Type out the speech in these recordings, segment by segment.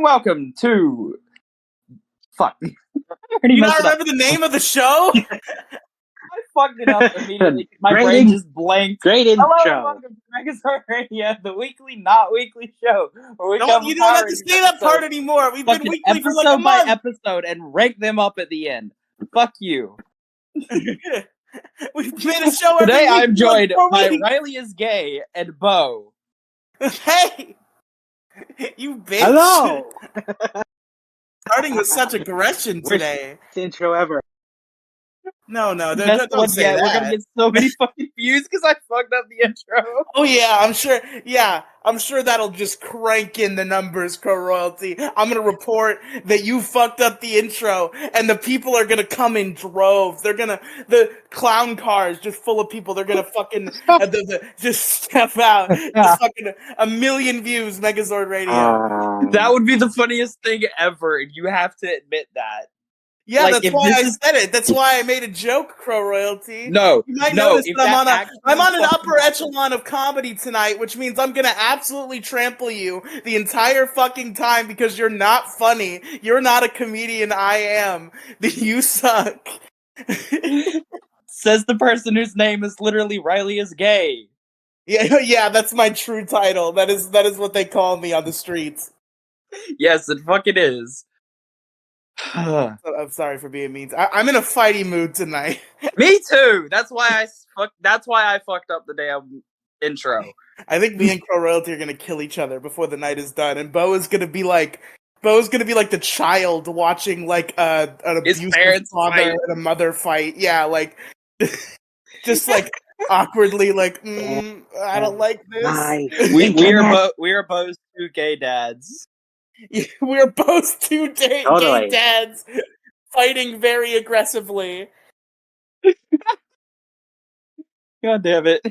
welcome to... Fuck. You not remember the name of the show? I fucked it up immediately. My Great brain just blanked. Great intro. Hello, welcome to Megazord Radio, the weekly, not weekly show. Where we You don't have to say that part anymore. We've been weekly for like a month. Episode by episode and rank them up at the end. Fuck you. We've made a show every Today week I'm joined for by weeks. Riely is Gay and Bo. Hey! You bitch. Hello. Starting with such aggression today. Best intro ever. No, don't One say yet. that. We're gonna get so many fucking views because I fucked up the intro. Oh yeah, I'm sure. Yeah, I'm sure that'll just crank in the numbers, Crow Royalty. I'm gonna report that you fucked up the intro, and the people are gonna come in droves. The clown cars just full of people. They're gonna fucking just step out. Just fucking 1 million views, Megazord Radio. That would be the funniest thing ever. You have to admit that. Yeah, Like, that's why I said it. That's why I made a joke, Crow Royalty. No, You might no, notice if that I'm on an fucking upper echelon of comedy tonight, which means I'm gonna absolutely trample you the entire fucking time because you're not funny. You're not a comedian. I am. You suck. Says the person whose name is literally Riely is Gay. Yeah, that's my true title. That is what they call me on the streets. Yes, it fucking is. I'm sorry for being mean. I'm in a fighty mood tonight. Me too. That's why I fucked up the damn intro. I think me and Crow Royalty are gonna kill each other before the night is done, and Bo is gonna be like the child watching like an abusive father and a mother fight. Yeah, like just like awkwardly, like I don't like this. We are both two gay dads. We're both two gay Totally. dads fighting very aggressively. God damn it.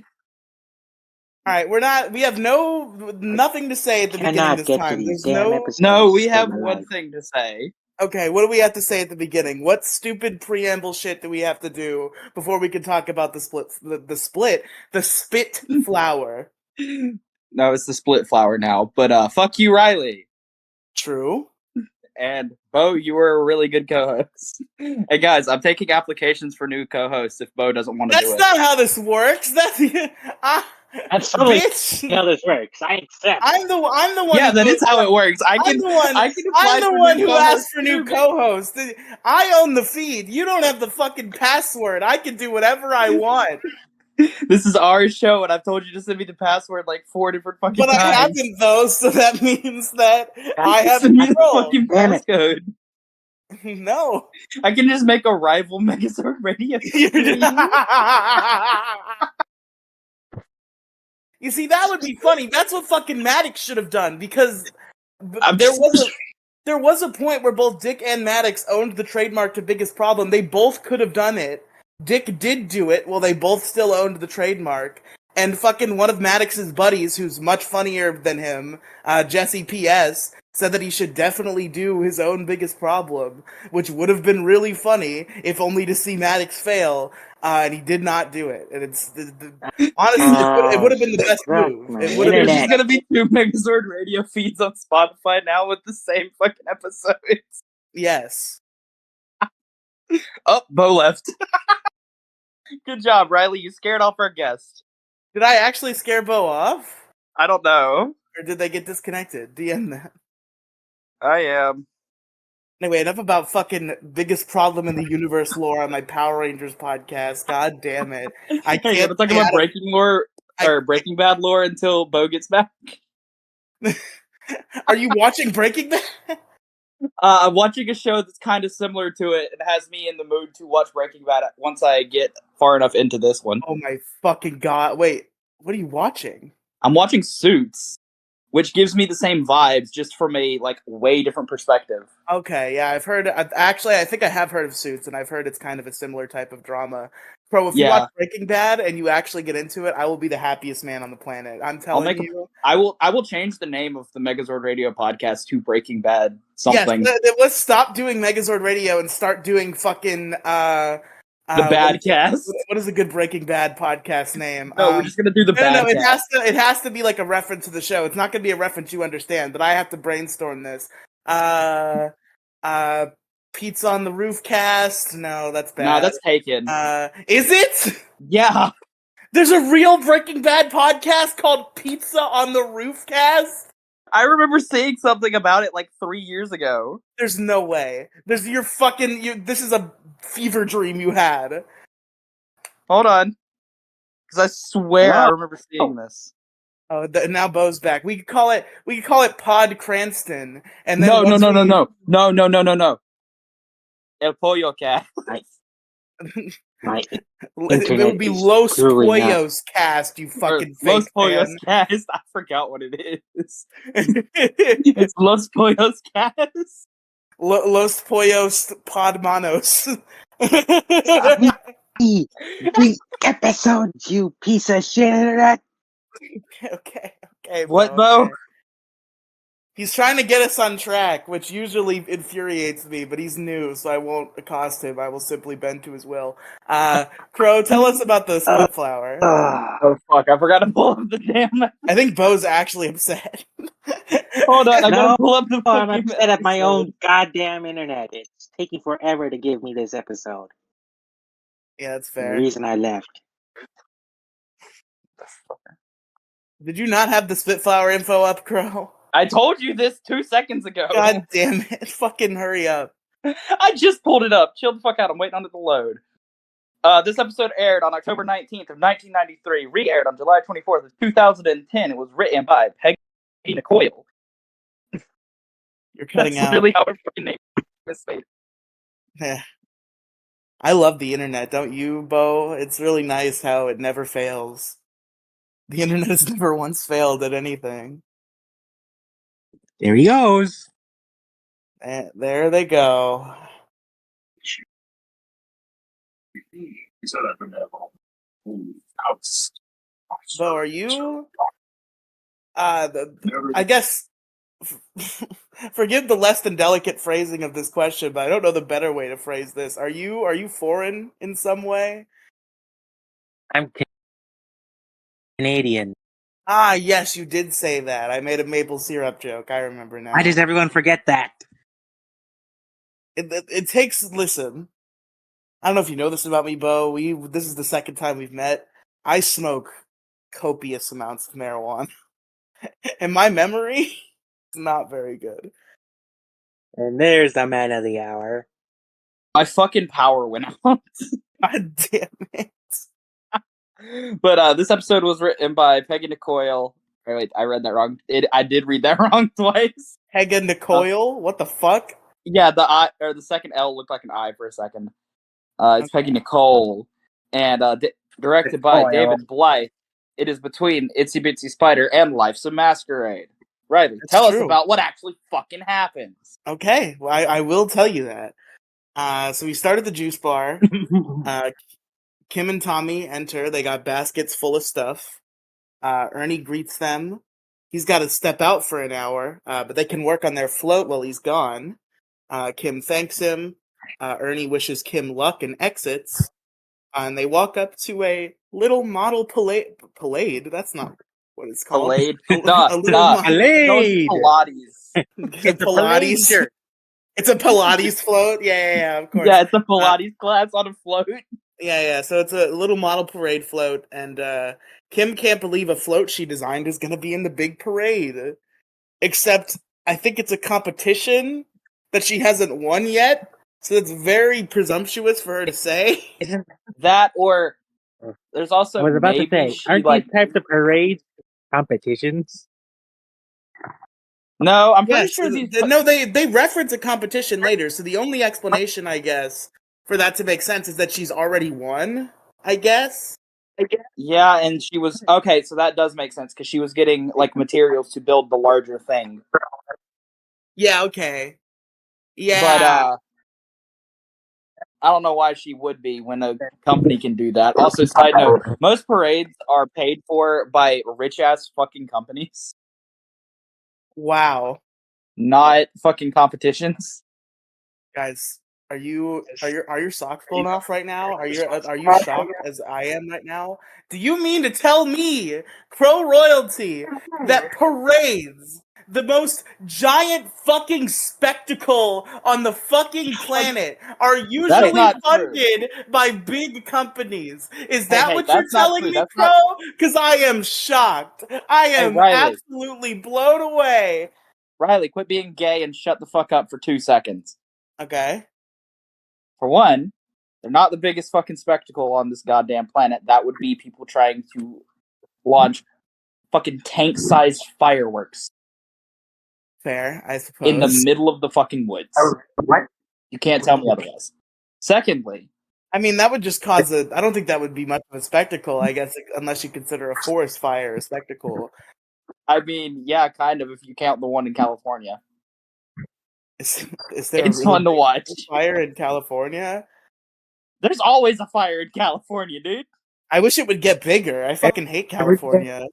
Alright, we have nothing to say at the beginning this time. No, we have one thing to say. Okay, what do we have to say at the beginning? What stupid preamble shit do we have to do before we can talk about the spit flower? No, it's the split flower now, but fuck you, Riely. True. And Bo, you were a really good co-host. Hey guys, I'm taking applications for new co-hosts if Bo doesn't want to do it. That's not how this works. That's totally bitch. how this works. I accept. I'm the one. Yeah, that is how it works. I'm the one who asked for new co-host. I own the feed. You don't have the fucking password. I can do whatever I want. This is our show, and I've told you to send me the password like 4 different fucking times. But I haven't though, so that means that I have send me the control. fucking passcode. No, I can just make a rival Megazord Radio. You see, that would be funny. That's what fucking Maddox should have done, because there was a point where both Dick and Maddox owned the trademark to Biggest Problem. They both could have done it. Dick did do it, well, they both still owned the trademark. And fucking one of Maddox's buddies, who's much funnier than him, Jesse P.S., said that he should definitely do his own Biggest Problem, which would have been really funny, if only to see Maddox fail, and he did not do it. And honestly, it would have been the best move. It would have been. There's gonna be 2 Megazord Radio feeds on Spotify now with the same fucking episodes. Yes. Oh, Bo left. Good job, Riely. You scared off our guest. Did I actually scare Bo off? I don't know. Or did they get disconnected? DM that. I am. Anyway, enough about fucking Biggest Problem in the Universe lore on my Power Rangers podcast. God damn it. I can't. We're talking about Breaking Bad lore until Bo gets back. Are you watching Breaking Bad? I'm watching a show that's kind of similar to it and has me in the mood to watch Breaking Bad once I get far enough into this one. Oh my fucking god. Wait, what are you watching? I'm watching Suits, which gives me the same vibes, just from a way different perspective. Okay, yeah, I've heard. Actually, I think I have heard of Suits, and I've heard it's kind of a similar type of drama. Bro, if you watch Breaking Bad and you actually get into it, I will be the happiest man on the planet. I'm telling you. I will change the name of the Megazord Radio podcast to Breaking Bad something. Yes, let's stop doing Megazord Radio and start doing fucking the Badcast. What is a good Breaking Bad podcast name? No, we're just gonna do the Badcast. No, it has to be like a reference to the show. It's not gonna be a reference you understand, but I have to brainstorm this. Pizza on the Roof cast. No, that's bad. No, that's taken. Is it? Yeah. There's a real Breaking Bad podcast called Pizza on the Roof cast? I remember seeing something about it like 3 years ago. There's no way. This is a fever dream you had. Hold on. Because I swear Hello? I remember seeing this. Oh, now Bo's back. We could call it Pod Cranston, and then No. no. El Pollo Cat. My It internet would be is Los screwing up. Pollos cast, you fucking Los fake Pollos fan. Cast. I forgot what it is. It's Los Pollos Cast. Los Pollos Podmanos. The episode, you piece of shit. Okay. What, Bo? Bo? He's trying to get us on track, which usually infuriates me, but he's new, so I won't accost him. I will simply bend to his will. Crow, tell us about the split flower. Oh, fuck. I forgot to pull up the damn... I think Bo's actually upset. Hold on. I gotta No, pull up the I'm fucking upset at my episode. own goddamn internet. It's taking forever to give me this episode. Yeah, that's The fair. reason I left. Did you not have the Spitflower info up, Crow? I told you this 2 seconds ago. God damn it. Fucking hurry up. I just pulled it up. Chill the fuck out. I'm waiting on it to load. This episode aired on October 19th of 1993, re-aired on July 24th of 2010. It was written by Peggy Coyle. You're cutting That's out. really how her fucking name is. Yeah. I love the internet, don't you, Bo? It's really nice how it never fails. The internet has never once failed at anything. There he goes. And there they go. Bo, are you? I guess. Forgive the less than delicate phrasing of this question, but I don't know the better way to phrase this. Are you foreign in some way? I'm Canadian. Ah, yes, you did say that. I made a maple syrup joke. I remember now. Why does everyone forget that? It takes. Listen, I don't know if you know this about me, Bo. This is the second time we've met. I smoke copious amounts of marijuana, and my memory is not very good. And there's the man of the hour. My fucking power went out. God damn it! But this episode was written by Peggy Coyle. Oh, wait, I read that wrong. I did read that wrong twice. Peggy Nicole? What the fuck? Yeah, the I or the second L looked like an I for a second. It's Okay. Peggy Nicole, and directed by David Blythe. It is between Itsy Bitsy Spider and Life's a Masquerade. Riely, tell us about what actually fucking happens. Okay, well, I will tell you that. So we start at the juice bar. Kim and Tommy enter. They got baskets full of stuff. Ernie greets them. He's got to step out for an hour, but they can work on their float while he's gone. Kim thanks him. Ernie wishes Kim luck and exits. And they walk up to a little model Palade. That's not what it's called. Palade? Palade! Pilates. It's a Pilates. It's a Pilates float. Yeah, of course. Yeah, it's a Pilates class on a float. Yeah. So it's a little model parade float, and Kim can't believe a float she designed is going to be in the big parade. Except, I think it's a competition that she hasn't won yet, so it's very presumptuous for her to say. That, or there's also I was about to say, aren't these types of parades competitions? No, I'm pretty sure these. No, they reference a competition later, so the only explanation, I guess, for that to make sense is that she's already won, I guess. Yeah, and she was okay, so that does make sense because she was getting like materials to build the larger thing. Yeah, okay. Yeah. But I don't know why she would be when a company can do that. Also, side note, most parades are paid for by rich ass fucking companies. Wow. Not fucking competitions. Guys, are your socks blown off right now? Are you shocked as I am right now? Do you mean to tell me, Crow Royalty, that parades the most giant fucking spectacle on the fucking planet are usually not true. funded by big companies. Is that Hey, what you're that's not telling true. me, That's Crow? not- Because I am shocked. I am Riely. absolutely blown away. Riely, quit being gay and shut the fuck up for 2 seconds. Okay. For one, they're not the biggest fucking spectacle on this goddamn planet. That would be people trying to launch fucking tank-sized fireworks Fair, I suppose. in the middle of the fucking woods. What? You can't tell me otherwise. Secondly, I mean, that would just cause I don't think that would be much of a spectacle, I guess, unless you consider a forest fire a spectacle. I mean, yeah, kind of, if you count the one in California. Is there It's a really fun to big watch. fire in California? There's always a fire in California, dude. I wish it would get bigger. I fucking hate California.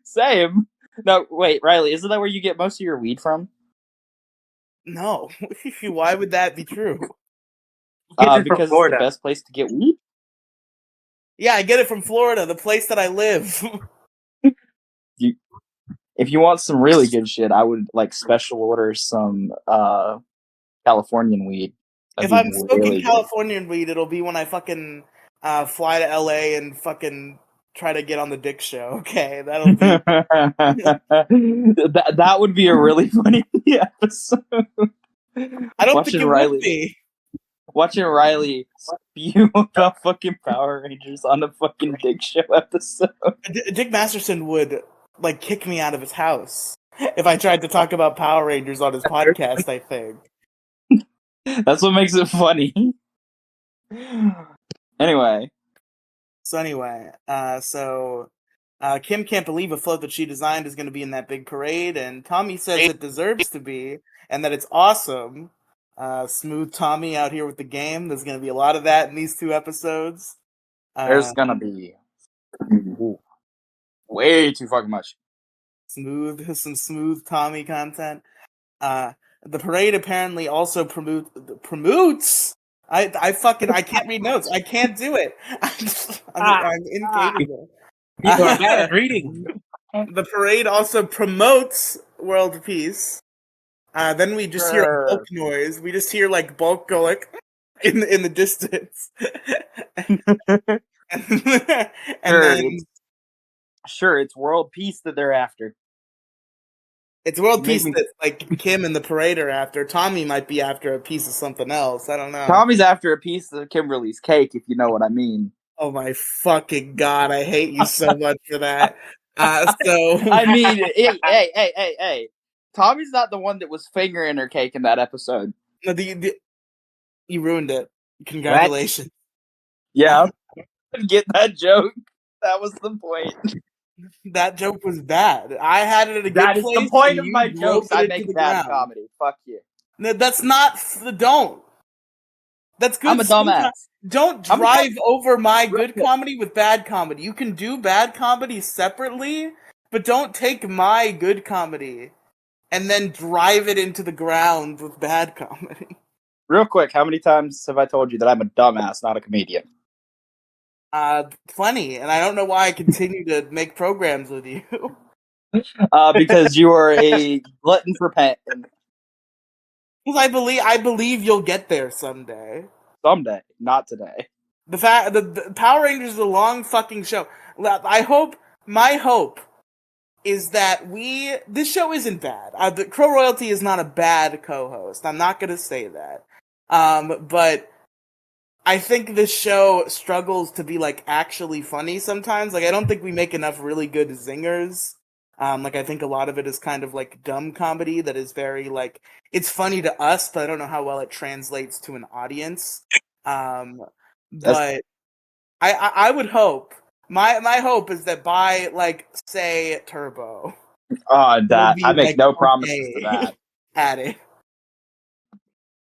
Same. No, wait, Riely, isn't that where you get most of your weed from? No. Why would that be true? Because it's the best place to get weed? Yeah, I get it from Florida, the place that I live. If you want some really good shit, I would like special order some Californian weed. If I'm smoking Californian weed, it'll be when I fucking fly to LA and fucking try to get on the Dick Show. Okay, that'll be. that would be a really funny episode. I don't think it would be. Watching Riely spew about fucking Power Rangers on a fucking Dick Show episode. Dick Masterson would like kick me out of his house if I tried to talk about Power Rangers on his podcast. I think. That's what makes it funny. Anyway. Kim can't believe a float that she designed is going to be in that big parade, and Tommy says it deserves to be, and that it's awesome. Smooth Tommy out here with the game. There's going to be a lot of that in these 2 episodes. There's going to be way too fucking much. Some smooth Tommy content. The parade apparently also promotes. I can't read notes. I can't do it. I'm incapable. People are bad at reading. The parade also promotes world peace. Then we just hear a bulk noise. We just hear like bulk go like in the distance. Sure, it's world peace that they're after. It's world peace that like Kim and the parade are after. Tommy might be after a piece of something else. I don't know. Tommy's after a piece of Kimberly's cake, if you know what I mean. Oh my fucking god! I hate you so much for that. I mean, hey! Tommy's not the one that was fingering her cake in that episode. No, you ruined it. Congratulations. What? Yeah, get that joke. That was the point. That joke was bad. I had it at a good place. That is the point of my jokes. I make bad comedy. Fuck you. No, that's not. Don't. That's good. I'm a dumbass. Don't drive over my good comedy with bad comedy. You can do bad comedy separately, but don't take my good comedy and then drive it into the ground with bad comedy. Real quick, how many times have I told you that I'm a dumbass, not a comedian? Plenty, and I don't know why I continue to make programs with you. Because you are a glutton for pain. Because I believe you'll get there someday. Someday, not today. The Power Rangers is a long fucking show. My hope is that this show isn't bad. The Crow Royalty is not a bad co-host. I'm not gonna say that. But I think this show struggles to be like actually funny sometimes. Like I don't think we make enough really good zingers. Like I think a lot of it is kind of like dumb comedy that is very like it's funny to us, but I don't know how well it translates to an audience. But I would hope my hope is that by like say Turbo. That I make no promises to that. At it.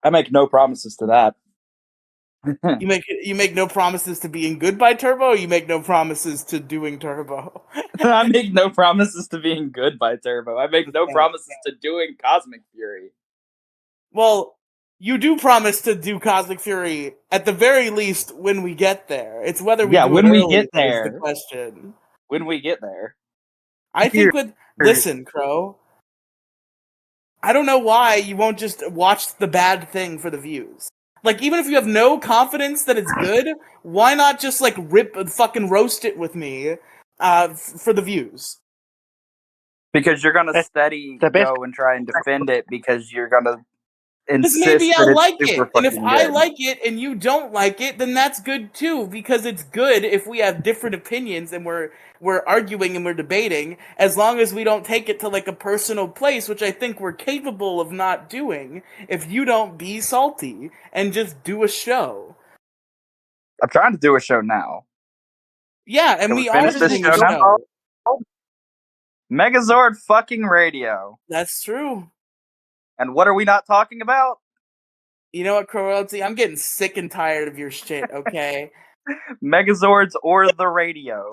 I make no promises to that. You make no promises to being good by Turbo, or you make no promises to doing Turbo? I make no promises to being good by Turbo. I make no promises to doing Cosmic Fury. Well, you do promise to do Cosmic Fury at the very least when we get there. It's whether we when we get there. Is the question. When we get there. I think listen, Crow. I don't know why you won't just watch the bad thing for the views. Like, even if you have no confidence that it's good, why not just, like, fucking roast it with me for the views? Because you're gonna That's steady the best. go and try and defend it because you're gonna Because insist maybe I that it's like super it, and if fucking I good. like it and you don't like it, then that's good too. Because it's good if we have different opinions and we're arguing and we're debating, as long as we don't take it to like a personal place, which I think we're capable of not doing. If you don't be salty and just do a show, I'm trying to do a show now. yeah, and Can we we are finish this doing show a now? show. Megazord fucking radio. That's true. And what are we not talking about? You know what, Crowelty? I'm getting sick and tired of your shit. Okay. Megazords or the radio.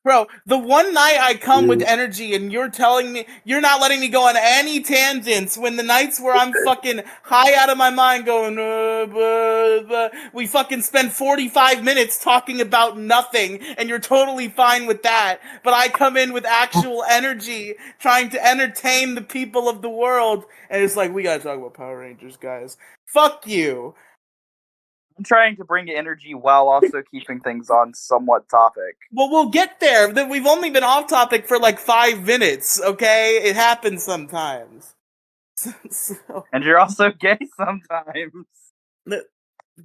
Bro, the one night I come with energy and you're telling me, you're not letting me go on any tangents when the nights where I'm fucking high out of my mind going, blah, blah, we fucking spend 45 minutes talking about nothing and you're totally fine with that. But I come in with actual energy trying to entertain the people of the world and it's like, we gotta talk about Power Rangers, guys. Fuck you. I'm trying to bring energy while also keeping things on somewhat topic. Well, we'll get there. We've only been off topic for like 5 minutes, okay? It happens sometimes. So, And you're also gay sometimes.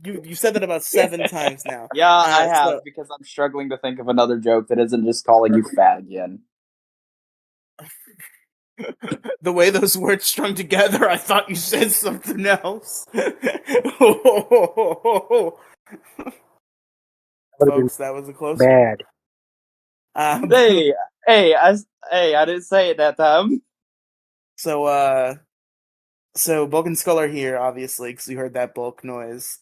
you said that about 7 times now. Yeah, I have, so- because I'm struggling to think of another joke that isn't just calling you fat again. The way those words strung together, I thought you said something else. Folks, that was a close one. Bad. Hey, I didn't say it that time. So Bulk and Skull are here, obviously, because we heard that Bulk noise.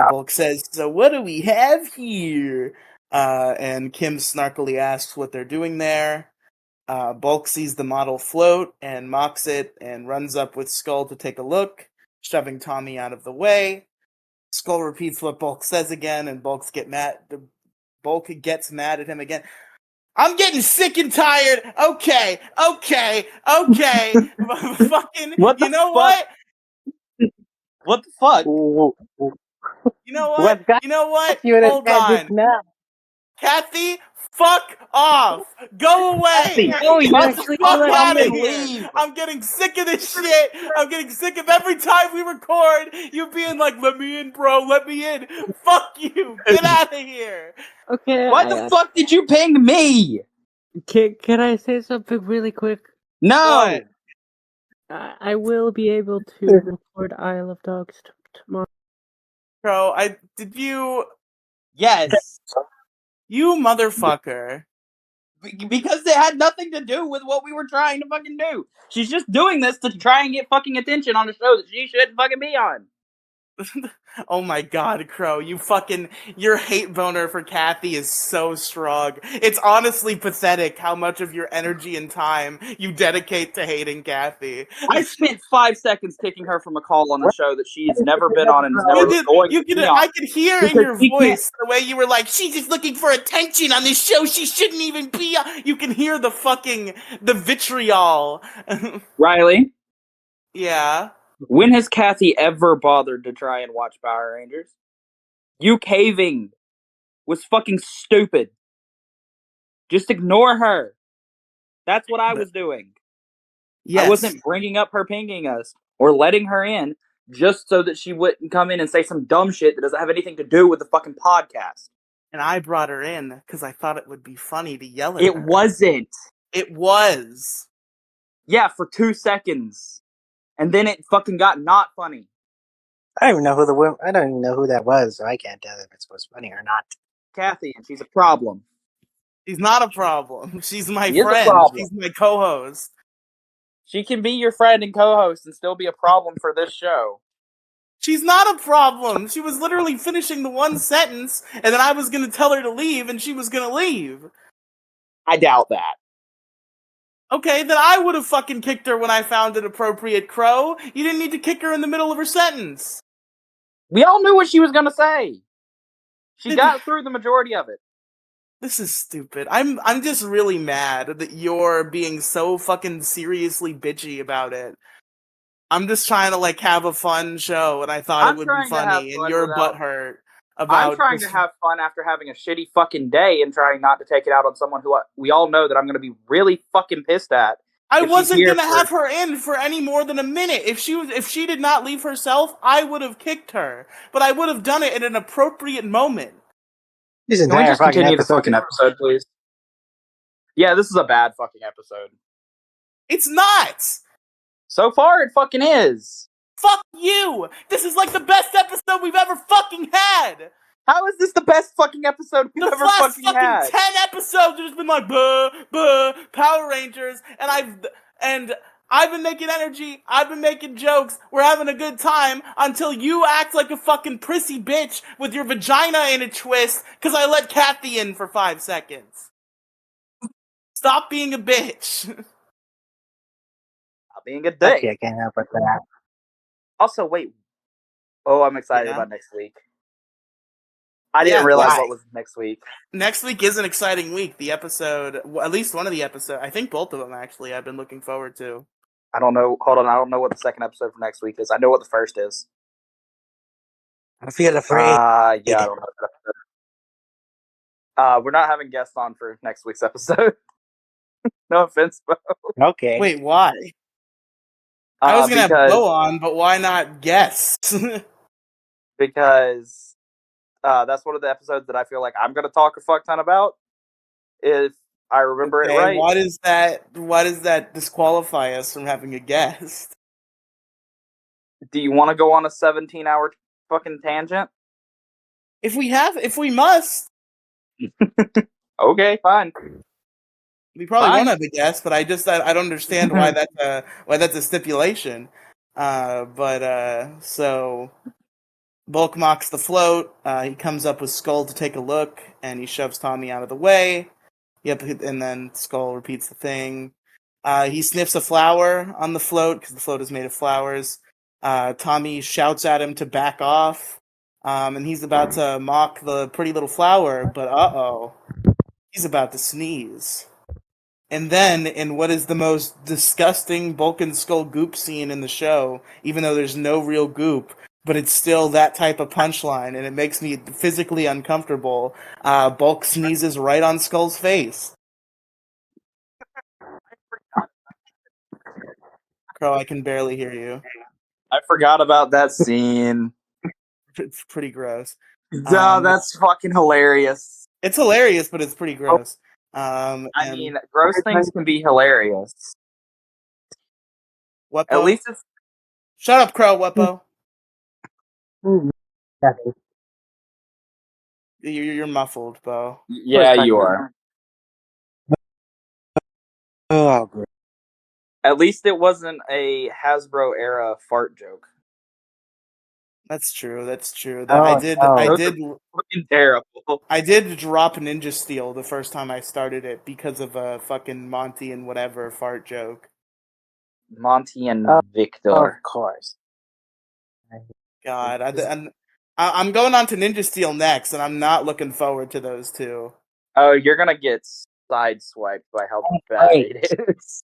Bulk says, so what do we have here? And Kim snarkily asks what they're doing there. Bulk sees the model float and mocks it and runs up with Skull to take a look, shoving Tommy out of the way. Skull repeats what Bulk says again, and Bulk gets mad at him again. I'm getting sick and tired. Okay. Fucking, What the you know fuck? what? What the fuck? You know what? You know what? Hold on. Now. Kathy, fuck off. Go away. Oh, you Get the actually fuck let out me of here. leave. I'm getting sick of this shit. I'm getting sick of every time we record you being like, let me in, bro. Let me in. Fuck you. Get out of here. Okay. Why the fuck did you ping me? Can I say something really quick? No. What? I will be able to record Isle of Dogs tomorrow. Bro, did you Yes. you motherfucker. Because it had nothing to do with what we were trying to fucking do. She's just doing this to try and get fucking attention on a show that she shouldn't fucking be on. Oh my god, Crow, your hate boner for Kathy is so strong. It's honestly pathetic how much of your energy and time you dedicate to hating Kathy. I spent 5 seconds kicking her from a call on a show that she's never been on and is never going to be on. I could hear in your voice the way you were like, she's just looking for attention on this show she shouldn't even be on. You can hear the vitriol. Riely, Yeah. when has Kathy ever bothered to try and watch Power Rangers? You caving was fucking stupid. Just ignore her. That's what I was doing. Yes. I wasn't bringing up her pinging us or letting her in just so that she wouldn't come in and say some dumb shit that doesn't have anything to do with the fucking podcast. And I brought her in because I thought it would be funny to yell at her. It wasn't. It was. Yeah, for 2 seconds. And then it fucking got not funny. I don't even know who that was, so I can't tell if it was funny or not. Kathy, and she's a problem. She's not a problem. She's my She is a friend. problem. She's my co-host. She can be your friend and co-host and still be a problem for this show. She's not a problem. She was literally finishing the one sentence, and then I was going to tell her to leave, and she was going to leave. I doubt that. Okay, then I would have fucking kicked her when I found it appropriate, Crow. You didn't need to kick her in the middle of her sentence. We all knew what she was going to say. She got through the majority of it. This is stupid. I'm just really mad that you're being so fucking seriously bitchy about it. I'm just trying to like have a fun show, and I thought it would be funny, and you're butthurt about. I'm trying to have fun after having a shitty fucking day and trying not to take it out on someone who we all know that I'm going to be really fucking pissed at. I wasn't gonna have her in for any more than a minute. If she did not leave herself, I would have kicked her. But I would have done it at an appropriate moment. Can we just continue the fucking episode, please? Yeah, this is a bad fucking episode. It's not! So far, it fucking is. Fuck you! This is like the best episode we've ever fucking had! How is this the best fucking episode we've ever fucking had? The last 10 episodes have just been like, buh, buh, Power Rangers, and I've been making energy, I've been making jokes, we're having a good time, until you act like a fucking prissy bitch with your vagina in a twist, because I let Kathy in for 5 seconds. Stop being a bitch. Stop being a dick. Okay, I can't help with that. Also, wait. Oh, I'm excited about next week. I didn't realize what was next week. Next week is an exciting week. The episode, at least one of the episodes, I think both of them actually, I've been looking forward to. I don't know. Hold on, I don't know what the second episode for next week is. I know what the first is. I feel afraid. Yeah, I don't know. We're not having guests on for next week's episode. No offense, Bo. Okay. Wait, why? I was gonna have Bo on, but why not guests? Because that's one of the episodes that I feel like I'm gonna talk a fuck ton about. If I remember it right. Why does that disqualify us from having a guest? Do you want to go on a 17-hour fucking tangent? If we must. Okay, fine. We probably won't have a guest, but I don't understand why that's a stipulation. So Bulk mocks the float. He comes up with Skull to take a look, and he shoves Tommy out of the way. Yep, and then Skull repeats the thing. He sniffs a flower on the float, because the float is made of flowers. Tommy shouts at him to back off, and he's about to mock the pretty little flower, but uh-oh. He's about to sneeze. And then, in what is the most disgusting Bulk and Skull goop scene in the show, even though there's no real goop, but it's still that type of punchline, and it makes me physically uncomfortable, Bulk sneezes right on Skull's face. Crow, I can barely hear you. I forgot about that scene. It's pretty gross. No, that's fucking hilarious. It's hilarious, but it's pretty gross. I mean, gross things can be hilarious. Weppo? At least it's... Shut up, Crow, Weppo. You're muffled, Bo. Yeah, you are. Oh, great. At least it wasn't a Hasbro-era fart joke. That's true. Oh, I did fucking terrible. I did drop Ninja Steel the first time I started it because of a fucking Monty and whatever fart joke. Monty and Victor. Of course. God, I'm going on to Ninja Steel next, and I'm not looking forward to those two. Oh, you're gonna get sideswiped by how bad it is.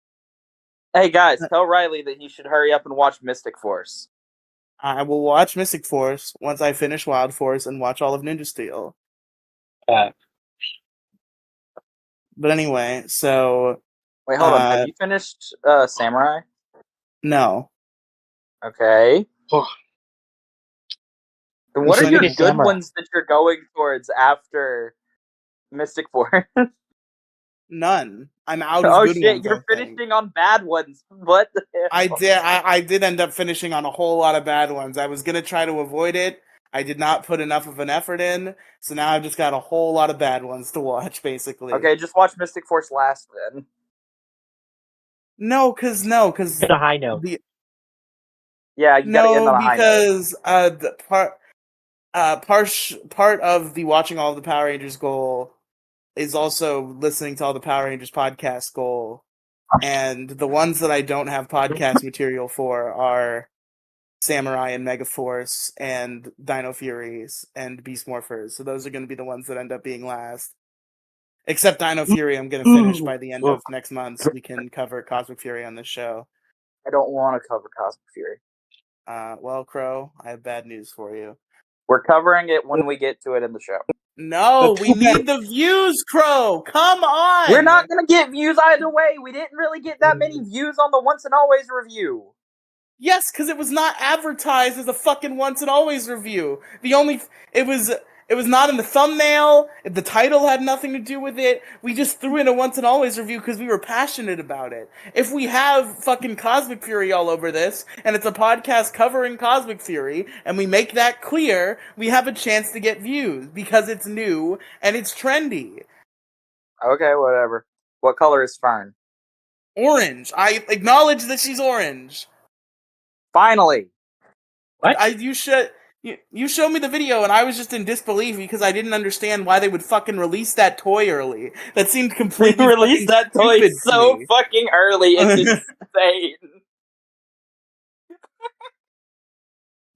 Hey guys, tell Riely that he should hurry up and watch Mystic Force. I will watch Mystic Force once I finish Wild Force and watch all of Ninja Steel. But anyway, so... Wait, hold on. Have you finished Samurai? No. Okay. Then what are your good ones that you're going towards after Mystic Force? None. I'm out of good ones. You're finishing on bad ones. What the hell? I did end up finishing on a whole lot of bad ones. I was going to try to avoid it. I did not put enough of an effort in, so now I've just got a whole lot of bad ones to watch, basically. Okay, just watch Mystic Force last, then. No, because... It's a high note. Yeah, you gotta end on a high note. Because part of the watching all of the Power Rangers goal is also listening to all the Power Rangers podcast goal. And the ones that I don't have podcast material for are Samurai and Megaforce and Dino Furies and Beast Morphers. So those are going to be the ones that end up being last. Except Dino Fury, I'm going to finish by the end of next month, so we can cover Cosmic Fury on this show. I don't want to cover Cosmic Fury. Well, Crow, I have bad news for you. We're covering it when we get to it in the show. No, we need the views, Crow. Come on. We're not gonna get views either way. We didn't really get that many views on the Once and Always review. Yes, because it was not advertised as a fucking Once and Always review. It was not in the thumbnail. The title had nothing to do with it. We just threw in a Once and Always review because we were passionate about it. If we have fucking Cosmic Fury all over this, and it's a podcast covering Cosmic Fury, and we make that clear, we have a chance to get views because it's new and it's trendy. Okay, whatever. What color is Fern? Orange. I acknowledge that she's orange. Finally. What? You showed me the video and I was just in disbelief because I didn't understand why they would fucking release that toy early. That seemed completely They released that toy stupid to so me. fucking early. It's insane.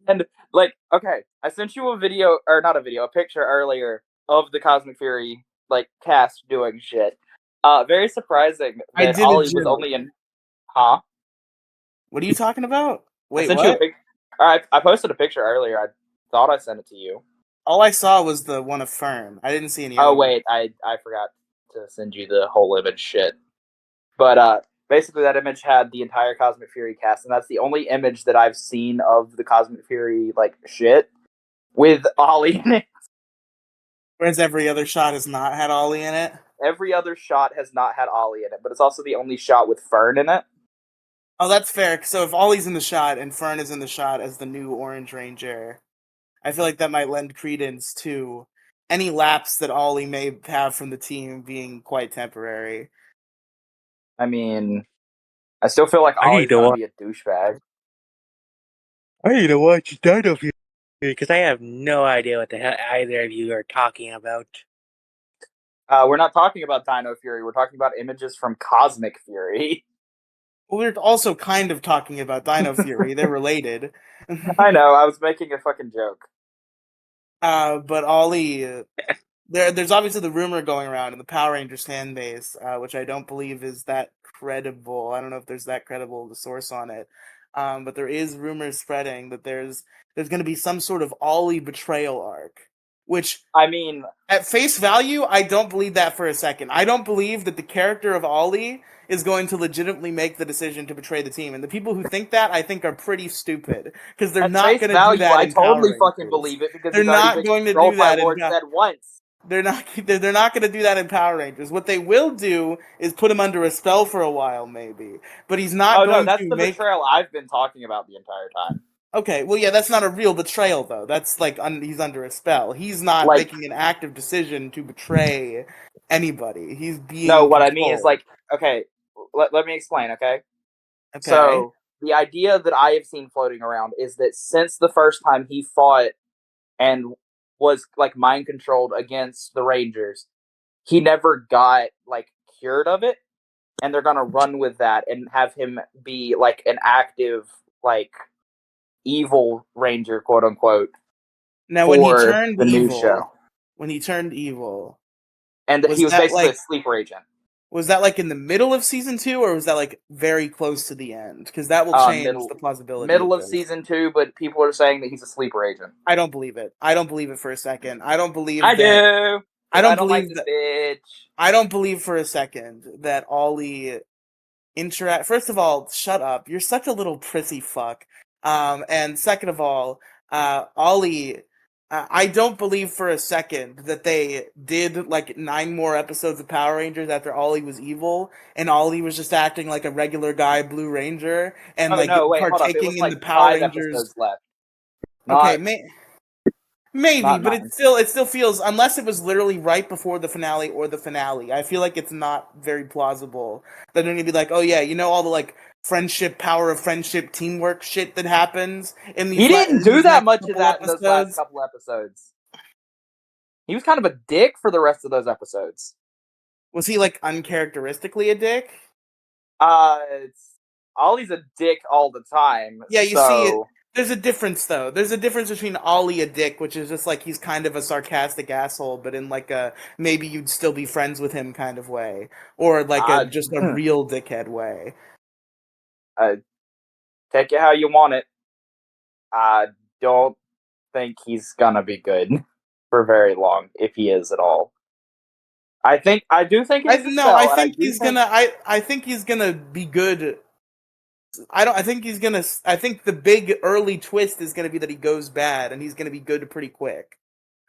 And like, okay, I sent you a video, or not a video, a picture earlier of the Cosmic Fury like cast doing shit. Very surprising I that did a Ollie was joke. only in. Huh? What are you talking about? Wait, I sent you a what? pic. I posted a picture earlier. I thought I sent it to you. All I saw was the one of Fern. I didn't see any Oh other wait, I forgot to send you the whole image shit. But basically that image had the entire Cosmic Fury cast, and that's the only image that I've seen of the Cosmic Fury like shit with Ollie in it. Whereas every other shot has not had Ollie in it. Every other shot has not had Ollie in it, but it's also the only shot with Fern in it. Oh, that's fair. So if Ollie's in the shot and Fern is in the shot as the new Orange Ranger, I feel like that might lend credence to any lapse that Ollie may have from the team being quite temporary. I mean, I still feel like I need Ollie's to gonna watch- be a douchebag. I need to watch Dino Fury because I have no idea what the hell either of you are talking about. We're not talking about Dino Fury. We're talking about images from Cosmic Fury. Well, we're also kind of talking about Dino Fury. They're related. I know. I was making a fucking joke. But Ollie, there's obviously the rumor going around in the Power Rangers fan base, which I don't believe is that credible. I don't know if there's that credible of a source on it. But there is rumors spreading that there's going to be some sort of Ollie betrayal arc, which I mean, at face value, I don't believe that for a second. I don't believe that the character of Ollie is going to legitimately make the decision to betray the team. And the people who think that, I think, are pretty stupid. Because they're at not face going to do value, that I in Power totally Rangers. fucking believe it because They're he's already not been going to controlled do by that in Lord Zed once. They're not going to do that in Power Rangers. What they will do is put him under a spell for a while, maybe. But he's not Oh going no, that's to the make... betrayal I've been talking about the entire time. Okay, well, yeah, that's not a real betrayal, though. That's like he's under a spell. He's not Like- making an active decision to betray anybody. He's being No, what I mean is controlled. like, okay, let me explain, okay? Okay. So the idea that I have seen floating around is that since the first time he fought and was like mind controlled against the Rangers, he never got like cured of it, and they're gonna run with that and have him be like an active like evil Ranger, quote unquote. Now, when he for turned the new evil, show, and was he was that, basically like- a sleeper agent. was that like in the middle of season 2, or was that like very close to the end? Because that will change the plausibility. Middle of this. season 2, but people are saying that he's a sleeper agent. I don't believe it. I don't believe it for a second. I don't believe I that. do. I don't like believe this that. bitch. I don't believe for a second that Ollie interact. First of all, shut up. You're such a little prissy fuck. And second of all, Ollie. I don't believe for a second that they did like 9 more episodes of Power Rangers after Ollie was evil, and Ollie was just acting like a regular guy, Blue Ranger, and Oh like no, wait, hold up. It partaking was in like the Power 5 Rangers. episodes left. Okay, Not, maybe, not but 9. it still feels, unless it was literally right before the finale or the finale, I feel like it's not very plausible that they're gonna be like, oh yeah, you know all the like friendship, power of friendship, teamwork shit that happens in these. He didn't do that much of couple that in those last episodes. couple episodes. He was kind of a dick for the rest of those episodes. Was he like uncharacteristically a dick? Ollie's a dick all the time. Yeah, you so... see it. There's a difference, though. There's a difference between Ollie a dick, which is just like he's kind of a sarcastic asshole, but in like a maybe you'd still be friends with him kind of way, or like just a real dickhead way. Take it how you want it. I don't think he's gonna be good for very long, if he is at all. I do think I he's I think he's gonna be good. I think the big early twist is gonna be that he goes bad and he's gonna be good pretty quick.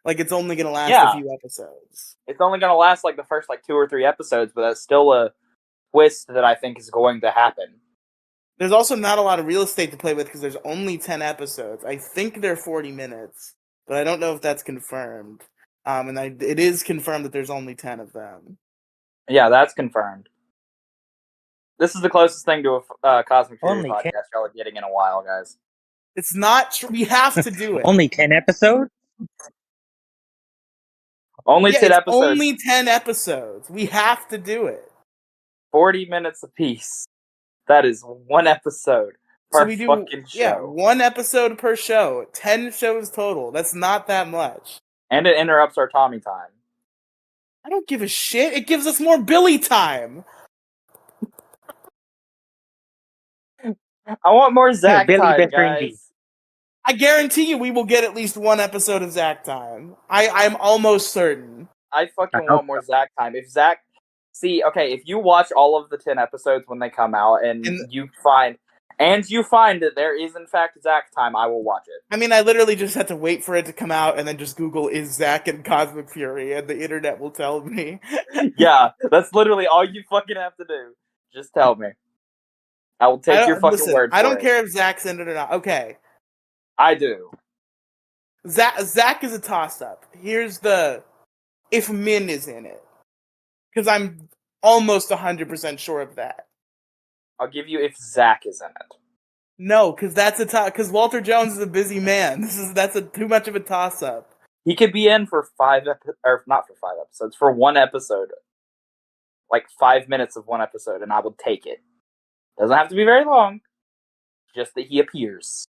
Like it's only gonna last a few episodes. It's only gonna last like the first like 2 or 3 episodes, but that's still a twist that I think is going to happen. There's also not a lot of real estate to play with because there's only 10 episodes. I think they're 40 minutes, but I don't know if that's confirmed. It is confirmed that there's only 10 of them. Yeah, that's confirmed. This is the closest thing to a Cosmic Fury Only podcast 10? y'all are getting in a while, guys. It's not true. We have to do it. Only 10 episodes? Only 10 episodes. Only 10 episodes. We have to do it. 40 minutes apiece. That is one episode per fucking show. Yeah, one episode per show. 10 shows total. That's not that much. And it interrupts our Tommy time. I don't give a shit. It gives us more Billy time. I want more Zach Billy time, Befringy. guys. I guarantee you we will get at least one episode of Zach time. I'm almost certain. I fucking want more Zach time. If Zach... See, okay, if you watch all of the 10 episodes when they come out and you find that there is in fact Zach time, I will watch it. I mean, I literally just had to wait for it to come out and then just Google is Zach in Cosmic Fury and the internet will tell me. Yeah, that's literally all you fucking have to do. Just tell me. I will take your fucking word for it. I don't care if Zach's in it or not. Okay. I do. Zach is a toss-up. Here's the... If Min is in it. Because I'm almost 100% sure of that. I'll give you if Zach is in it. No, because that's because Walter Jones is a busy man. That's too much of a toss-up. He could be in for not for 5 episodes, for one episode. Like 5 minutes of one episode, and I will take it. Doesn't have to be very long. Just that he appears.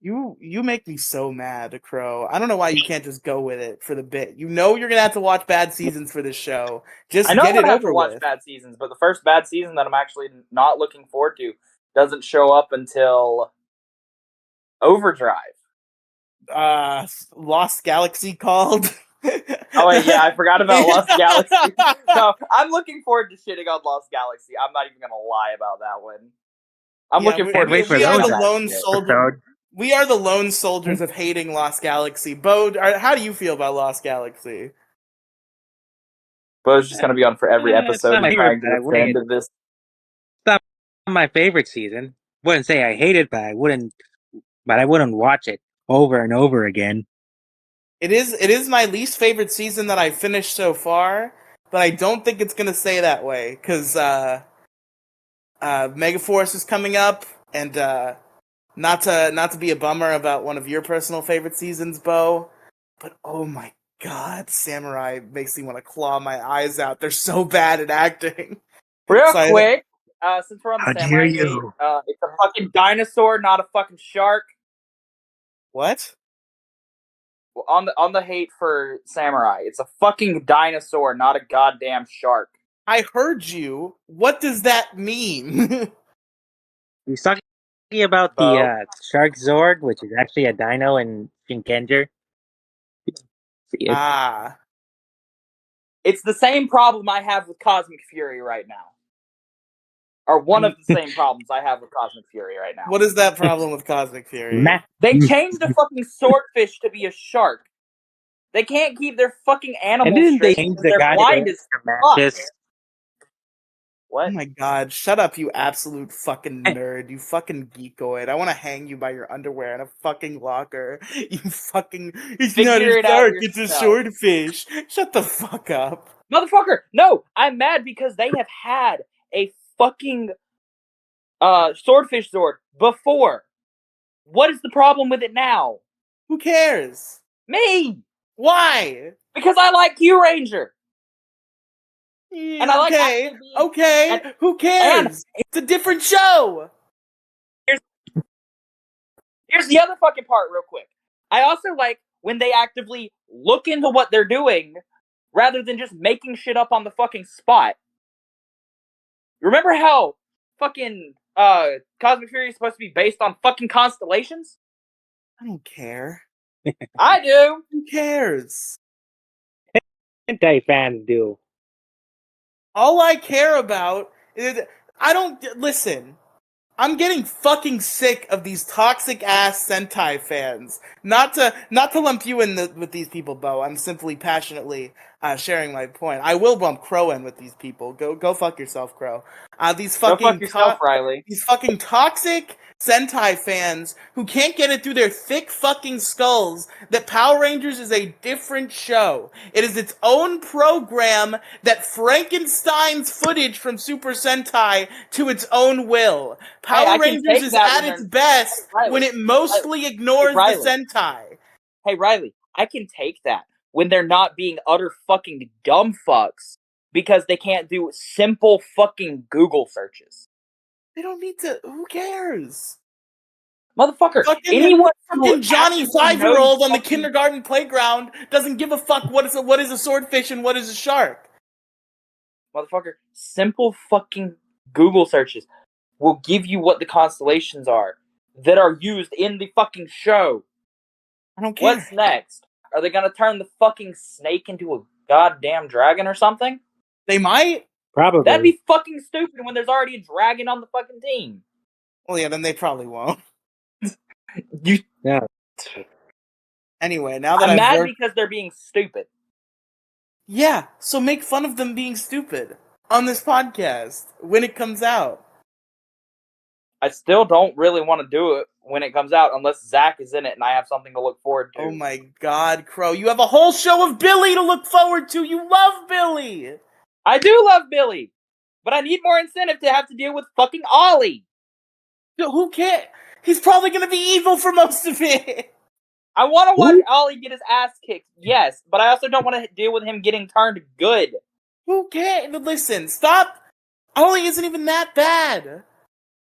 You make me so mad, Crow. I don't know why you can't just go with it for the bit. You know you're gonna have to watch bad seasons for this show. Just I know get I'm gonna it have to over watch with. bad seasons, but the first bad season that I'm actually not looking forward to doesn't show up until Overdrive. Lost Galaxy called. Oh wait, yeah, I forgot about Lost Galaxy. No, I'm looking forward to shitting on Lost Galaxy. I'm not even gonna lie about that one. I'm looking forward to we are the lone soldier. We are the lone soldiers of hating Lost Galaxy. Bo, how do you feel about Lost Galaxy? Bo's just gonna be on for every episode and trying to defend this. It's not my favorite season. Wouldn't say I hate it, but I wouldn't watch it over and over again. It is my least favorite season that I've finished so far, but I don't think it's gonna stay that way because Megaforce is coming up, and not to be a bummer about one of your personal favorite seasons, Bo, but oh my god, Samurai makes me want to claw my eyes out. They're so bad at acting. Real quick, since we're on the How Samurai, dare you? it's a fucking dinosaur, not a fucking shark. What? On the hate for Samurai, it's a fucking dinosaur, not a goddamn shark. I heard you. What does that mean? You're talking about the Shark Zord, which is actually a dino in Shinkenger. It's the same problem I have with Cosmic Fury right now. Or one of the same problems I have with Cosmic Fury right now. What is that problem with Cosmic Fury? They changed the fucking swordfish to be a shark. They can't keep their fucking animals straight. They change the guy blind as fuck. What? Oh my god, shut up, you absolute fucking nerd. You fucking geekoid. I want to hang you by your underwear in a fucking locker. You fucking... It's not a shark, it's a swordfish. Shut the fuck up. Motherfucker, no! I'm mad because they have had a fucking swordfish Zord before. What is the problem with it now? Who cares? Me! Why? Because I like Q Ranger. And I like okay. Who cares? It's a different show. Here's the other fucking part, real quick. I also like when they actively look into what they're doing rather than just making shit up on the fucking spot. Remember how fucking Cosmic Fury is supposed to be based on fucking constellations? I don't care. I do. Who cares? Hentai fans do. All I care about is I don't listen. I'm getting fucking sick of these toxic ass Sentai fans. Not to lump you in with these people, Bo. I'm simply passionately sharing my point. I will bump Crow in with these people. Go fuck yourself, Crow. These Go fucking fuck yourself, Riely. these fucking toxic Sentai fans who can't get it through their thick fucking skulls that Power Rangers is a different show. It is its own program that Frankenstein's footage from Super Sentai to its own will. Hey, I Power can Rangers take is that at when its they're- best Riely, when it mostly ignores the Riely. Sentai. Hey, Riely, I can take that when they're not being utter fucking dumb fucks because they can't do simple fucking Google searches. They don't need to. Who cares? Motherfucker, Fucking anyone who Johnny actually 5-year-old knows on the fucking- kindergarten playground doesn't give a fuck what is a swordfish and what is a shark. Motherfucker, simple fucking Google searches will give you what the constellations are that are used in the fucking show. I don't care. What's next? Are they gonna turn the fucking snake into a goddamn dragon or something? They might. Probably. That'd be fucking stupid when there's already a dragon on the fucking team. Well, yeah, then they probably won't. You, Yeah. Anyway, now that I'm I've mad worked, because they're being stupid. yeah, so make fun of them being stupid on this podcast when it comes out. I still don't really want to do it when it comes out unless Zach is in it and I have something to look forward to. Oh my god, Crow, you have a whole show of Billy to look forward to. You love Billy. I do love Billy, but I need more incentive to have to deal with fucking Ollie. Who cares? He's probably gonna be evil for most of it. I want to watch Ollie get his ass kicked, yes, but I also don't want to deal with him getting turned good. Who cares? Listen, stop. Ollie isn't even that bad.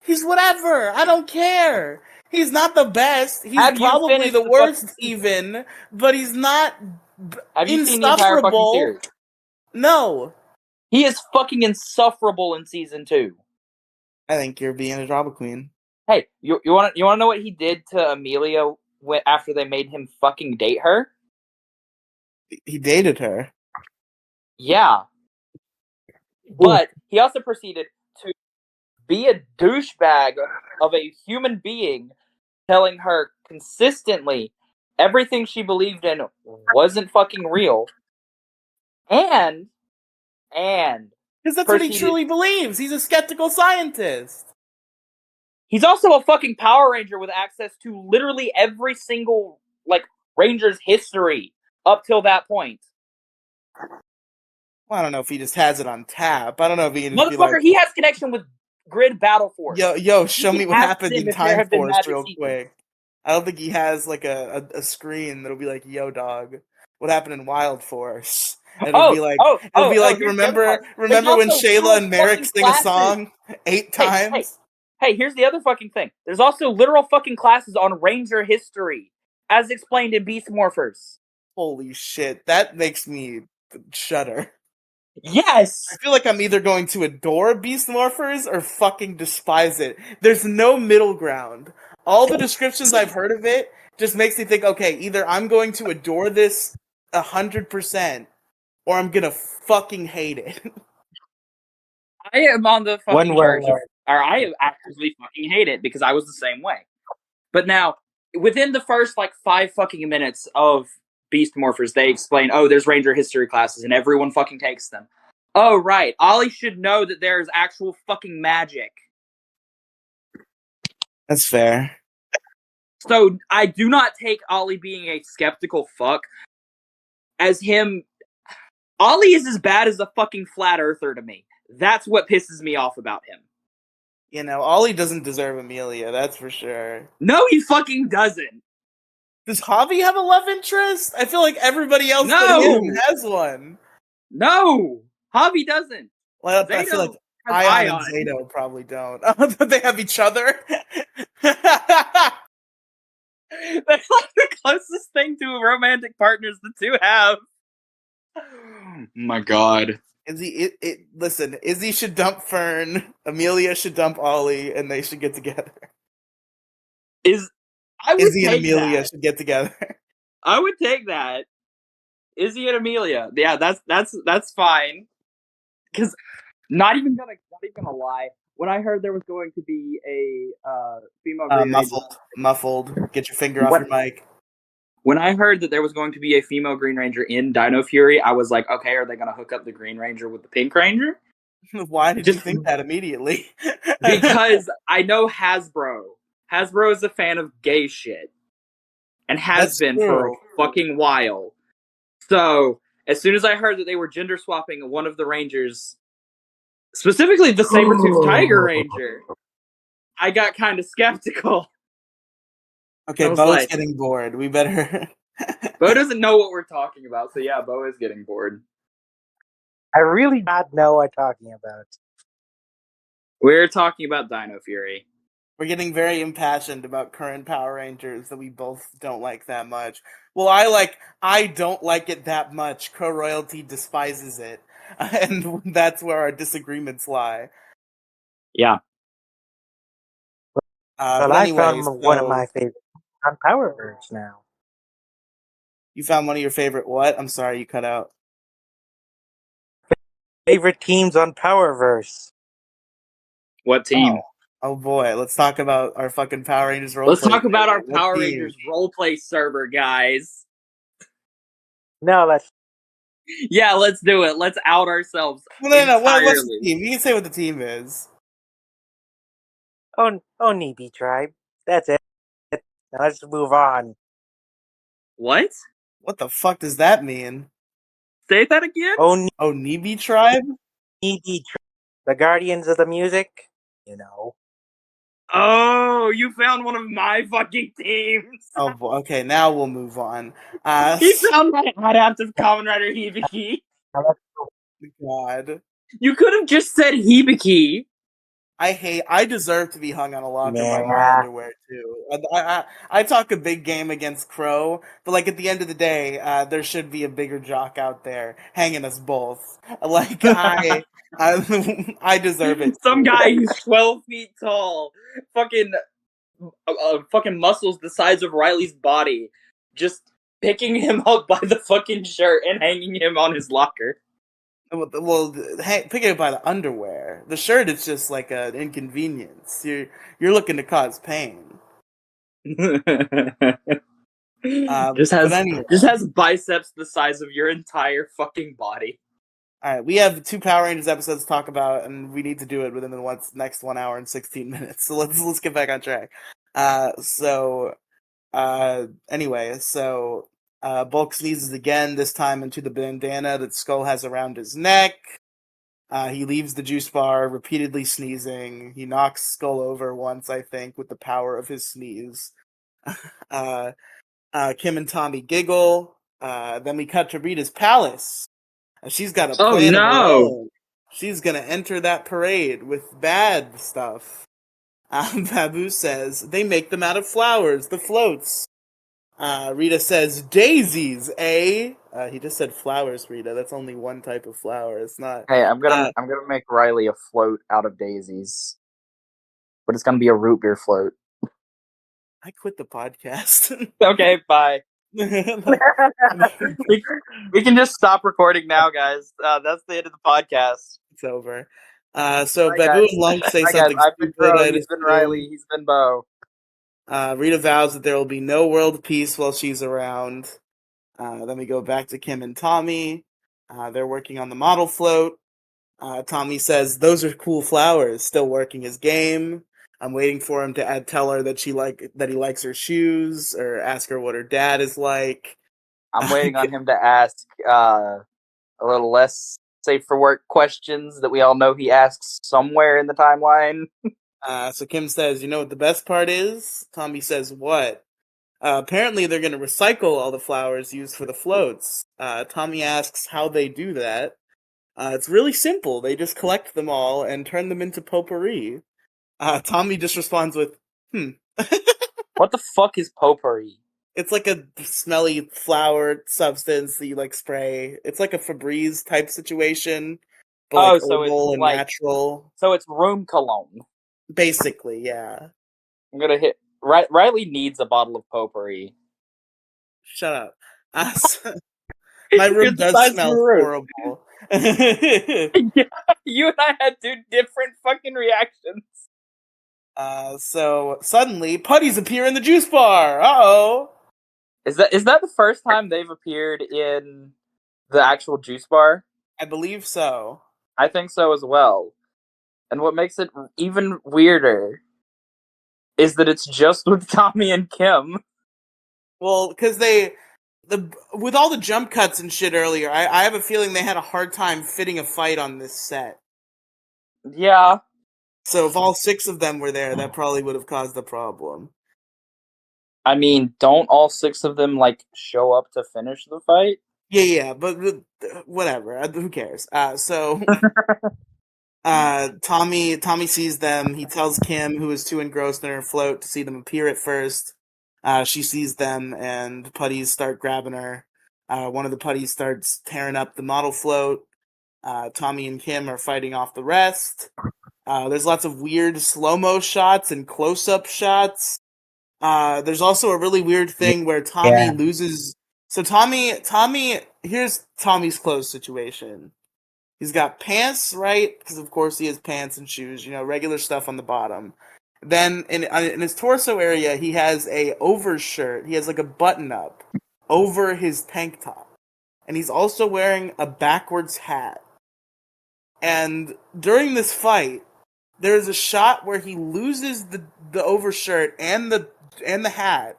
He's whatever. I don't care. He's not the best. He's Have you probably finished the the worst, fucking season? even. But he's not Have you seen the entire fucking insufferable. series? No. He is fucking insufferable in season 2. I think you're being a drama queen. Hey, you want to know what he did to Amelia after they made him fucking date her? He dated her. Yeah. But he also proceeded to be a douchebag of a human being, telling her consistently everything she believed in wasn't fucking real. And Because that's what he truly believes. He's a skeptical scientist. he's also a fucking Power Ranger with access to literally every single, like, Ranger's history up till that point. Well, I don't know if he just has it on tap. I don't know if he can just be Motherfucker, like, he has connection with Grid Battle Force. yo, show me what ask happened him in if there Time have been Force magic real sequences. quick. I don't think he has like a screen that'll be like, yo, dog, what happened in Wild Force? And it'll be like, here's the other remember part. when There's also Shayla and literal Merrick fucking sing a classes. song 8 times? Hey, here's the other fucking thing. There's also literal fucking classes on Ranger history, as explained in Beast Morphers. Holy shit, that makes me shudder. Yes! I feel like I'm either going to adore Beast Morphers or fucking despise it. There's no middle ground. All the descriptions I've heard of it just makes me think, okay, either I'm going to adore this 100% or I'm gonna fucking hate it. I am on the fucking One word. verge of, or I actively fucking hate it because I was the same way. But now, within the first, 5 fucking minutes of Beast Morphers, they explain, oh, there's Ranger history classes, and everyone fucking takes them. Oh, right. Ollie should know that there's actual fucking magic. That's fair. So, I do not take Ollie being a skeptical fuck as him... Ollie is as bad as a fucking flat earther to me. That's what pisses me off about him. You know, Ollie doesn't deserve Amelia, that's for sure. No, he fucking doesn't. Does Javi have a love interest? I feel like everybody else No! but him has one. No! Javi doesn't. Well, I feel like Ion and Zato probably don't. But they have each other. That's the closest thing to romantic partners the two have. Oh my god. Listen, Izzy should dump Fern, Amelia should dump Ollie, and they should get together. I would Izzy and take Amelia that. should get together. I would take that. Izzy and Amelia. Yeah, that's fine. Because not even gonna lie. When I heard there was going to be a female Green Ranger, Muffled. Get your finger off your mic. when I heard that there was going to be a female Green Ranger in Dino Fury, I was like, okay, are they gonna hook up the Green Ranger with the Pink Ranger? Why did you think that immediately? Because I know Hasbro. Hasbro is a fan of gay shit. And has That's been for a fucking while. So, as soon as I heard that they were gender swapping one of the Rangers, specifically the Saber-Tooth Tiger Ranger, I got kind of skeptical. Okay, Bo's like, getting bored. We better... Bo doesn't know what we're talking about, so yeah, Bo is getting bored. I really not know what I'm talking about. We're talking about Dino Fury. We're getting very impassioned about current Power Rangers that we both don't like that much. Well, I don't like it that much. Crow Royalty despises it. And that's where our disagreements lie. Yeah. But I found one of my favorite on Powerverse now. You found one of your favorite what? I'm sorry, you cut out. Favorite teams on Powerverse. What team? Oh boy, let's talk about our fucking Power Rangers roleplay. Let's talk about our Power Rangers roleplay server, guys. No, Yeah, let's do it. Let's out ourselves. No. What's the team? You can say what the team is. Oh, Nibi Tribe. That's it. Now let's move on. What? What the fuck does that mean? Say that again? Oh, Nibi Tribe? Nibi Tribe. The Guardians of the Music? You know. Oh, you found one of my fucking teams. Oh, okay, now we'll move on. He found my adaptive Kamen Rider Hibiki. God. You could have just said Hibiki. I deserve to be hung on a locker by my underwear, too. I talk a big game against Crow, but, like, at the end of the day, there should be a bigger jock out there hanging us both. Like, I deserve it. Some guy who's 12 feet tall, fucking muscles the size of Riely's body, just picking him up by the fucking shirt and hanging him on his locker. Well, picking it by the underwear. The shirt is just like an inconvenience. You're looking to cause pain. Just has biceps the size of your entire fucking body. All right, we have 2 Power Rangers episodes to talk about, and we need to do it within the next 1 hour and 16 minutes. So let's get back on track. Anyway, Bulk sneezes again, this time into the bandana that Skull has around his neck. He leaves the juice bar, repeatedly sneezing. He knocks Skull over once, I think, with the power of his sneeze. Kim and Tommy giggle. Then we cut to Rita's palace. She's got a plan of her own. She's gonna enter that parade with bad stuff. Babu says, they make them out of flowers, the floats. Rita says, daisies, eh? He just said flowers, Rita. That's only one type of flower. It's not... Hey, I'm gonna make Riely a float out of daisies. But it's gonna be a root beer float. I quit the podcast. Okay, bye. we can just stop recording now, guys. That's the end of the podcast. It's over. So Babu and Lunk say something I've been Crow, stupid. he's been Riely, he's been Bo. Rita vows that there will be no world peace while she's around. Then we go back to Kim and Tommy. They're working on the model float. Tommy says, those are cool flowers, still working his game. I'm waiting for him to tell her that he likes her shoes, or ask her what her dad is like. I'm waiting on him to ask a little less safe for work questions that we all know he asks somewhere in the timeline. So Kim says, you know what the best part is? Tommy says, what? Apparently they're going to recycle all the flowers used for the floats. Tommy asks how they do that. It's really simple. They just collect them all and turn them into potpourri. Tommy just responds with, What the fuck is potpourri? It's like a smelly flower substance that you, like, spray. It's like a Febreze type situation. but like so it's herbal and like natural. so it's room cologne. Basically, yeah. I'm gonna hit. Riely needs a bottle of potpourri. Shut up. My room Here's the does size of smell your room. horrible. Yeah, you and I had two different fucking reactions. So suddenly, putties appear in the juice bar. Uh-oh. Is that the first time they've appeared in the actual juice bar? I believe so. I think so as well. And what makes it even weirder is that it's just with Tommy and Kim. Well, because with all the jump cuts and shit earlier, I have a feeling they had a hard time fitting a fight on this set. Yeah. So if all 6 of them were there, that probably would have caused a problem. I mean, don't all 6 of them, like, show up to finish the fight? Yeah, but whatever. Who cares? Tommy sees them. He tells Kim, who is too engrossed in her float, to see them appear at first. She sees them, and putties start grabbing her. One of the putties starts tearing up the model float. Tommy and Kim are fighting off the rest. There's lots of weird slow-mo shots and close-up shots. There's also a really weird thing where Tommy loses. So Tommy, here's Tommy's clothes situation. He's got pants, right? Because of course he has pants and shoes, regular stuff on the bottom. Then in his torso area, he has a overshirt. He has like a button up over his tank top. And he's also wearing a backwards hat. And during this fight, there's a shot where he loses the overshirt and the hat.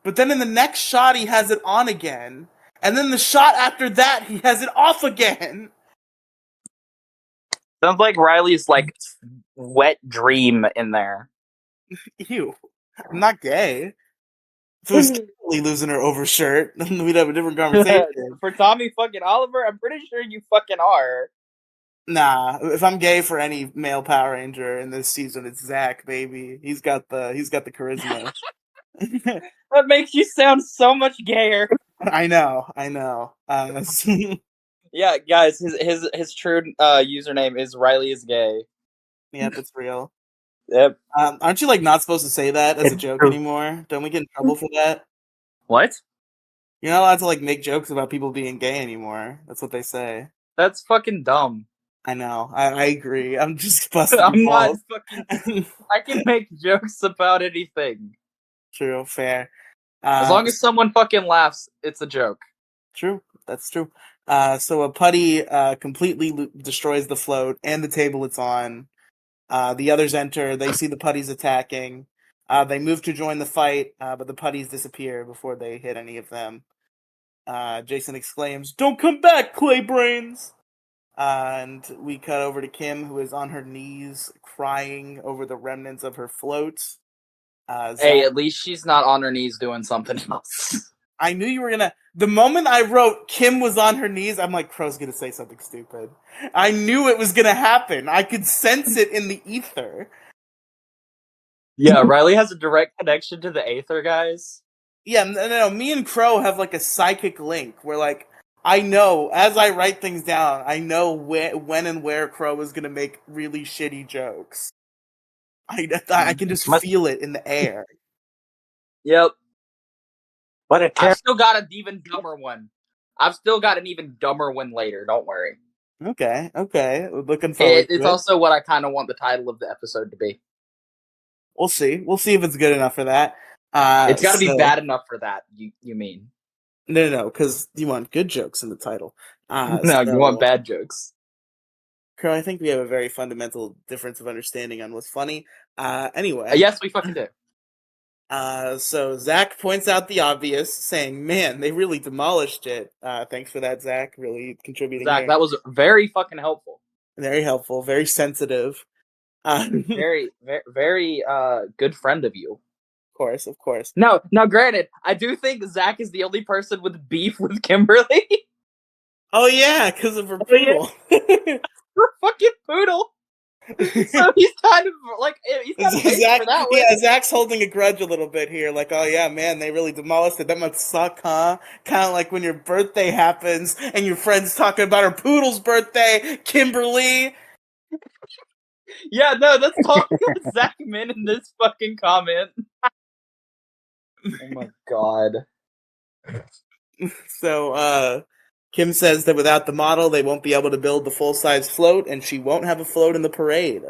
But then in the next shot, he has it on again. And then the shot after that, he has it off again. Sounds like Riley's, like, wet dream in there. Ew. I'm not gay. If it was Kelly losing her overshirt, then we'd have a different conversation. For Tommy fucking Oliver, I'm pretty sure you fucking are. Nah, if I'm gay for any male Power Ranger in this season, it's Zach, baby. He's got the charisma. That makes you sound so much gayer. I know. Yeah, guys, his true username is Riely is gay. Yep, it's real. Yep. Aren't you like not supposed to say that as a joke anymore? Don't we get in trouble for that? What? You're not allowed to like make jokes about people being gay anymore. That's what they say. That's fucking dumb. I know. I agree. I'm just busting I'm not balls. fucking. I can make jokes about anything. True, fair. As long as someone fucking laughs, it's a joke. True, that's true. So a putty completely destroys the float and the table it's on. The others enter. They see the putties attacking. They move to join the fight, but the putties disappear before they hit any of them. Jason exclaims, "Don't come back, clay brains!" And we cut over to Kim, who is on her knees crying over the remnants of her float. Hey, at least she's not on her knees doing something else. I knew you were gonna. The moment I wrote Kim was on her knees, I'm like, Crow's gonna say something stupid. I knew it was gonna happen. I could sense it in the ether. Yeah, Riely has a direct connection to the Aether, guys. Yeah, no, me and Crow have like a psychic link where like I know as I write things down, I know when and where Crow is gonna make really shitty jokes. I can just feel it in the air. Yep. What a I've still got an even dumber one. Later. Don't worry. Okay. Looking forward to it. It's also what I kind of want the title of the episode to be. We'll see. We'll see if it's good enough for that. It's got to be bad enough for that. You mean? No, because you want good jokes in the title. No, you want bad jokes. Crow, I think we have a very fundamental difference of understanding on what's funny. Anyway. Yes, we fucking do. So Zach points out the obvious, saying, "Man, they really demolished it." Thanks for that, Zach. Really contributing. Zach, here. that was very fucking helpful. Very helpful. Very sensitive. Very good friend of you. Of course. Now, granted, I do think Zach is the only person with beef with Kimberly. Oh yeah, because of her poodle. Her fucking poodle. So he's kind of like he's kind of paying for that one. Yeah, Zach's holding a grudge a little bit here. Like, oh yeah, man, they really demolished it. That must suck, huh? Kind of like when your birthday happens and your friend's talking about her poodle's birthday, Kimberly. Yeah, no, that's talking about Zach Min in this fucking comment. Oh my god. So, Kim says that without the model, they won't be able to build the full-size float, and she won't have a float in the parade.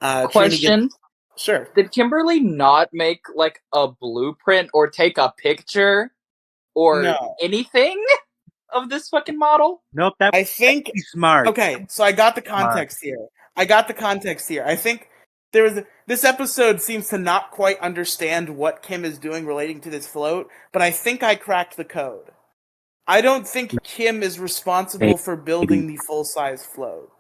Question. Sure. Did Kimberly not make like a blueprint or take a picture or anything of this fucking model? Nope, I think smart. Okay, so I got the context here. I think this episode seems to not quite understand what Kim is doing relating to this float, but I think I cracked the code. I don't think Kim is responsible for building the full-size float.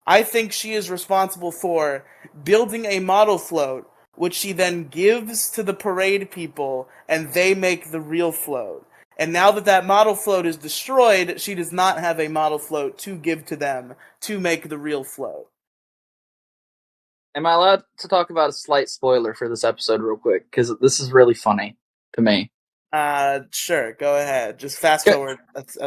I think she is responsible for building a model float, which she then gives to the parade people, and they make the real float. And now that model float is destroyed, she does not have a model float to give to them to make the real float. Am I allowed to talk about a slight spoiler for this episode real quick? Because this is really funny to me. Sure, go ahead. Just fast forward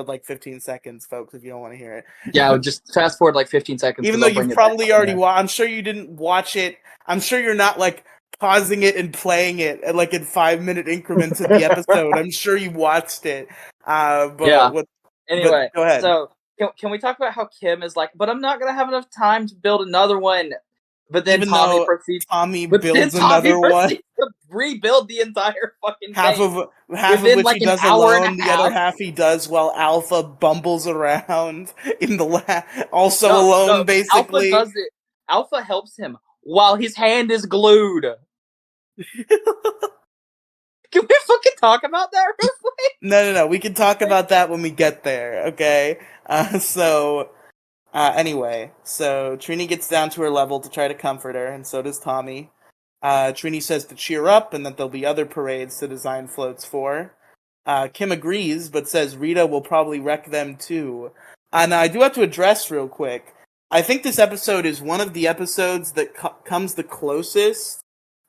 like 15 seconds, folks, if you don't want to hear it. Yeah, just fast forward like 15 seconds. Even though you've probably already watched, I'm sure you didn't watch it. I'm sure you're not like pausing it and playing it at like in 5-minute increments of the episode. I'm sure you watched it. Anyway, go ahead. So can we talk about how Kim is like, but I'm not gonna have enough time to build another one. But then Tommy proceeds to rebuild the entire fucking half thing. Half of which like he does alone, the other half he does while Alpha bumbles around in the alone, basically. Alpha does it. Alpha helps him while his hand is glued. Can we fucking talk about that real quick? No. We can talk about that when we get there, okay? Anyway, so Trini gets down to her level to try to comfort her, and so does Tommy. Trini says to cheer up and that there'll be other parades to design floats for. Kim agrees, but says Rita will probably wreck them too. And I do have to address real quick. I think this episode is one of the episodes that comes the closest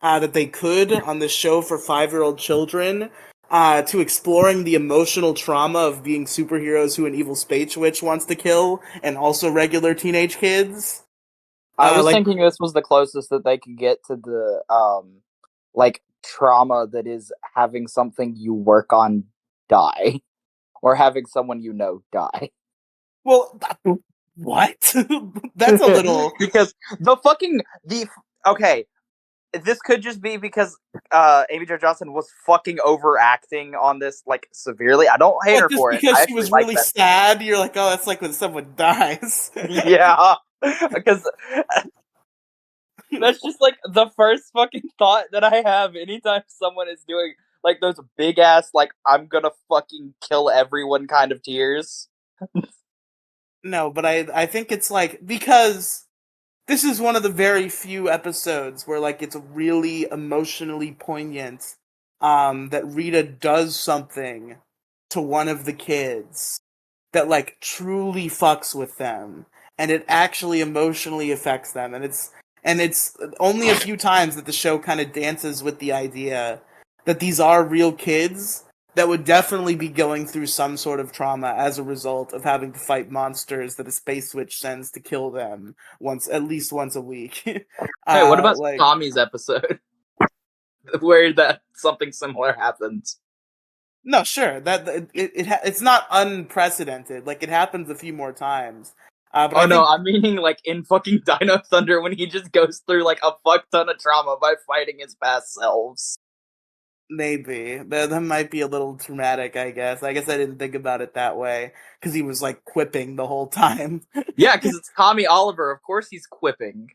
that they could on this show for 5-year-old children to exploring the emotional trauma of being superheroes who an evil space witch wants to kill, and also regular teenage kids. I was thinking this was the closest that they could get to the like trauma that is having something you work on die, or having someone you know die. Well, what? That's a little because okay. This could just be because Amy Jo Johnson was fucking overacting on this like severely. I don't hate her for it. Because she was really sad. You're like, oh, that's like when someone dies. Yeah, because that's just like the first fucking thought that I have anytime someone is doing like those big ass like I'm gonna fucking kill everyone kind of tears. No, but I think it's like because this is one of the very few episodes where like it's really emotionally poignant that Rita does something to one of the kids that like truly fucks with them, and it actually emotionally affects them, and it's only a few times that the show kind of dances with the idea that these are real kids that would definitely be going through some sort of trauma as a result of having to fight monsters that a space witch sends to kill them at least once a week. Hey, what about Tommy's episode where that something similar happens? No, sure, that it's not unprecedented. Like it happens a few more times. I'm meaning like in fucking Dino Thunder when he just goes through like a fuck ton of trauma by fighting his past selves. Maybe. That might be a little traumatic, I guess. I guess I didn't think about it that way, because he was, like, quipping the whole time. Yeah, because it's Tommy Oliver. Of course he's quipping.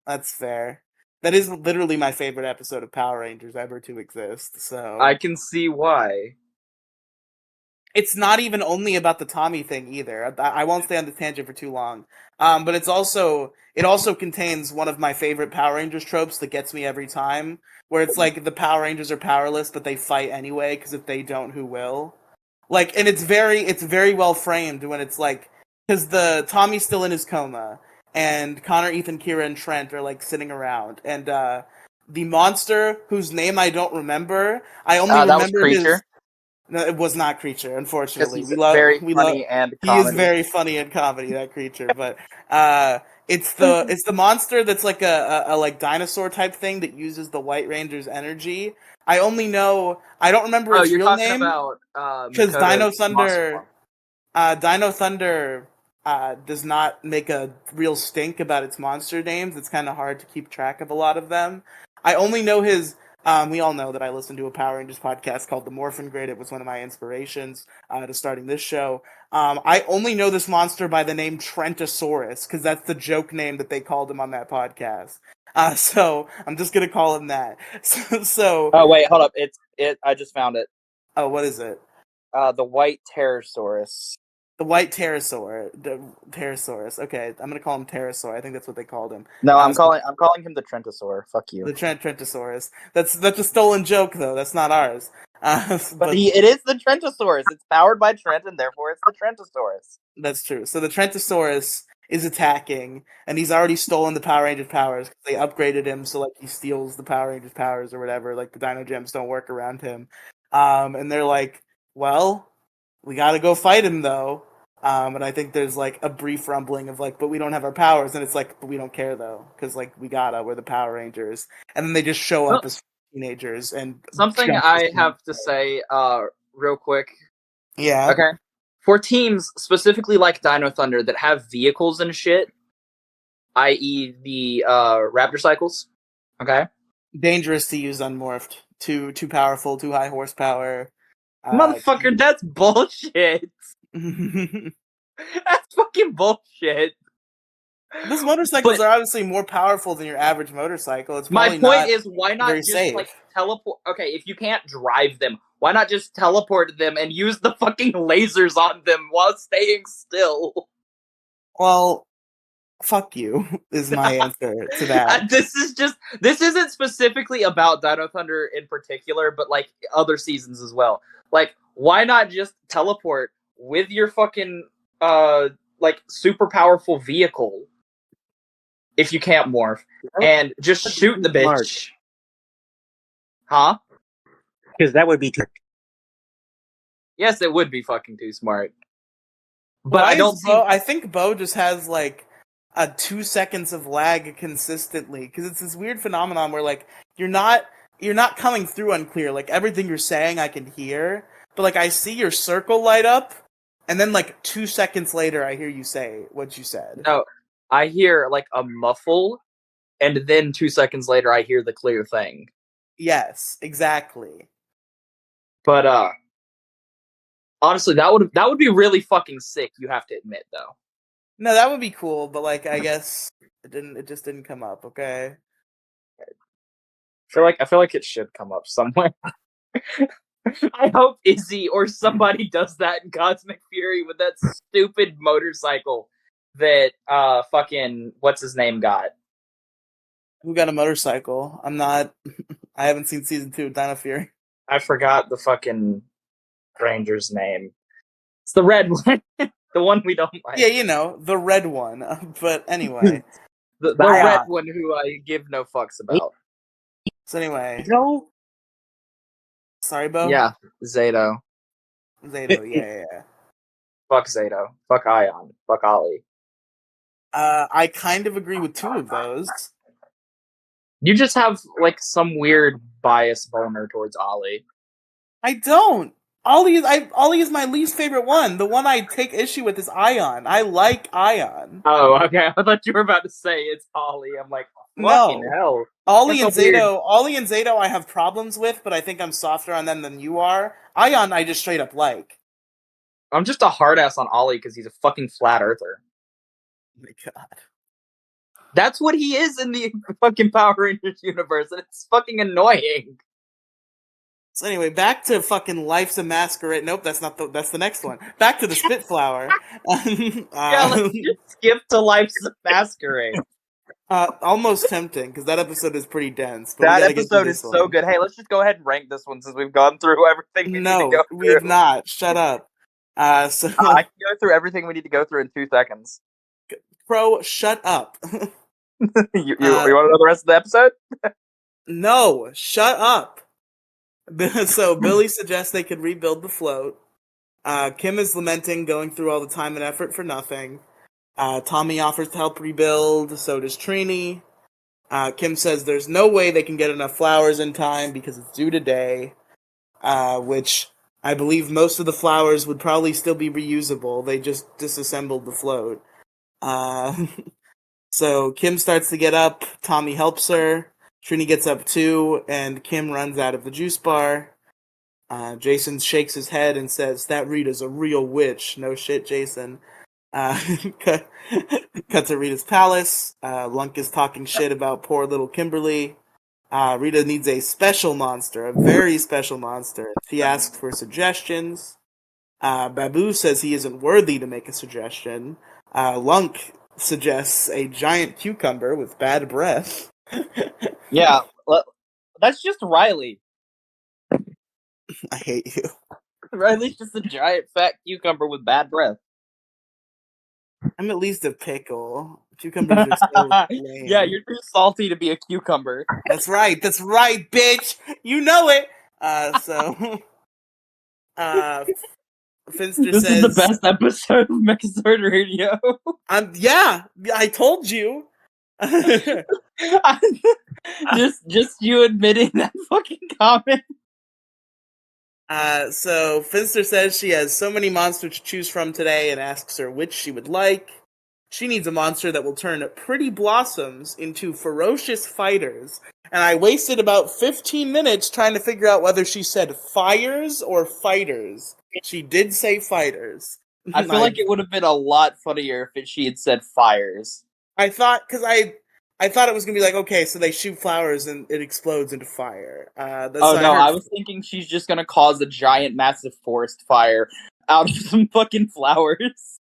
That's fair. That is literally my favorite episode of Power Rangers ever to exist, so... I can see why. It's not even only about the Tommy thing, either. I won't stay on the tangent for too long. But it also contains one of my favorite Power Rangers tropes that gets me every time, where it's like the Power Rangers are powerless, but they fight anyway, because if they don't, who will? Like, and it's very well framed when it's like, because the Tommy's still in his coma, and Connor, Ethan, Kira, and Trent are like sitting around, and the monster whose name I don't remember, I only That was remember his. Creature. No, it was not Creature. Because Unfortunately, he's very funny and he is comedy. very funny in comedy. That Creature, but it's the monster that's like a like dinosaur type thing that uses the White Ranger's energy. I don't remember its you're real talking name about because Dino Makoto's monster Thunder. form. Dino Thunder does not make a real stink about its monster names. It's kind of hard to keep track of a lot of them. I only know his. We all know that I listened to a Power Rangers podcast called The Morphin Grid. It was one of my inspirations to starting this show. I only know this monster by the name Trentosaurus because that's the joke name that they called him on that podcast. So I'm just gonna call him that. So Oh wait, hold up! I just found it. oh, what is it? The White Pterosaurus. The white pterosaurus. Okay, I'm gonna call him Pterosaur. I think that's what they called him. No, I'm calling him the Trentosaur. Fuck you. The Trentosaurus. That's a stolen joke though. That's not ours. But it is the Trentosaurus. It's powered by Trent, and therefore it's the Trentosaurus. That's true. So the Trentosaurus is attacking, and he's already stolen the Power Rangers powers. They upgraded him, so like he steals the Power Rangers powers or whatever. Like the Dino Gems don't work around him. And they're like, well, we got to go fight him though. And I think there's like a brief rumbling of like, but we don't have our powers, and it's like, but we don't care though, because like we're the Power Rangers, and then they just show up as teenagers and something I have to say, real quick. Yeah. Okay. For teams specifically like Dino Thunder that have vehicles and shit, i.e. the Raptor cycles. Okay. Dangerous to use unmorphed. Too powerful. Too high horsepower. Motherfucker, that's bullshit. That's fucking bullshit. Those motorcycles are obviously more powerful than your average motorcycle. It's my point is, why not very just safe. like teleport? Okay, if you can't drive them, why not just teleport them and use the fucking lasers on them while staying still? Well, fuck you is my answer to that. This isn't specifically about Dino Thunder in particular, but like other seasons as well. Like, why not just teleport with your fucking like super powerful vehicle if you can't morph and just shoot the bitch? Huh? Because that would be too. Yes, it would be fucking too smart. But I don't see. I think Bo just has like a 2 seconds of lag consistently because it's this weird phenomenon where like you're not coming through unclear. Like everything you're saying I can hear, but like I see your circle light up, and then like 2 seconds later I hear you say what you said. No, I hear like a muffle, and then 2 seconds later I hear the clear thing. Yes, exactly. But honestly, that would be really fucking sick. You have to admit, though. No, that would be cool, but like I guess it just didn't come up. Okay. I feel like it should come up somewhere. I hope Izzy or somebody does that in Cosmic Fury with that stupid motorcycle that fucking what's his name got. Who got a motorcycle? I haven't seen season 2 of Dino Fury. I forgot the fucking Ranger's name. It's the red one. The one we don't like. Yeah, you know, the red one. But anyway. the red one who I give no fucks about. So anyway. No. Sorry, Bo? Yeah, Zato. Yeah. Fuck Zato. Fuck Ion. Fuck Ollie. I kind of agree with 2 of those. You just have like some weird bias boner towards Ollie. I don't. Ollie is my least favorite one. The one I take issue with is Ion. I like Ion. Oh, okay. I thought you were about to say it's Ollie. I'm like, fucking hell. Ollie and Zato I have problems with, but I think I'm softer on them than you are. Ion I just straight up like. I'm just a hard ass on Ollie because he's a fucking flat earther. Oh my god. That's what he is in the fucking Power Rangers universe, and it's fucking annoying. So anyway, back to fucking Life's a Masquerade. Nope, that's the next one. Back to the Spitflower. Yeah, let's just skip to Life's a Masquerade. Almost tempting, because that episode is pretty dense. But that episode is so good. Hey, let's just go ahead and rank this one since we've gone through everything we need to go through. We have not. Shut up. I can go through everything we need to go through in 2 seconds. Pro, shut up. you want to know the rest of the episode? No, shut up. So Billy suggests they could rebuild the float. Kim is lamenting going through all the time and effort for nothing. Tommy offers to help rebuild, so does Trini. Kim says there's no way they can get enough flowers in time because it's due today, which I believe most of the flowers would probably still be reusable. They just disassembled the float. So Kim starts to get up, Tommy helps her, Trini gets up too, and Kim runs out of the juice bar. Jason shakes his head and says, "That Rita's a real witch." No shit, Jason. Cut to Rita's palace. Lunk is talking shit about poor little Kimberly. Rita needs a special monster, a very special monster. She asks for suggestions. Babu says he isn't worthy to make a suggestion. Lunk suggests a giant cucumber with bad breath. Yeah, that's just Riely. I hate you. Riley's just a giant fat cucumber with bad breath. I'm at least a pickle. Cucumbers are so lame. Yeah, you're too salty to be a cucumber. That's right, bitch! You know it! Finster This says... is the best episode of Megazord Radio. Yeah, I told you! just you admitting that fucking comment. So Finster says she has so many monsters to choose from today and asks her which she would like. She needs a monster that will turn pretty blossoms into ferocious fighters. And I wasted about 15 minutes trying to figure out whether she said fires or fighters. She did say fighters. I feel like it would have been a lot funnier if she had said fires. I thought, because I thought it was going to be like, okay, so they shoot flowers and it explodes into fire. I was thinking she's just going to cause a giant, massive forest fire out of some fucking flowers.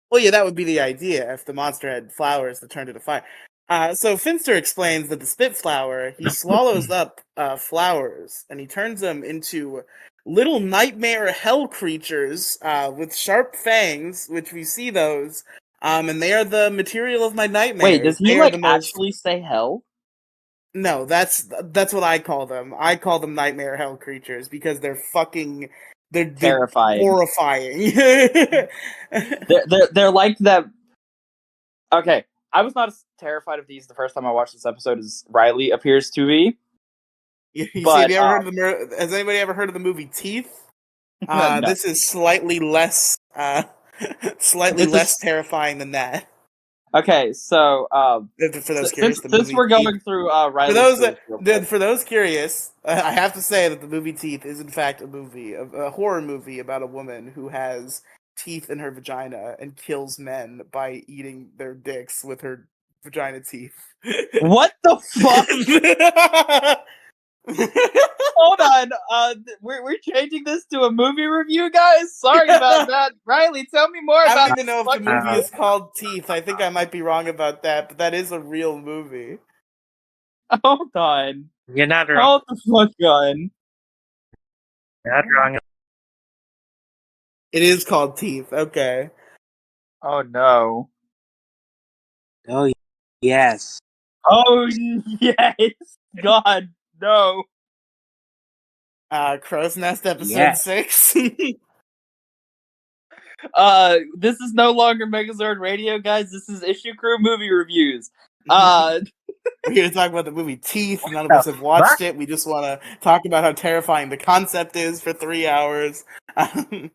Well, yeah, that would be the idea if the monster had flowers that turned into fire. So Finster explains that the Spitflower, he swallows up flowers and he turns them into little nightmare hell creatures with sharp fangs, which we see those, and they are the material of my nightmares. Wait, does he actually say hell? No, that's what I call them. I call them nightmare hell creatures because they're fucking... They're terrifying. Horrifying. they're like that. Okay, I was not as terrified of these the first time I watched this episode as Riely appears to be. Has anybody ever heard of the movie Teeth? No. This is slightly less terrifying than that. Okay, so for those curious, since we're going through Riely, for those curious, I have to say that the movie Teeth is in fact a horror movie about a woman who has teeth in her vagina and kills men by eating their dicks with her vagina teeth. What the fuck? Hold on, we're changing this to a movie review, guys. Sorry about that. Riely, tell me more about. I don't even know if the movie is called Teeth. I think I might be wrong about that, but that is a real movie. Hold on. You're not wrong. Hold the fuck on. You're not wrong. It is called Teeth. Okay. Oh no. Oh yes. Oh yes. God. No. Crow's Nest episode 6. This is no longer Megazord Radio, guys. This is Issue Crew movie reviews. We're here to talk about the movie Teeth. None of us have watched it. We just want to talk about how terrifying the concept is for 3 hours. So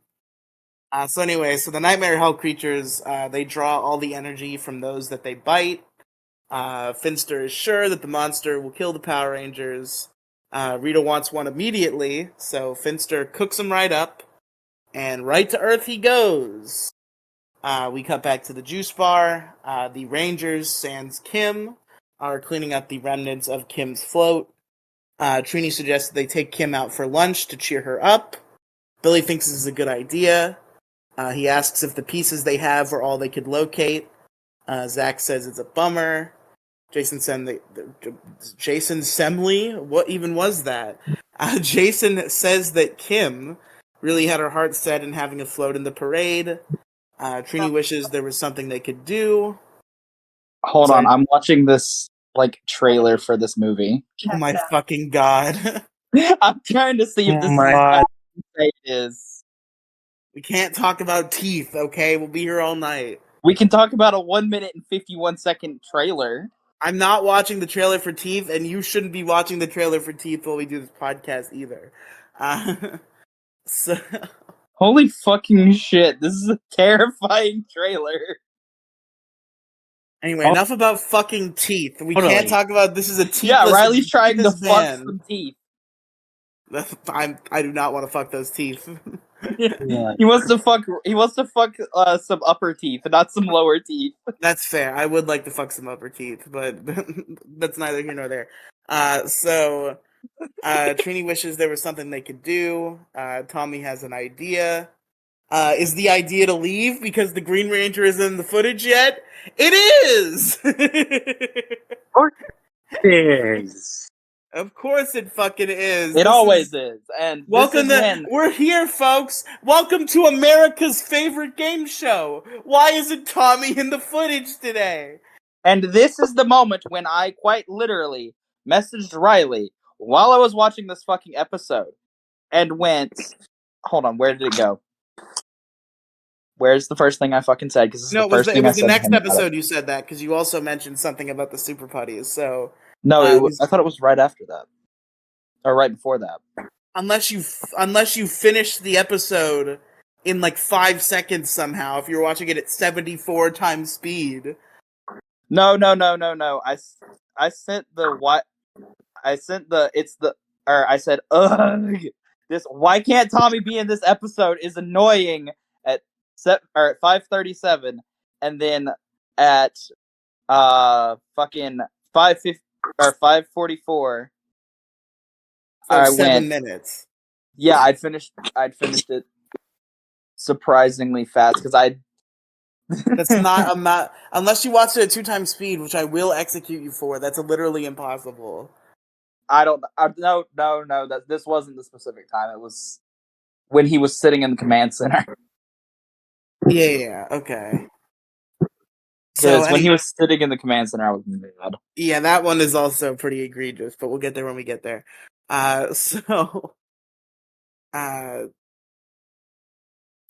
the Nightmare Hell creatures, they draw all the energy from those that they bite. Finster is sure that the monster will kill the Power Rangers. Rita wants one immediately, so Finster cooks him right up, and right to Earth he goes. We cut back to the juice bar. The Rangers, sans Kim, are cleaning up the remnants of Kim's float. Trini suggests that they take Kim out for lunch to cheer her up. Billy thinks this is a good idea. He asks if the pieces they have are all they could locate. Zach says it's a bummer. Jason Semley? What even was that? Jason says that Kim really had her heart set in having a float in the parade. Trini wishes there was something they could do. Hold Sorry. on, I'm watching this trailer for this movie. Oh my fucking god. I'm trying to see if this Oh my is god. what it is. We can't talk about teeth, okay? We'll be here all night. We can talk about a 1 minute and 51 second trailer. I'm not watching the trailer for Teeth, and you shouldn't be watching the trailer for Teeth while we do this podcast either. So Holy fucking shit, this is a terrifying trailer. anyway, enough about fucking teeth. We Totally. can't talk about this is a teethless. Yeah, Riley's trying to teethless fuck man. some teeth. I do not want to fuck those teeth. Yeah. He wants to fuck some upper teeth, not some lower teeth. That's fair. I would like to fuck some upper teeth, but that's neither here nor there. So Trini wishes there was something they could do. Tommy has an idea. Is the idea to leave because the Green Ranger isn't in the footage yet? It is! Is. Of course it fucking is. It always is. And Welcome this is when we're here, folks. Welcome to America's favorite game show. Why isn't Tommy in the footage today? And this is the moment when I quite literally messaged Riely while I was watching this fucking episode and went, hold on, where did it go? Where's the first thing I fucking said? Because No, the first it thing was I the said. next episode you said that because you also mentioned something about the super putties. So No, I thought it was right after that, or right before that. unless you finished the episode in like 5 seconds somehow, if you're watching it at 74 times speed. No. I sent the what? I sent the I said ugh. This why can't Tommy be in this episode is annoying at 5:37, and then at fucking 5:50 or 5:44. So I 7 went. minutes. Yeah, I'd finished it surprisingly fast because I. That's not unless you watch it at 2 times speed, which I will execute you for. That's literally impossible. No. That this wasn't the specific time. It was when he was sitting in the command center. Yeah, okay. Because when he was sitting in the command center, I was mad. Yeah, that one is also pretty egregious, but we'll get there when we get there. Hold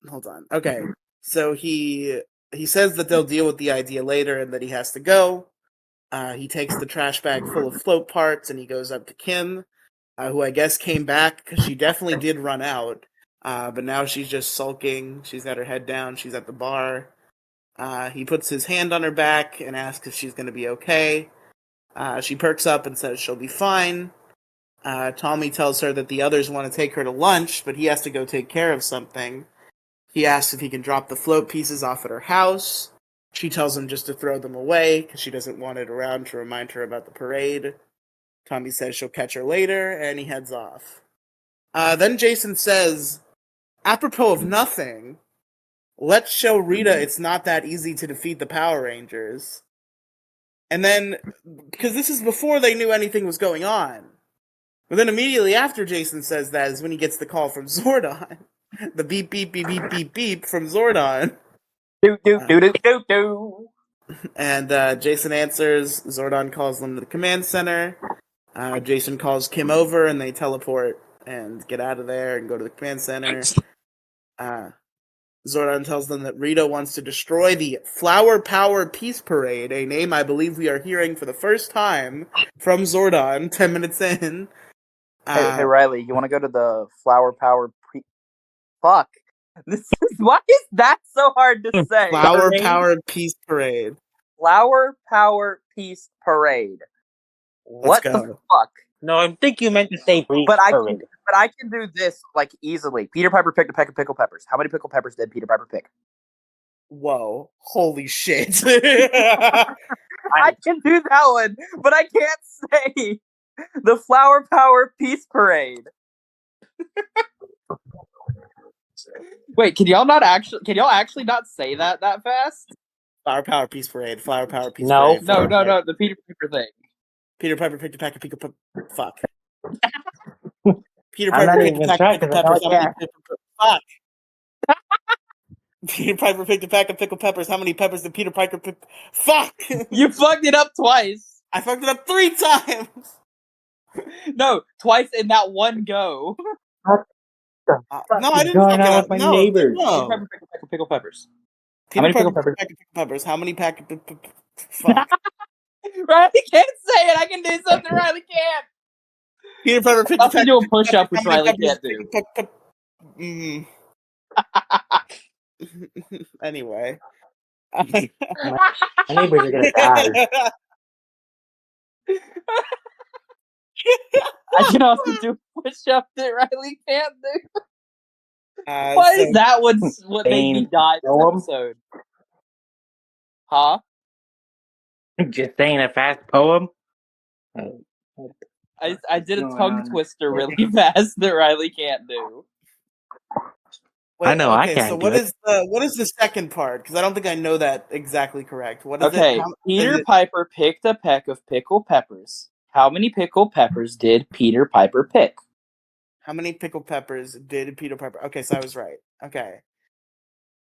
on. Okay. So he says that they'll deal with the idea later and that he has to go. He takes the trash bag full of float parts and he goes up to Kim, who I guess came back because she definitely did run out. But now she's just sulking. She's got her head down. She's at the bar. He puts his hand on her back and asks if she's going to be okay. She perks up and says she'll be fine. Tommy tells her that the others want to take her to lunch, but he has to go take care of something. He asks if he can drop the float pieces off at her house. She tells him just to throw them away because she doesn't want it around to remind her about the parade. Tommy says she'll catch her later, and he heads off. Then Jason says, apropos of nothing, let's show Rita it's not that easy to defeat the Power Rangers. And then, because this is before they knew anything was going on. But then immediately after Jason says that is when he gets the call from Zordon. The beep, beep, beep, beep, beep, beep from Zordon. Do. And Jason answers. Zordon calls them to the command center. Jason calls Kim over and they teleport and get out of there and go to the command center. Zordon tells them that Rita wants to destroy the Flower Power Peace Parade, a name I believe we are hearing for the first time from Zordon 10 minutes in. Hey Riely, you want to go to the Flower Power Fuck. Why is that so hard to say? Flower Power Peace Parade. Flower Power Peace Parade. What the fuck? No, I think you meant to say brief But parade. I can do this like easily. Peter Piper picked a peck of pickled peppers. How many pickled peppers did Peter Piper pick? Whoa. Holy shit. I can do that one, but I can't say the Flower Power Peace Parade. Wait, can y'all actually not say that fast? Flower Power Peace Parade. Flower Power Peace No. Parade. No, the Peter Piper thing. Peter Piper picked a pack of pickle pepper. Fuck. Peter I'm Piper not picked a even pack trying of pickle because I peppers. know I can't. Fuck. Peter Piper picked a pack of pickled peppers. How many peppers did Peter Piper pick? Fuck! You fucked it up twice. I fucked it up 3 times! No, twice in that one go. What the fuck No, I is didn't going fuck it on up. with my No, neighbors? Peter no. Piper picked a pack of pickled peppers. How Peter many Piper pickled picked a peppers? pack of pickled peppers. How many pack of fuck? Riley can't say it. I can do something Riley can't. Peter Piper picked a I'll pack do of a push up, which how many Riley peppers can't do. Anyway. My neighbors are gonna die. I can also do a push up that Riley can't do. Why so is that what made me die this Poem? episode? Huh? Just saying a fast poem. I did a Going tongue on? twister really fast that Riley can't do. wait, I know I okay, can't so do it. what is the second part? Because I don't think I know that exactly correct. What is Okay, it? Peter Piper picked a peck of pickled peppers. How many pickled peppers did Peter Piper pick? How many pickled peppers did Peter Piper? Okay, so I was right. Okay.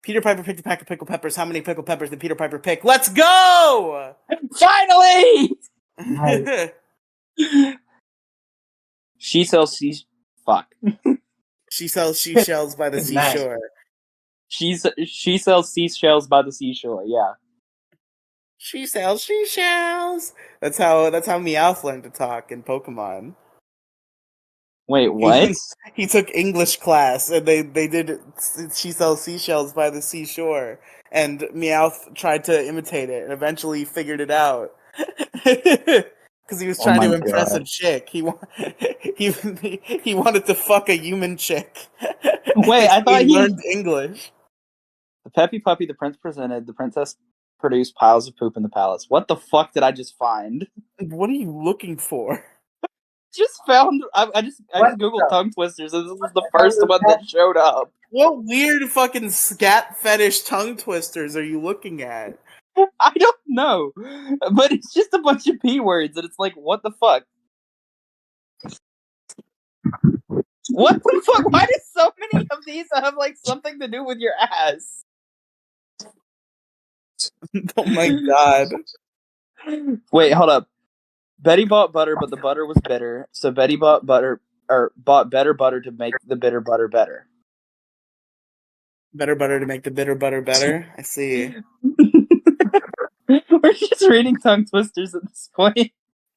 Peter Piper picked a pack of pickled peppers. How many pickled peppers did Peter Piper pick? Let's go! Finally! Nice. She sells fuck. She sells seashells by the Nice. seashore. She sells seashells by the seashore. Yeah. She sells seashells. That's how Meowth learned to talk in Pokemon. Wait, what? He took English class, and they did. She sells seashells by the seashore, and Meowth tried to imitate it, and eventually figured it out. Because he was Oh trying my to impress a God. chick. He wanted to fuck a human chick. Wait, I So thought he he. learned English. The Peppy Puppy the prince presented. The princess produced piles of poop in the palace. What the fuck did I just find? What are you looking for? Just found. I just What googled the- tongue twisters, and this was the What first was one that? that showed up. What weird fucking scat fetish tongue twisters are you looking at? I don't know, but it's just a bunch of p words, and it's like, what the fuck? What the fuck? Why do so many of these have like something to do with your ass? Oh my god. Wait, hold up. Betty bought butter, but the butter was bitter, so Betty bought better butter to make the bitter butter better. Better butter to make the bitter butter better. I see. We're just reading tongue twisters at this point.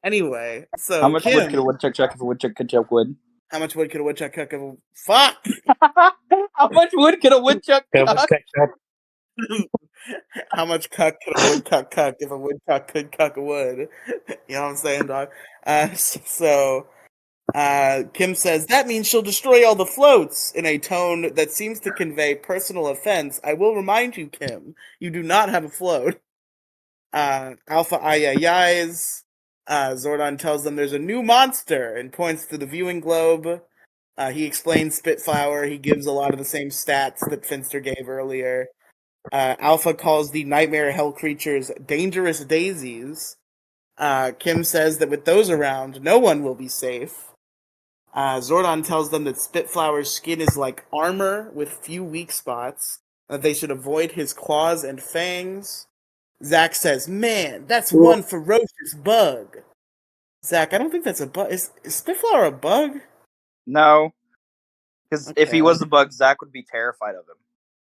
Anyway, so How much wood Kim, could a woodchuck chuck if a woodchuck could chuck wood? how much wood could a woodchuck cook? Fuck! How much wood could a woodchuck chuck? How much cuck could a woodchuck cuck if a woodchuck could cuck a wood? You know what I'm saying, dog? Kim says, that means she'll destroy all the floats in a tone that seems to convey personal offense. I will remind you, Kim, you do not have a float. Alpha Ayayay's. Zordon tells them there's a new monster and points to the viewing globe. He explains Spitflower. He gives a lot of the same stats that Finster gave earlier. Alpha calls the nightmare hell creatures dangerous daisies. Kim says that with those around, no one will be safe. Zordon tells them that Spitflower's skin is like armor with few weak spots, that they should avoid his claws and fangs. Zach says, man, that's one ferocious bug. Zach, I don't think that's a bug. Is Spitflower a bug? No, because if he Okay. was a bug, Zach would be terrified of him.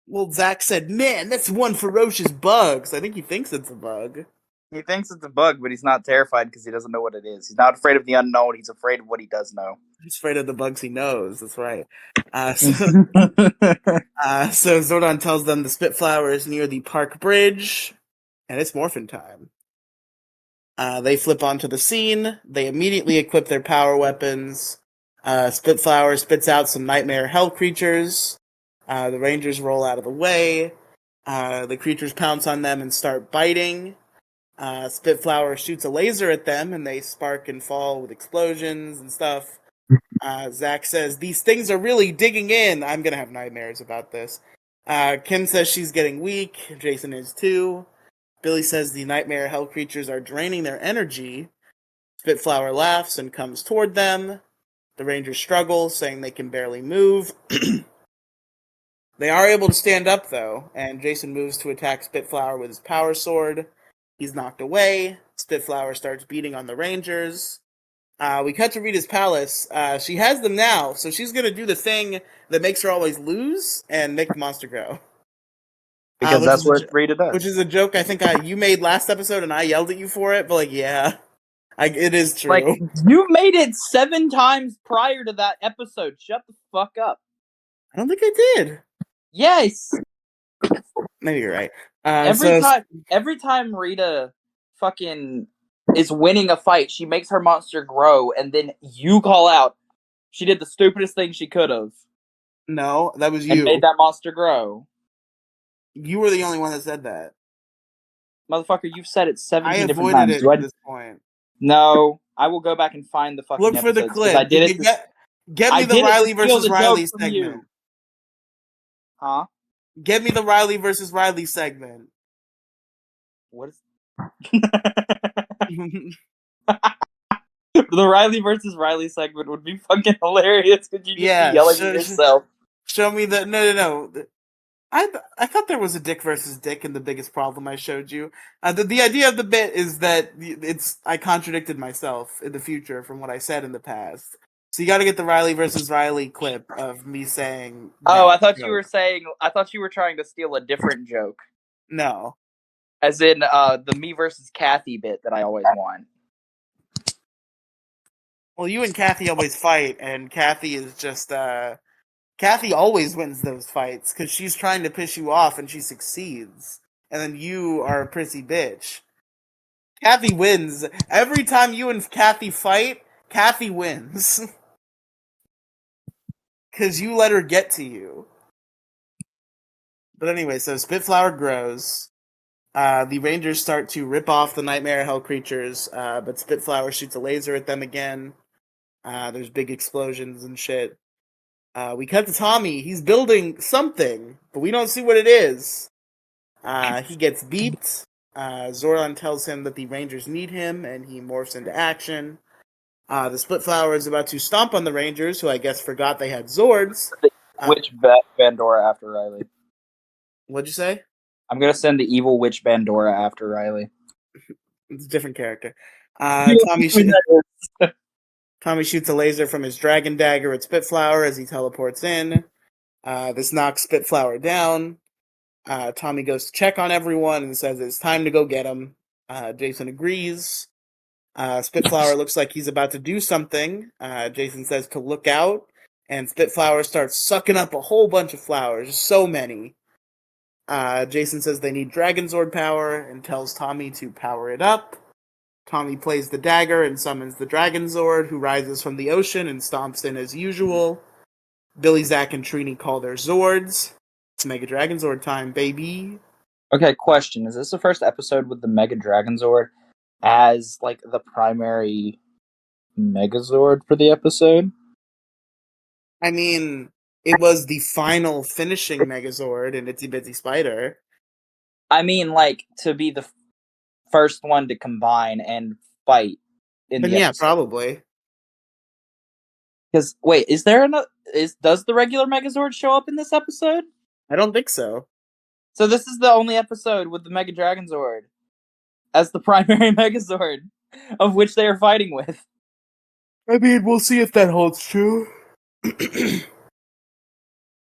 Well, Zach said, man, that's one ferocious bug. So I think he thinks it's a bug. He thinks it's a bug, but he's not terrified because he doesn't know what it is. He's not afraid of the unknown. He's afraid of what he does know. He's afraid of the bugs he knows. That's right. So Zordon tells them the Spitflower is near the park bridge, and it's morphin time. They flip onto the scene. They immediately equip their power weapons. Spitflower spits out some nightmare hell creatures. The Rangers roll out of the way. The creatures pounce on them and start biting. Spitflower shoots a laser at them, and they spark and fall with explosions and stuff. Zach says, these things are really digging in. I'm going to have nightmares about this. Kim says she's getting weak. Jason is too. Billy says the nightmare hell creatures are draining their energy. Spitflower laughs and comes toward them. The Rangers struggle, saying they can barely move. They are able to stand up, though, and Jason moves to attack Spitflower with his power sword. He's knocked away. Spitflower starts beating on the Rangers. We cut to Rita's palace. She has them now, so she's going to do the thing that makes her always lose and make the monster grow. Because that's what Rita does. Which is a joke I think you made last episode, and I yelled at you for it, but, like, yeah. It is true. Like, you made it 7 times prior to that episode. Shut the fuck up. I don't think I did. Yes! Maybe you're right. Every time Rita fucking is winning a fight, she makes her monster grow, and then you call out, she did the stupidest thing she could have. No, that was you. And made that monster grow. You were the only one that said that. Motherfucker, you've said it 17 different times. I avoided it at this point. No, I will go back and find the fucking Look for the clip. I did it. Get me the Riely versus Riely segment. You. Huh? Get me the Riely versus Riely segment. What is... The Riely versus Riely segment would be fucking hilarious. Could you just be yelling at yourself? Show me the... No. I thought there was a Dick versus Dick in The Biggest Problem I showed you. The idea of the bit is that I contradicted myself in the future from what I said in the past. So you got to get the Riely versus Riely clip of me saying. Oh, I thought you were saying. I thought you were trying to steal a different joke. No, as in the me versus Kathy bit that I always want. Well, you and Kathy always fight, and Kathy is just. Kathy always wins those fights because she's trying to piss you off and she succeeds. And then you are a prissy bitch. Kathy wins. Every time you and Kathy fight, Kathy wins. Because you let her get to you. But anyway, so Spitflower grows. The Rangers start to rip off the Nightmare Hell creatures, but Spitflower shoots a laser at them again. There's big explosions and shit. We cut to Tommy. He's building something, but we don't see what it is. He gets beat. Zordon tells him that the Rangers need him, and he morphs into action. The Spitflower is about to stomp on the Rangers, who I guess forgot they had Zords. Witch Bandora after Riely. What'd you say? I'm going to send the evil Witch Bandora after Riely. It's a different character. Tommy shoots a laser from his dragon dagger at Spitflower as he teleports in. This knocks Spitflower down. Tommy goes to check on everyone and says it's time to go get him. Jason agrees. Spitflower looks like he's about to do something. Jason says to look out, and Spitflower starts sucking up a whole bunch of flowers, so many. Jason says they need Dragonzord power and tells Tommy to power it up. Tommy plays the dagger and summons the Dragonzord, who rises from the ocean and stomps in as usual. Billy, Zach, and Trini call their Zords. It's Mega Dragonzord time, baby. Okay, question. Is this the first episode with the Mega Dragonzord as, like, the primary Megazord for the episode? I mean, it was the final finishing Megazord in Itsy Bitsy Spider. I mean, like, to be the first one to combine and fight in the episode. Yeah, probably. Because, wait, is there another... Does the regular Megazord show up in this episode? I don't think so. So this is the only episode with the Mega Dragonzord as the primary Megazord, of which they are fighting with. I mean, we'll see if that holds true.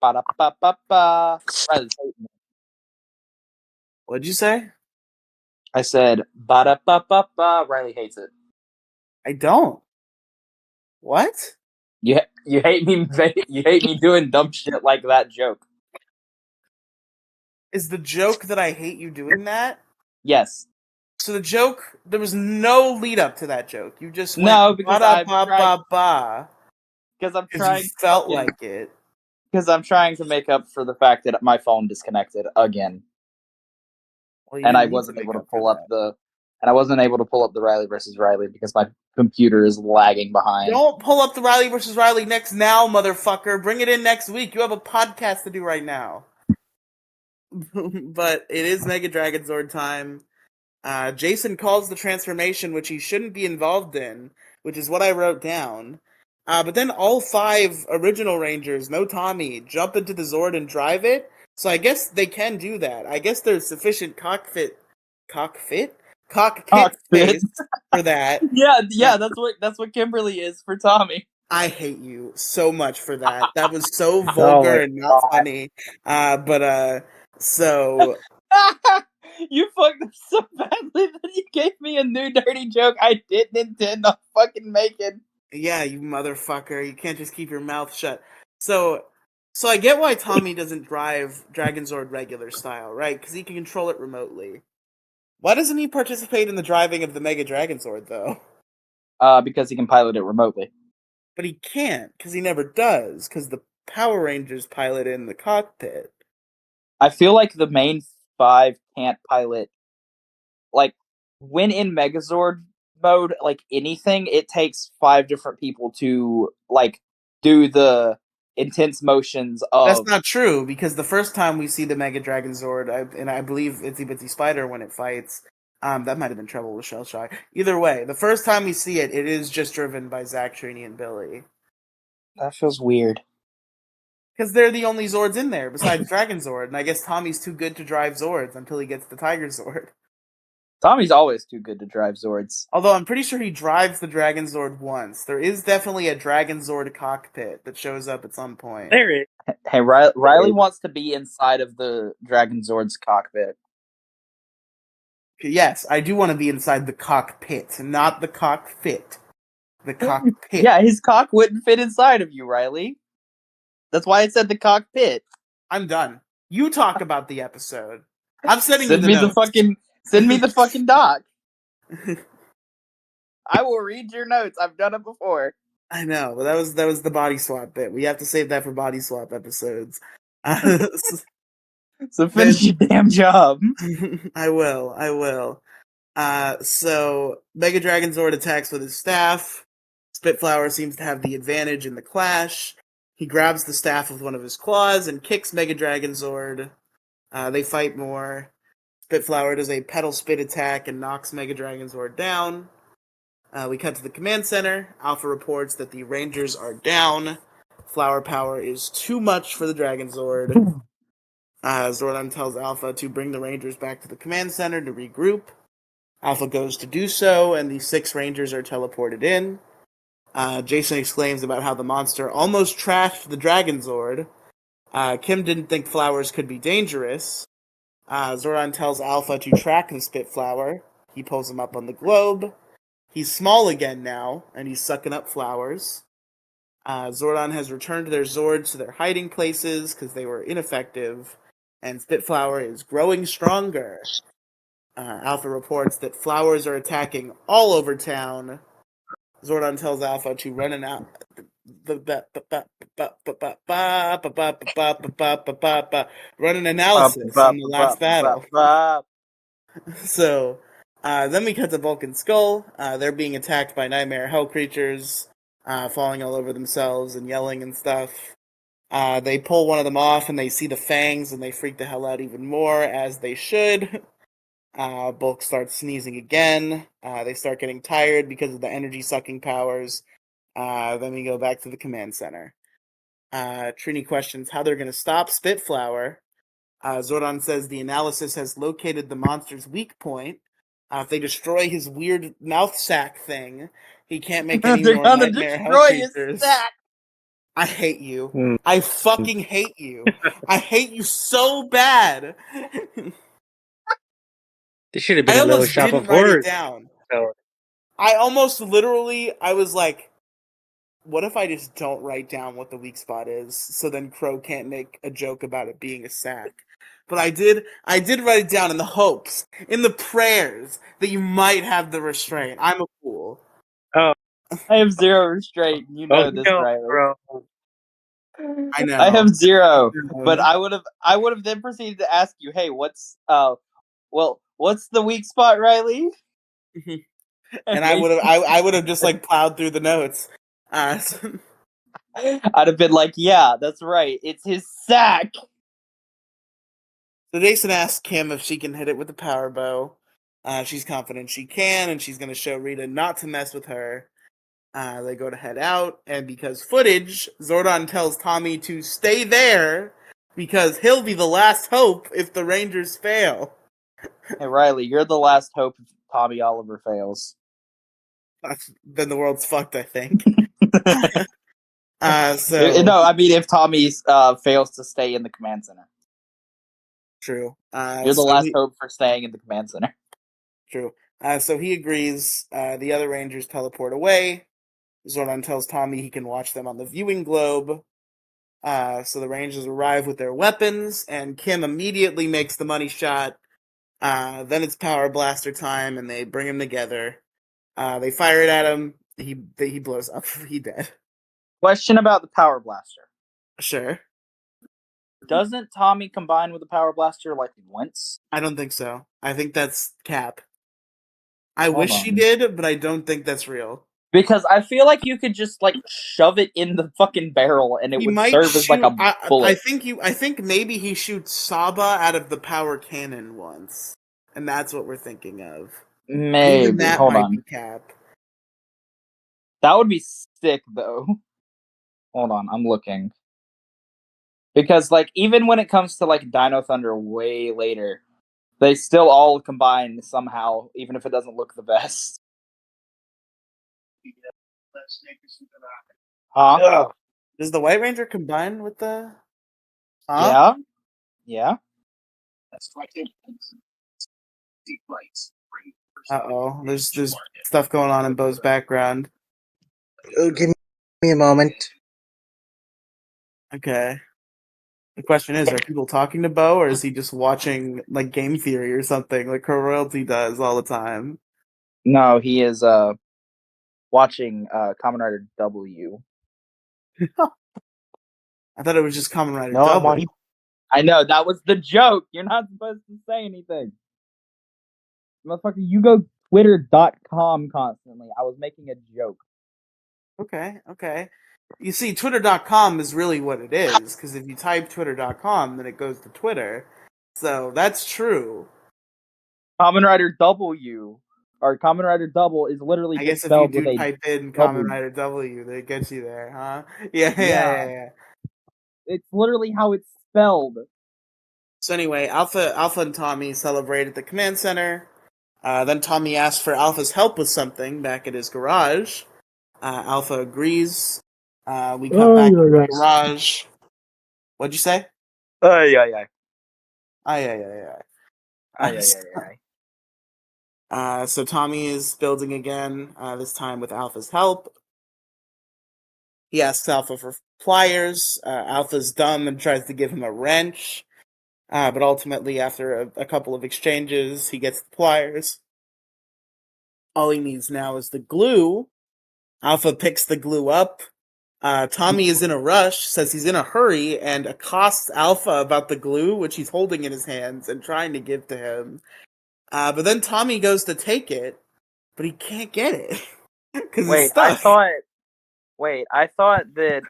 Ba-da-ba-ba-ba. What'd you say? I said, ba-da-ba-ba-ba. Riely hates it. I don't. What? You hate me. You hate me doing dumb shit like that joke. Is the joke that I hate you doing that? Yes. So the joke, there was no lead up to that joke. You just went, no, because I'm trying. You felt like it. Because I'm trying to make up for the fact that my phone disconnected again, and I wasn't able to pull up the Riely versus Riely because my computer is lagging behind. Don't pull up the Riely versus Riely next now, motherfucker. Bring it in next week. You have a podcast to do right now. But it is Mega Dragonzord time. Jason calls the transformation, which he shouldn't be involved in, which is what I wrote down. But then all 5 original Rangers, no Tommy, jump into the Zord and drive it. So I guess they can do that. I guess there's sufficient cockpit Cockpit. space for that. Yeah, that's what Kimberly is for Tommy. I hate you so much for that. That was so Oh vulgar my and not God. funny. So You fucked up so badly that you gave me a new dirty joke I didn't intend on fucking making. yeah, you motherfucker, you can't just keep your mouth shut. So I get why Tommy doesn't drive Dragon Zord regular style, right? Because he can control it remotely. Why doesn't he participate in the driving of the Mega Dragon Zord though? Because he can pilot it remotely. But he can't, because he never does, because the Power Rangers pilot in the cockpit. I feel like the main 5 can't pilot. Like, when in Megazord mode, like anything, it takes 5 different people to, like, do the intense motions That's of. not true, because the first time we see the Mega Dragon Zord, and I believe Itsy Bitsy Spider when it fights, that might have been Trouble with Shell Shock. Either way, the first time we see it, it is just driven by Zach, Trini, and Billy. That feels weird. Because they're the only Zords in there, besides Dragon Zord, and I guess Tommy's too good to drive Zords until he gets the Tiger Zord. Tommy's always too good to drive Zords. Although I'm pretty sure he drives the Dragon Zord once. There is definitely a Dragon Zord cockpit that shows up at some point. There it Hey, Riely wants to be inside of the Dragon Zord's cockpit. Yes, I do want to be inside the cockpit, not the cockpit. The cockpit. Yeah, his cock wouldn't fit inside of you, Riely. That's why I said the cockpit. I'm done. You talk about the episode. I'm sending Send you me the notes. send me the fucking doc. I will read your notes. I've done it before. I know, but that was the body swap bit. We have to save that for body swap episodes. So finish your damn job. I will. So Mega Dragon Zord attacks with his staff. Spitflower seems to have the advantage in the clash. He grabs the staff with one of his claws and kicks Mega Dragon Zord. They fight more. Spitflower does a pedal spit attack and knocks Mega Dragon Zord down. We cut to the command center. Alpha reports that the Rangers are down. Flower power is too much for the Dragon Zord. Zordon tells Alpha to bring the Rangers back to the command center to regroup. Alpha goes to do so, and the 6 Rangers are teleported in. Jason exclaims about how the monster almost trashed the Dragon Zord. Kim didn't think flowers could be dangerous. Zordon tells Alpha to track the Spitflower. He pulls him up on the globe. He's small again now, and he's sucking up flowers. Zordon has returned their Zords to their hiding places because they were ineffective, and Spitflower is growing stronger. Alpha reports that flowers are attacking all over town. Zordon tells Alpha to run an analysis on the last battle. So, then we cut to Bulk and Skull. They're being attacked by nightmare hell creatures, falling all over themselves and yelling and stuff. They pull one of them off and they see the fangs and they freak the hell out even more, as they should. Bulk starts sneezing again. They start getting tired because of the energy sucking powers. Then we go back to the command center. Trini questions how they're going to stop Spitflower. Zordon says the analysis has located the monster's weak point. If they destroy his weird mouth sack thing, he can't make any They're more gonna nightmare hell destroy his creatures. sack. I hate you. Hmm. I fucking hate you. I hate you so bad. This should have been I a little almost shop didn't of write it horrors. down. So, I almost literally, I was like, what if I just don't write down what the weak spot is, so then Crow can't make a joke about it being a sack? But I did write it down in the hopes, in the prayers, that you might have the restraint. I'm a fool. oh, I have 0 restraint. You know this, no, Riley. bro. I know. I have 0, but I would have then proceeded to ask you, hey, what's the weak spot, Riley? And I would have just like plowed through the notes. I'd have been like, yeah, that's right. It's his sack. So Jason asks Kim if she can hit it with the power bow. She's confident she can, and she's going to show Rita not to mess with her. They go to head out, and because footage, Zordon tells Tommy to stay there because he'll be the last hope if the Rangers fail. Hey, Riely, you're the last hope if Tommy Oliver fails. Then the world's fucked, I think. So No, I mean if Tommy fails to stay in the command center. true. You're the last hope for staying in the command center. True. So he agrees. The other Rangers teleport away. Zordon tells Tommy he can watch them on the viewing globe. So the Rangers arrive with their weapons, and Kim immediately makes the money shot. Then it's Power Blaster time, and they bring him together. They fire it at him. He blows up. He dead. Question about the Power Blaster. Sure. Doesn't Tommy combine with the Power Blaster like once? I don't think so. I think that's Cap. I Hold wish on. she did, but I don't think that's real. Because I feel like you could just like shove it in the fucking barrel and it would serve as like a bullet. I think maybe he shoots Saba out of the power cannon once, and that's what we're thinking of. Maybe. Even that Hold might on. be Cap. That would be sick though. Hold on, I'm looking. Because like even when it comes to like Dino Thunder way later, they still all combine somehow, even if it doesn't look the best. Huh? Does the White Ranger combine with the? Yeah. Yeah. Uh-oh. There's stuff going on in Bo's background. Oh, give me a moment. Okay. The question is, are people talking to Bo, or is he just watching like Game Theory or something like Her Royalty does all the time? No, he is watching Kamen Rider W. I thought it was just Kamen Rider No, I'm Double. on. I know, that was the joke. You're not supposed to say anything. Motherfucker, you go twitter.com constantly. I was making a joke. Okay. You see, Twitter.com is really what it is, because if you type Twitter.com, then it goes to Twitter. So that's true. Kamen Rider W, or Kamen Rider Double, is literally I just guess if you spelled with do a type in W. Kamen Rider W, then it gets you there, huh? Yeah. Yeah. It's literally how it's spelled. So anyway, Alpha and Tommy celebrate at the command center. Then Tommy asks for Alpha's help with something back at his garage. Alpha agrees. We cut back to the garage. What'd you say? Yeah. So Tommy is building again, this time with Alpha's help. He asks Alpha for pliers. Alpha's dumb and tries to give him a wrench. But ultimately, after a couple of exchanges, he gets the pliers. All he needs now is the glue. Alpha picks the glue up. Tommy is in a rush, says he's in a hurry, and accosts Alpha about the glue, which he's holding in his hands and trying to give to him. But then Tommy goes to take it, but he can't get it because it's stuck. I thought that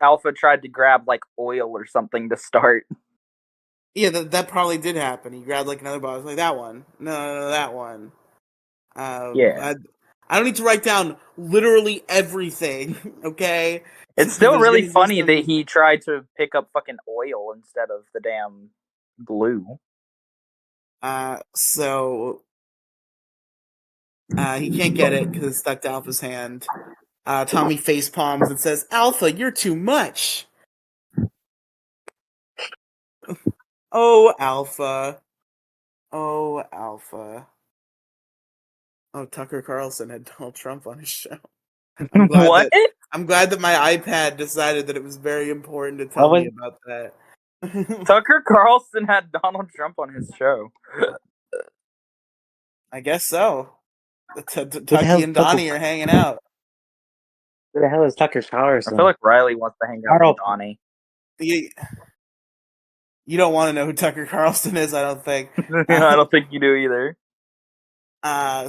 Alpha tried to grab like oil or something to start. Yeah, that probably did happen. He grabbed like another bottle, like that one. No, that one. Yeah. I don't need to write down literally everything. Okay, It's still really funny that he tried to pick up fucking oil instead of the damn glue. So he can't get it because it's stuck to Alpha's hand. Tommy face palms and says, "Alpha, you're too much." Oh, Alpha. Oh, Alpha. Oh, Tucker Carlson had Donald Trump on his show. I'm glad that my iPad decided that it was very important to tell me about that. Tucker Carlson had Donald Trump on his show. I guess so. Tucky and Donnie are hanging out. Who the hell is Tucker Carlson? I feel like Riely wants to hang out with Donnie. You don't want to know who Tucker Carlson is, I don't think. I don't think you do either.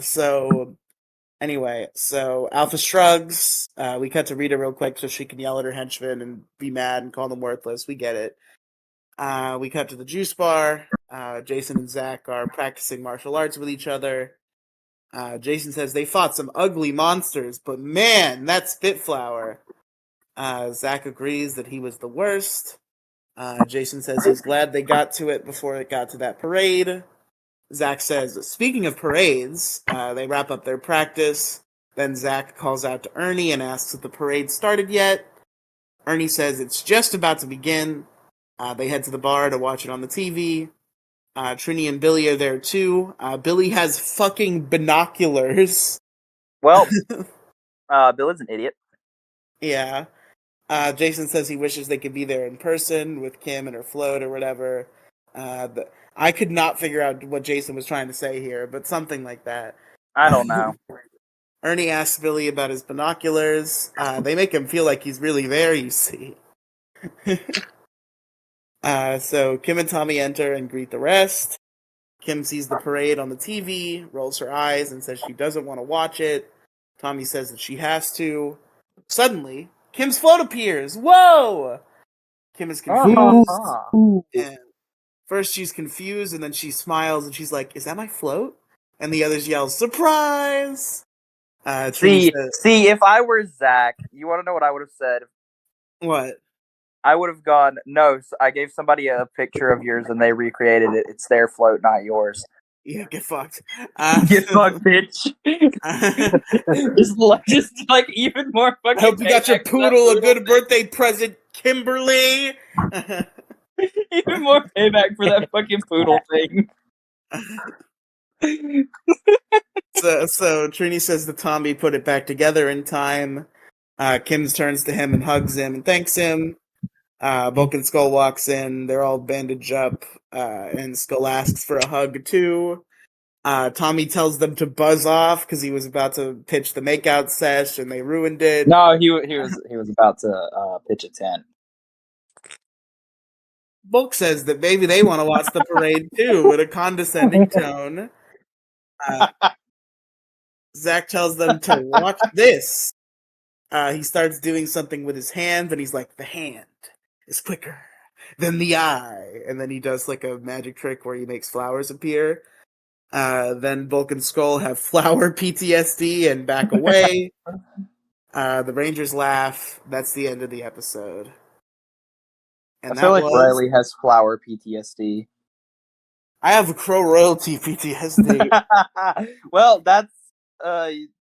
So anyway, Alpha shrugs. We cut to Rita real quick so she can yell at her henchmen and be mad and call them worthless. We get it. We cut to the juice bar. Jason and Zach are practicing martial arts with each other. Jason says they fought some ugly monsters, but man, that Spitflower. Zach agrees that he was the worst. Jason says he's glad they got to it before it got to that parade. Zach says, speaking of parades, they wrap up their practice. Then Zach calls out to Ernie and asks if the parade started yet. Ernie says it's just about to begin. They head to the bar to watch it on the TV. Trini and Billy are there too. Billy has fucking binoculars. Well, Bill is an idiot. Yeah. Jason says he wishes they could be there in person with Kim and her float or whatever. I could not figure out what Jason was trying to say here, but something like that. I don't know. Ernie asks Billy about his binoculars. They make him feel like he's really there, you see. So Kim and Tommy enter and greet the rest. Kim sees the parade on the TV, rolls her eyes, and says she doesn't want to watch it. Tommy says that she has to. Suddenly, Kim's float appears. Whoa! Kim is confused. And first she's confused, and then she smiles, and she's like, "Is that my float?" And the others yell, "Surprise!" See, Trini says, if I were Zach, you want to know what I would have said? "What?" I would have gone, no, I gave somebody a picture of yours and they recreated it. It's their float, not yours. Yeah, get fucked. Get fucked, bitch. just like even more fucking. I hope you got your payback for that poodle a poodle good birthday present, Kimberly. thing. Even more payback for that fucking poodle thing. So Trini says that Tommy put it back together in time. Kim turns to him and hugs him and thanks him. Bulk and Skull walks in. They're all bandaged up, and Skull asks for a hug too. Tommy tells them to buzz off because he was about to pitch the makeout sesh and they ruined it. No, he was about to pitch a tent. Bulk says that maybe they want to watch the parade too, in a condescending tone. Zach tells them to watch this. He starts doing something with his hands, and he's like, "The hand is quicker than the eye," and then he does like a magic trick where he makes flowers appear. Then Bulk and Skull have flower PTSD and back away. The Rangers laugh. That's the end of the episode. And I feel like was... Riely has flower PTSD. I have Crow Royalty PTSD. Well, that's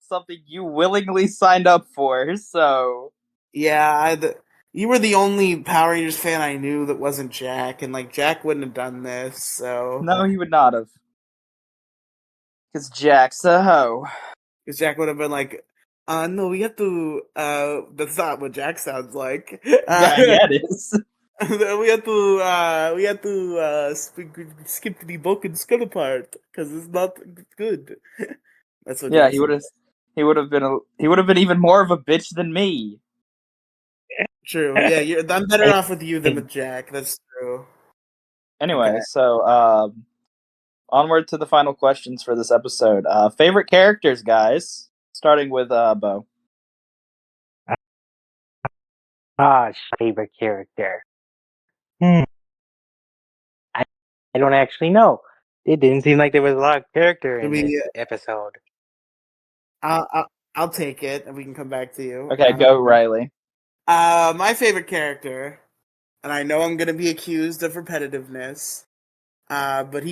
something you willingly signed up for, so... Yeah, you were the only Power Rangers fan I knew that wasn't Jack, and like Jack wouldn't have done this, so... No, he would not have. Because Jack's a hoe. Because Jack would have been like, no, we have to, that's not what Jack sounds like. Yeah, it is. we have to skip to the Bulk and Skull part, because it's not good. That's what Yeah, Jack said. he would have been even more of a bitch than me. True, yeah, I'm better off with you than with Jack, that's true. Anyway, Okay. so, onward to the final questions for this episode. Favorite characters, guys? Starting with, Bo. Favorite character. I don't actually know. It didn't seem like there was a lot of character in this episode. I'll take it, and we can come back to you. Okay, go, Riely. My favorite character, and I know I'm going to be accused of repetitiveness, but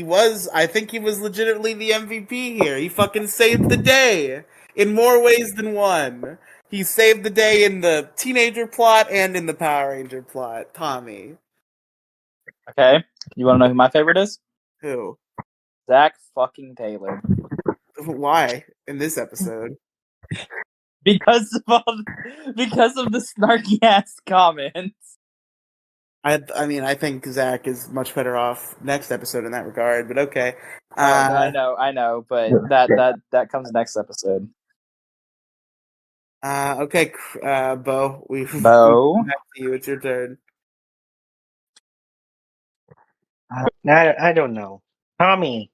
I think he was legitimately the MVP here. He fucking saved the day in more ways than one. He saved the day in the teenager plot and in the Power Ranger plot. Tommy. Okay, you want to know who my favorite is? Who? Zach fucking Taylor. Why in this episode? Because of the snarky ass comments. I mean, I think Zach is much better off next episode in that regard, but okay. I know, but that comes next episode. Okay, Bo. We'll come back to you. It's your turn. I don't know. Tommy.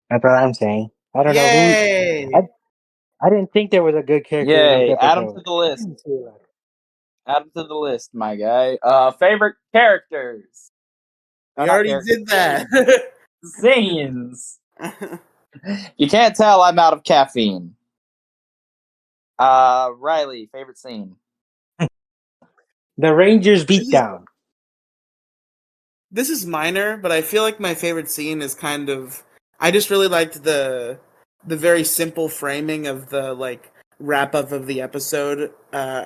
That's what I'm saying. I don't know who. I didn't think there was a good character in Yay! this Add episode. him to the list. Add him to the list, my guy. Favorite characters. You already did that. Scenes. You can't tell I'm out of caffeine. Riely, favorite scene? The Rangers beatdown. This is minor, but I feel like my favorite scene is kind of. I just really liked the very simple framing of the like wrap up of the episode,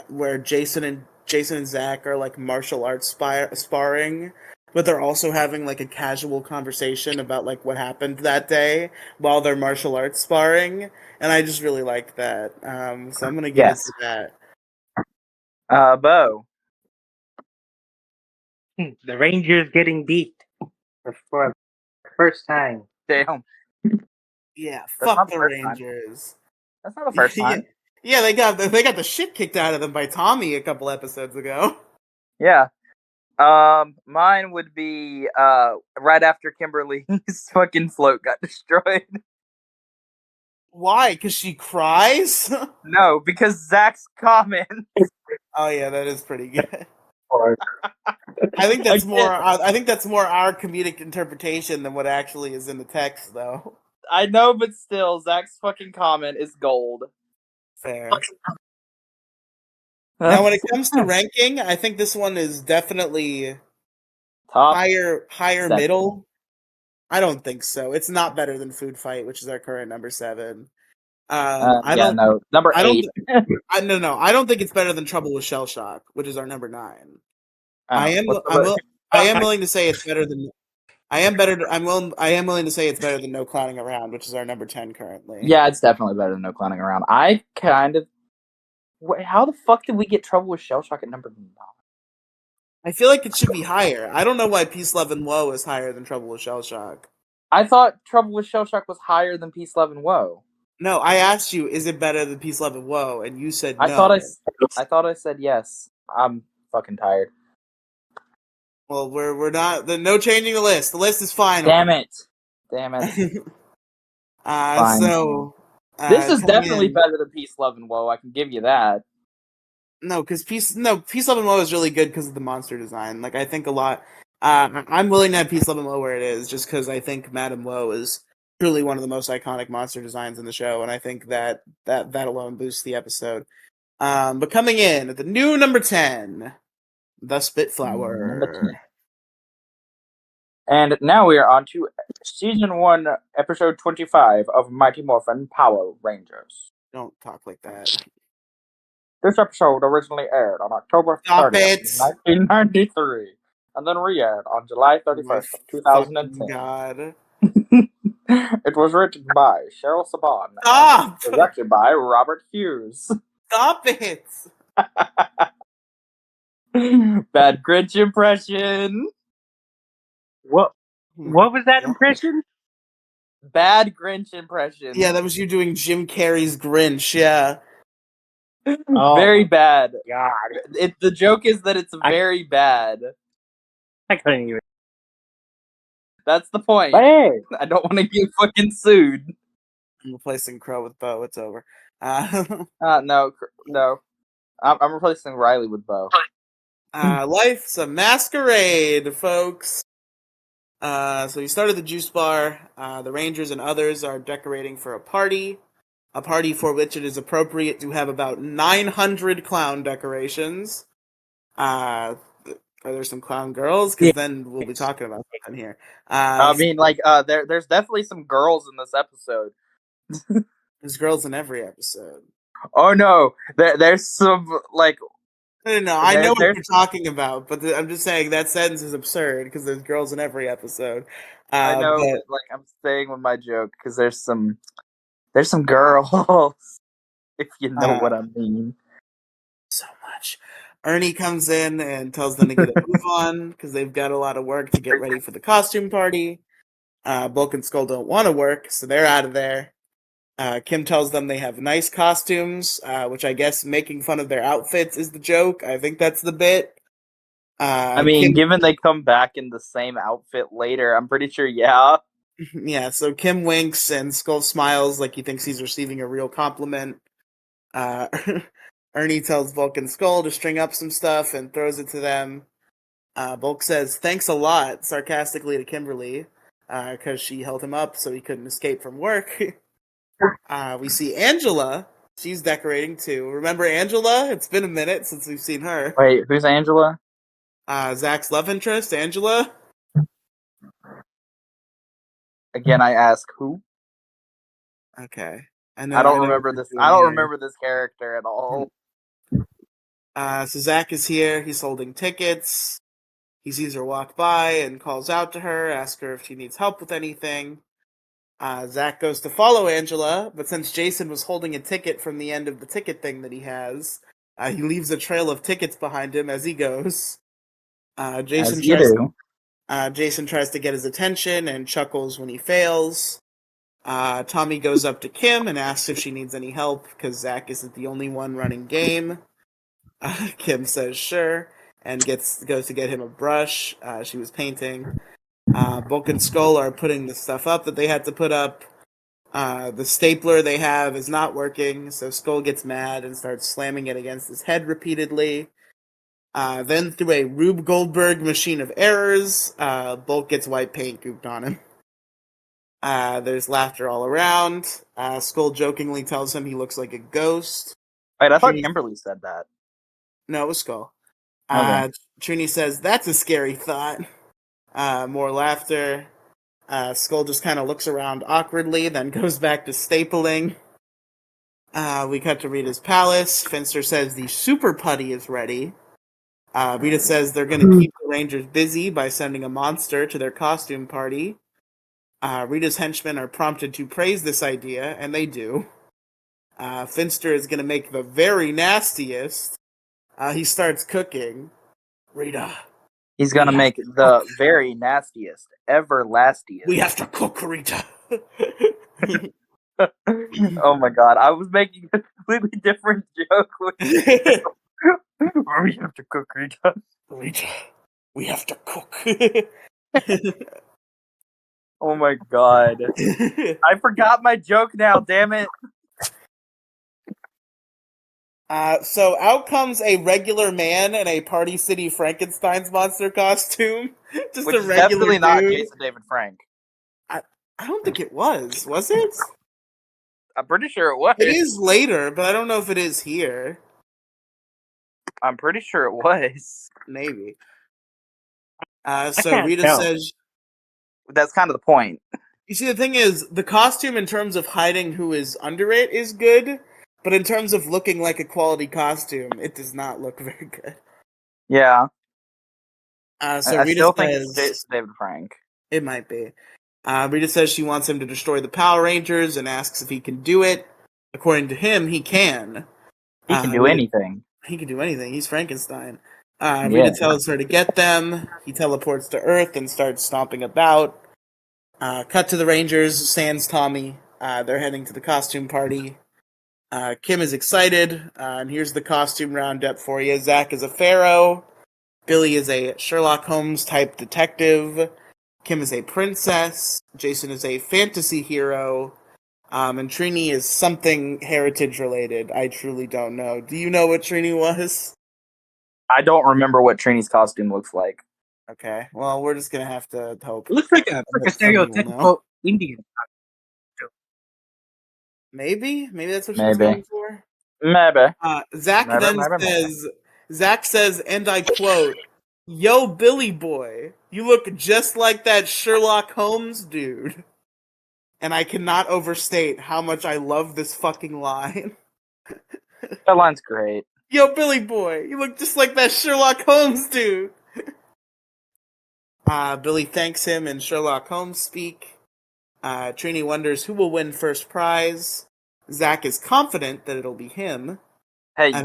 where Jason and Zach are like martial arts sparring, but they're also having like a casual conversation about like what happened that day while they're martial arts sparring, and I just really like that. So I'm gonna give it to that. Bo. The Rangers getting beat for the first time. Damn. Yeah, That's fuck not the the first time. Rangers. That's not the first time. Yeah, they got the shit kicked out of them by Tommy a couple episodes ago. Yeah. Mine would be right after Kimberly's fucking float got destroyed. Why? Because she cries? No, because Zach's comment. Oh yeah, that is pretty good. I think that's more. I think that's more our comedic interpretation than what actually is in the text, though. I know, but still, Zach's fucking comment is gold. Fair. Now, when it comes to ranking, I think this one is definitely top higher seven. middle. I don't think so. It's not better than Food Fight, which is our current number 7. No, number 8. I don't think it's better than Trouble with Shell Shock, which is our number 9. I am willing to say it's better than. I am willing to say it's better than No Clowning Around, which is our number 10 currently. Yeah, it's definitely better than No Clowning Around. I kind of. How the fuck did we get Trouble with Shell Shock at number 9? I feel like it should be higher. I don't know why Peace, Love, and Woe is higher than Trouble with Shell Shock. I thought Trouble with Shell Shock was higher than Peace, Love, and Woe. No, I asked you, is it better than Peace, Love, and Woe? And you said no. I thought I said yes. I'm fucking tired. Well, we're not. No changing the list. The list is final. Damn it. Fine. This is definitely better than Peace, Love, and Woe. I can give you that. No, because Peace, Love, and Woe is really good because of the monster design. Like, I think a lot. I'm willing to have Peace, Love, and Woe where it is, just because I think Madame Woe is truly one of the most iconic monster designs in the show, and I think that alone boosts the episode. But coming in at the new number 10, The Spitflower. And now we are on to Season 1, Episode 25 of Mighty Morphin Power Rangers. Don't talk like that. This episode originally aired on October 30th, 1993, and then re-aired on July 31st, 2010. God. It was written by Cheryl Saban and directed by Robert Hughes. Stop it! Bad Grinch impression. What was that impression? Bad Grinch impression. Yeah, that was you doing Jim Carrey's Grinch, yeah. Very bad. God. The joke is that it's very bad. I couldn't even. That's the point. But hey. I don't want to get fucking sued. I'm replacing Crow with Bo. It's over. No. I'm replacing Riely with Bo. Life's a masquerade, folks. So we started the juice bar. The Rangers and others are decorating for a party for which it is appropriate to have about 900 clown decorations. Are there some clown girls? Because then we'll be talking about something here. There's definitely some girls in this episode. There's girls in every episode. Oh no, there's some like. No. I know what you're talking about, but I'm just saying that sentence is absurd because there's girls in every episode. I know, but I'm staying with my joke because there's some girls, if you know what I mean. So much. Ernie comes in and tells them to get a move on because they've got a lot of work to get ready for the costume party. Bulk and Skull don't want to work, so they're out of there. Kim tells them they have nice costumes, which I guess making fun of their outfits is the joke. I think that's the bit. Given they come back in the same outfit later, I'm pretty sure, yeah. Yeah, so Kim winks and Skull smiles like he thinks he's receiving a real compliment. Ernie tells Bulk and Skull to string up some stuff and throws it to them. Bulk says, "Thanks a lot," sarcastically to Kimberly. because she held him up so he couldn't escape from work. We see Angela. She's decorating too. Remember Angela? It's been a minute since we've seen her. Wait, who's Angela? Zach's love interest, Angela. Again, I ask who? Okay. I don't remember this. I don't remember this character at all. So Zach is here. He's holding tickets. He sees her walk by and calls out to her, asks her if she needs help with anything. Zach goes to follow Angela, but since Jason was holding a ticket from the end of the ticket thing that he has, he leaves a trail of tickets behind him as he goes. Jason tries to get his attention and chuckles when he fails. Tommy goes up to Kim and asks if she needs any help because Zach isn't the only one running game. Kim says sure and goes to get him a brush. She was painting. Bulk and Skull are putting the stuff up that they had to put up. The stapler they have is not working, so Skull gets mad and starts slamming it against his head repeatedly. Then through a Rube Goldberg machine of errors, Bulk gets white paint gooped on him. There's laughter all around. Skull jokingly tells him he looks like a ghost. Wait, I thought Kimberly said that. No, it was Skull. Okay. Trini says, "That's a scary thought." More laughter. Skull just kind of looks around awkwardly, then goes back to stapling. We cut to Rita's palace. Finster says the super putty is ready. Rita says they're going to keep the Rangers busy by sending a monster to their costume party. Rita's henchmen are prompted to praise this idea, and they do. Finster is going to make the very nastiest. He starts cooking. Rita. He's going to make the very nastiest, everlastiest. We have to cook, Rita. Oh my god, I was making a completely different joke. We have to cook, Rita. Rita, we have to cook. Oh my god. I forgot my joke now, damn it. So out comes a regular man in a Party City Frankenstein's monster costume. Just Which a is regular definitely dude. not Jason David Frank. I don't think it was. Was it? I'm pretty sure it was. It is later, but I don't know if it is here. I'm pretty sure it was. Maybe. So Rita says... That's kind of the point. You see, the thing is, the costume in terms of hiding who is under it is good, but in terms of looking like a quality costume, it does not look very good. Yeah. So I Rita still says, think it's Jason David Frank. It might be. Rita says she wants him to destroy the Power Rangers and asks if he can do it. According to him, he can. He can do anything. He can do anything. He's Frankenstein. Rita tells her to get them. He teleports to Earth and starts stomping about. Cut to the Rangers, sans Tommy. They're heading to the costume party. Kim is excited, and here's the costume roundup for you. Zach is a pharaoh. Billy is a Sherlock Holmes-type detective. Kim is a princess. Jason is a fantasy hero. And Trini is something heritage-related. I truly don't know. Do you know what Trini was? I don't remember what Trini's costume looks like. Okay, well, we're just gonna have to hope. It looks like a stereotypical Indian. Maybe that's what she's going for. Maybe. Zach says, and I quote, "Yo, Billy boy, you look just like that Sherlock Holmes dude." And I cannot overstate how much I love this fucking line. That line's great. Yo, Billy boy, you look just like that Sherlock Holmes dude. Billy thanks him in Sherlock Holmes speak. Trini wonders who will win first prize. Zach is confident that it'll be him. Hey, you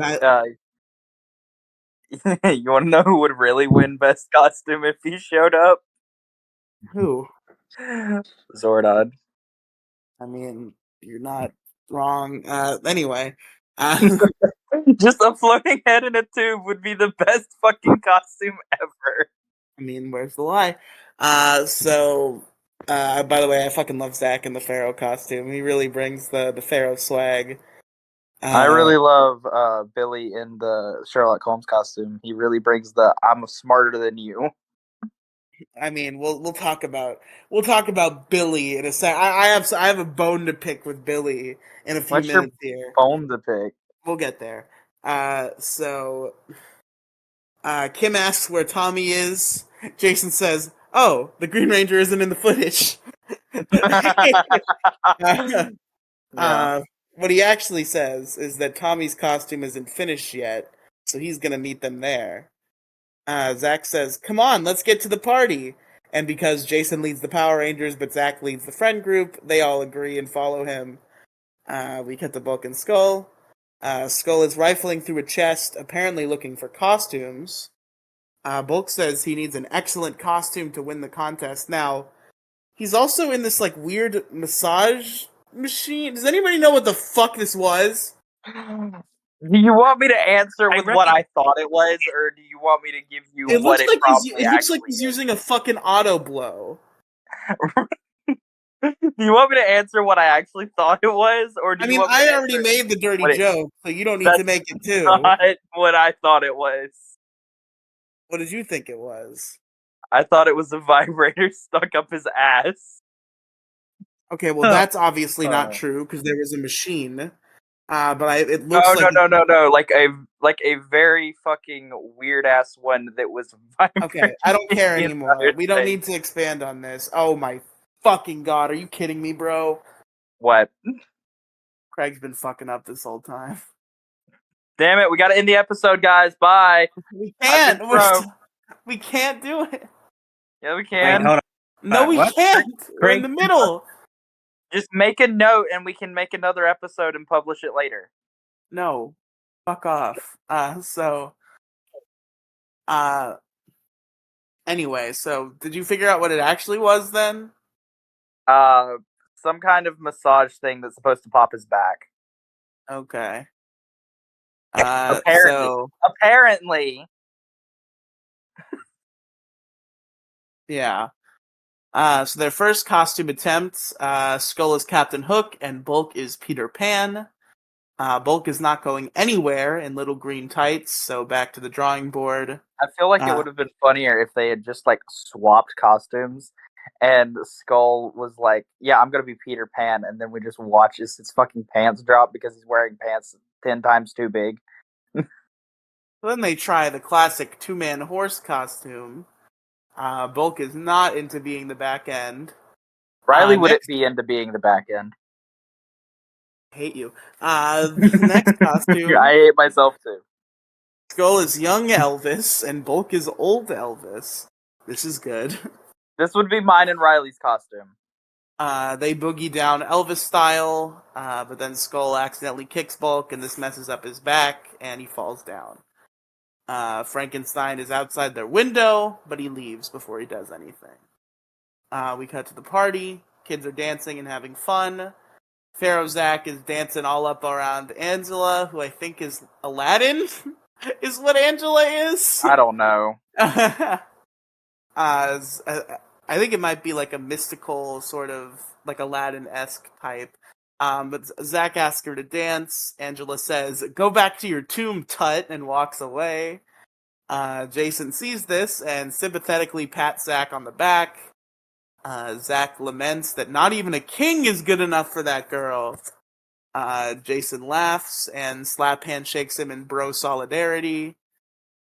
want to know who would really win best costume if he showed up? Who? Zordon. I mean, you're not wrong. Anyway. Just a floating head in a tube would be the best fucking costume ever. I mean, where's the lie? By the way, I fucking love Zach in the Pharaoh costume. He really brings the Pharaoh swag. I really love Billy in the Sherlock Holmes costume. He really brings the "I'm smarter than you." I mean, we'll talk about Billy in a sec. I have a bone to pick with Billy in a few What's your minutes here. bone to pick? We'll get there. Kim asks where Tommy is. Jason says, "Oh, the Green Ranger isn't in the footage." Yeah. What he actually says is that Tommy's costume isn't finished yet, so he's gonna meet them there. Zach says, "Come on, let's get to the party." And because Jason leads the Power Rangers, but Zach leads the friend group, they all agree and follow him. We cut to Bulk and Skull. Skull is rifling through a chest, apparently looking for costumes. Bulk says he needs an excellent costume to win the contest. Now, he's also in this like weird massage machine. Does anybody know what the fuck this was? Do you want me to answer with what I thought it was, or do you want me to give you It what looks it like probably it looks like actually he's is? using a fucking auto blow. Do you want me to answer what I actually thought it was, or do I you mean, want me to I already answer made the dirty what it- joke, so you don't need to That's make it too. not what I thought it was? What did you think it was? I thought it was a vibrator stuck up his ass. Okay, well that's obviously not true because there was a machine. But it looks like No. Like a very fucking weird ass one that was vibrating. Okay, I don't care the anymore. entire We don't thing. need to expand on this. Oh my fucking god, are you kidding me, bro? What? Craig's been fucking up this whole time. Damn it! We gotta end the episode, guys. Bye. We can't. Bro. We can't do it. Yeah, we Wait, can. hold on. No, we What? can't. We're in Craig? the middle. Just make a note, and we can make another episode and publish it later. No, fuck off. Anyway, so did you figure out what it actually was then? Some kind of massage thing that's supposed to pop his back. Okay. Apparently. Yeah. So their first costume attempts, Skull is Captain Hook and Bulk is Peter Pan. Bulk is not going anywhere in little green tights, so back to the drawing board. I feel like it would have been funnier if they had just like swapped costumes and Skull was like, "Yeah, I'm gonna be Peter Pan," and then we just watch his fucking pants drop because he's wearing pants 10 times too big. Then they try the classic two-man horse costume. Bulk is not into being the back end. Riely wouldn't be into being the back end. I hate you. The next costume. I hate myself too. Skull is young Elvis and Bulk is old Elvis. This is good. This would be mine and Riley's costume. They boogie down Elvis style, but then Skull accidentally kicks Bulk and this messes up his back and he falls down. Frankenstein is outside their window, but he leaves before he does anything. We cut to the party. Kids are dancing and having fun. Pharaoh Zach is dancing all up around Angela, who I think is Aladdin, is what Angela is. I don't know. I think it might be like a mystical sort of like Aladdin-esque type. But Zach asks her to dance. Angela says, "Go back to your tomb, tut," and walks away. Jason sees this and sympathetically pats Zach on the back. Zach laments that not even a king is good enough for that girl. Jason laughs and slap handshakes him in bro solidarity.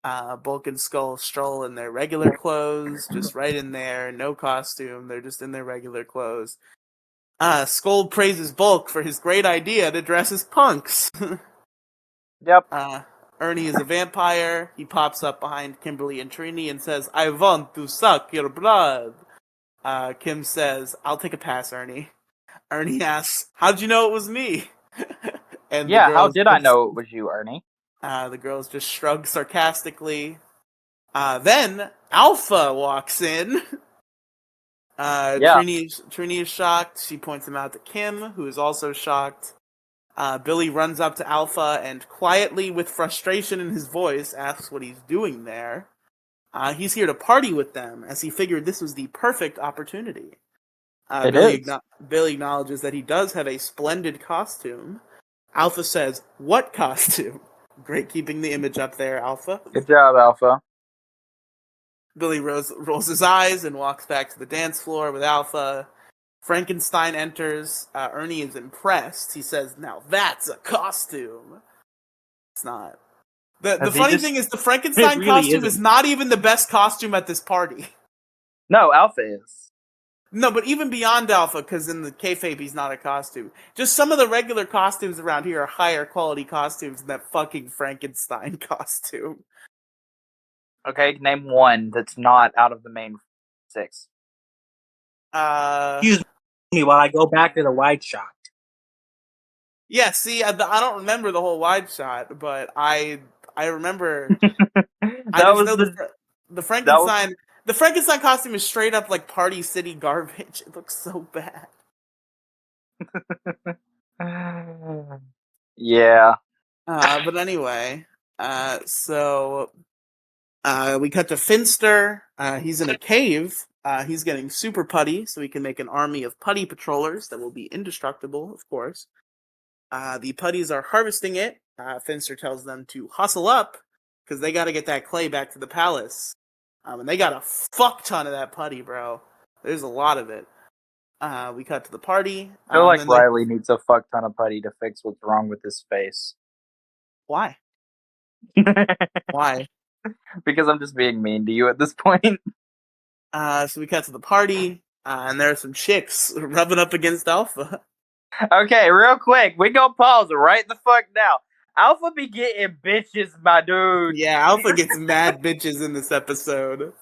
Bulk and Skull stroll in their regular clothes, just right in there, no costume, they're just in their regular clothes. Skull praises Bulk for his great idea to dress as punks. Yep. Ernie is a vampire. He pops up behind Kimberly and Trini and says, "I want to suck your blood." Kim says, "I'll take a pass, Ernie." Ernie asks, "How'd you know it was me?" And yeah, how did I know it was you, Ernie? The girls just shrug sarcastically. Then Alpha walks in. Trini is shocked. She points him out to Kim, who is also shocked. Billy runs up to Alpha and quietly, with frustration in his voice, asks what he's doing there. He's here to party with them, as he figured this was the perfect opportunity. Billy acknowledges that he does have a splendid costume. Alpha says, "What costume?" Great keeping the image up there, Alpha. Good job, Alpha. Billy rolls his eyes and walks back to the dance floor with Alpha. Frankenstein enters. Ernie is impressed. He says, "Now that's a costume." It's not. The funny thing is, the Frankenstein really costume isn't. is not even the best costume at this party. No, Alpha is. No, but even beyond Alpha, because in the kayfabe he's not a costume. Just some of the regular costumes around here are higher quality costumes than that fucking Frankenstein costume. Okay, name one that's not out of the main 6. Excuse me while I go back to the wide shot. Yeah, see, I don't remember the whole wide shot, but I remember. I just know the Frankenstein. The Frankenstein costume is straight up like Party City garbage. It looks so bad. Yeah. But anyway, so we cut to Finster. He's in a cave. He's getting super putty, so he can make an army of putty patrollers that will be indestructible, of course. The putties are harvesting it. Finster tells them to hustle up, because they got to get that clay back to the palace. And they got a fuck ton of that putty, bro. There's a lot of it. We cut to the party. I feel like Riely needs a fuck ton of putty to fix what's wrong with his face. Why? Why? Because I'm just being mean to you at this point. So we cut to the party, and there are some chicks rubbing up against Alpha. Okay, real quick, we gonna pause right the fuck now. Alpha be getting bitches, my dude. Yeah, Alpha gets mad bitches in this episode.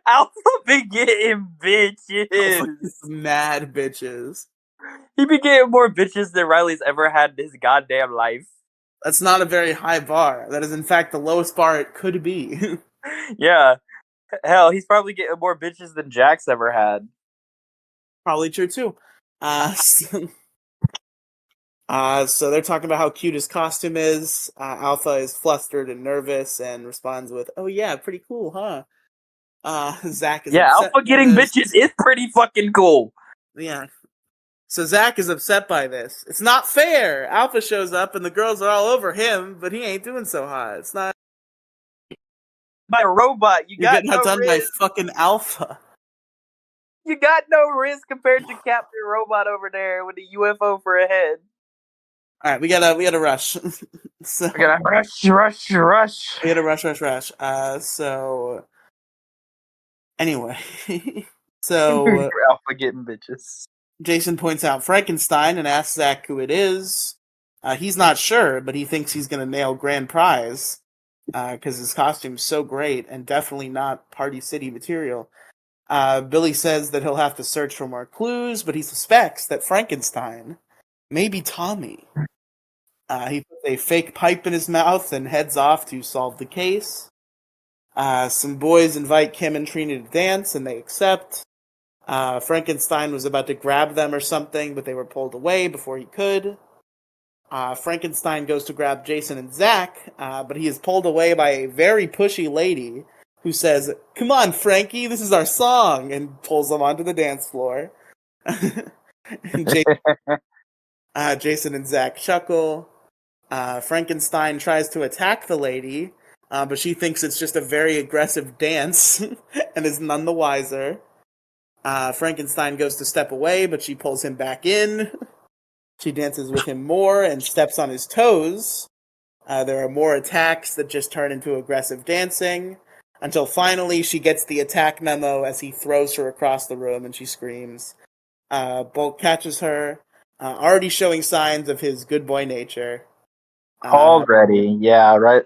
Alpha be getting bitches. Alpha gets mad bitches. He be getting more bitches than Riely's ever had in his goddamn life. That's not a very high bar. That is, in fact, the lowest bar it could be. Yeah. Hell, he's probably getting more bitches than Jack's ever had. Probably true, too. So they're talking about how cute his costume is. Alpha is flustered and nervous and responds with, "Oh yeah, pretty cool, huh?" Zach is upset Alpha getting this. bitches is pretty fucking cool. Yeah. So Zach is upset by this. It's not fair. Alpha shows up and the girls are all over him, but he ain't doing so hot. It's not. By a robot, You're getting outdone by fucking Alpha. You got no risk compared to Captain Robot over there with a UFO for a head. All right, we gotta rush. So We gotta rush. We gotta rush. So anyway, so Alpha getting bitches. Jason points out Frankenstein and asks Zach who it is. He's not sure, but he thinks he's gonna nail grand prize because his costume's so great and definitely not Party City material. Billy says that he'll have to search for more clues, but he suspects that Frankenstein may be Tommy. He puts a fake pipe in his mouth and heads off to solve the case. Some boys invite Kim and Trina to dance, and they accept. Frankenstein was about to grab them or something, but they were pulled away before he could. Frankenstein goes to grab Jason and Zach, but he is pulled away by a very pushy lady who says, "Come on, Frankie, this is our song," and pulls them onto the dance floor. Jason and Zach chuckle. Frankenstein tries to attack the lady, but she thinks it's just a very aggressive dance and is none the wiser. Frankenstein goes to step away, but she pulls him back in. She dances with him more and steps on his toes. There are more attacks that just turn into aggressive dancing, until finally she gets the attack memo as he throws her across the room and she screams. Bulk catches her, already showing signs of his good boy nature. Already, yeah, right.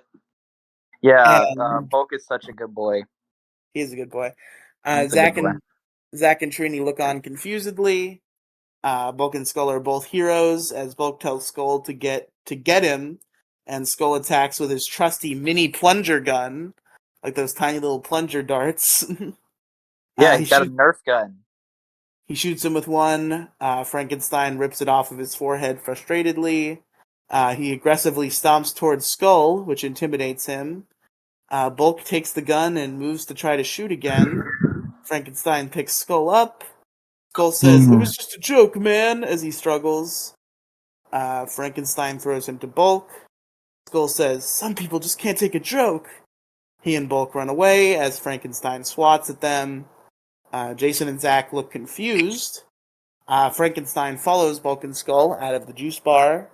Yeah, Bulk is such a good boy. He's a good boy. Zach and Trini look on confusedly. Bulk and Skull are both heroes, as Bulk tells Skull to get him, and Skull attacks with his trusty mini plunger gun, like those tiny little plunger darts. Yeah, he's got a Nerf gun. He shoots him with one. Frankenstein rips it off of his forehead frustratedly. He aggressively stomps towards Skull, which intimidates him. Bulk takes the gun and moves to try to shoot again. Frankenstein picks Skull up. Skull says, "It was just a joke, man," as he struggles. Frankenstein throws him to Bulk. Skull says, "Some people just can't take a joke." He and Bulk run away as Frankenstein swats at them. Jason and Zach look confused. Frankenstein follows Bulk and Skull out of the juice bar.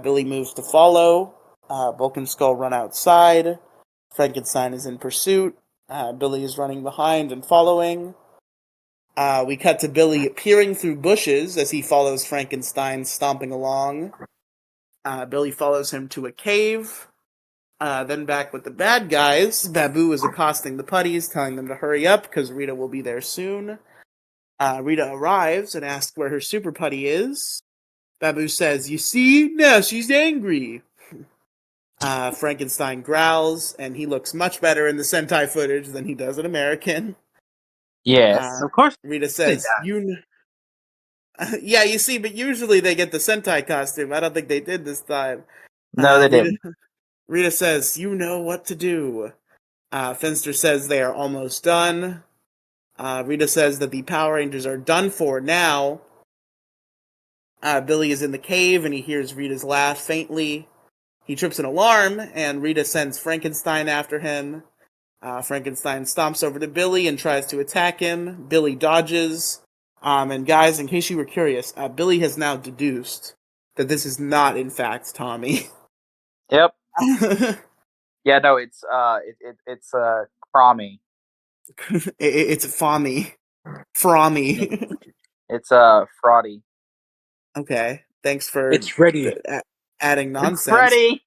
Billy moves to follow. Bulk and Skull run outside. Frankenstein is in pursuit. Billy is running behind and following. We cut to Billy peering through bushes as he follows Frankenstein stomping along. Billy follows him to a cave. Then back with the bad guys, Babu is accosting the putties, telling them to hurry up because Rita will be there soon. Rita arrives and asks where her super putty is. Babu says, "You see? Now she's angry." Frankenstein growls, and he looks much better in the Sentai footage than he does in American. Yes. Of course. Rita says, yeah, you see, but usually they get the Sentai costume. I don't think they did this time. No, they didn't. Rita says, "You know what to do." Finster says they are almost done. Rita says that the Power Rangers are done for now. Billy is in the cave and he hears Rita's laugh faintly. He trips an alarm and Rita sends Frankenstein after him. Frankenstein stomps over to Billy and tries to attack him. Billy dodges. And guys, in case you were curious, Billy has now deduced that this is not, in fact, Tommy. Yep. Yeah, no, it's Crommy. It's Frommy. Frommy. It's Fraudy. Okay, thanks for It's ready. Adding nonsense. Freddy.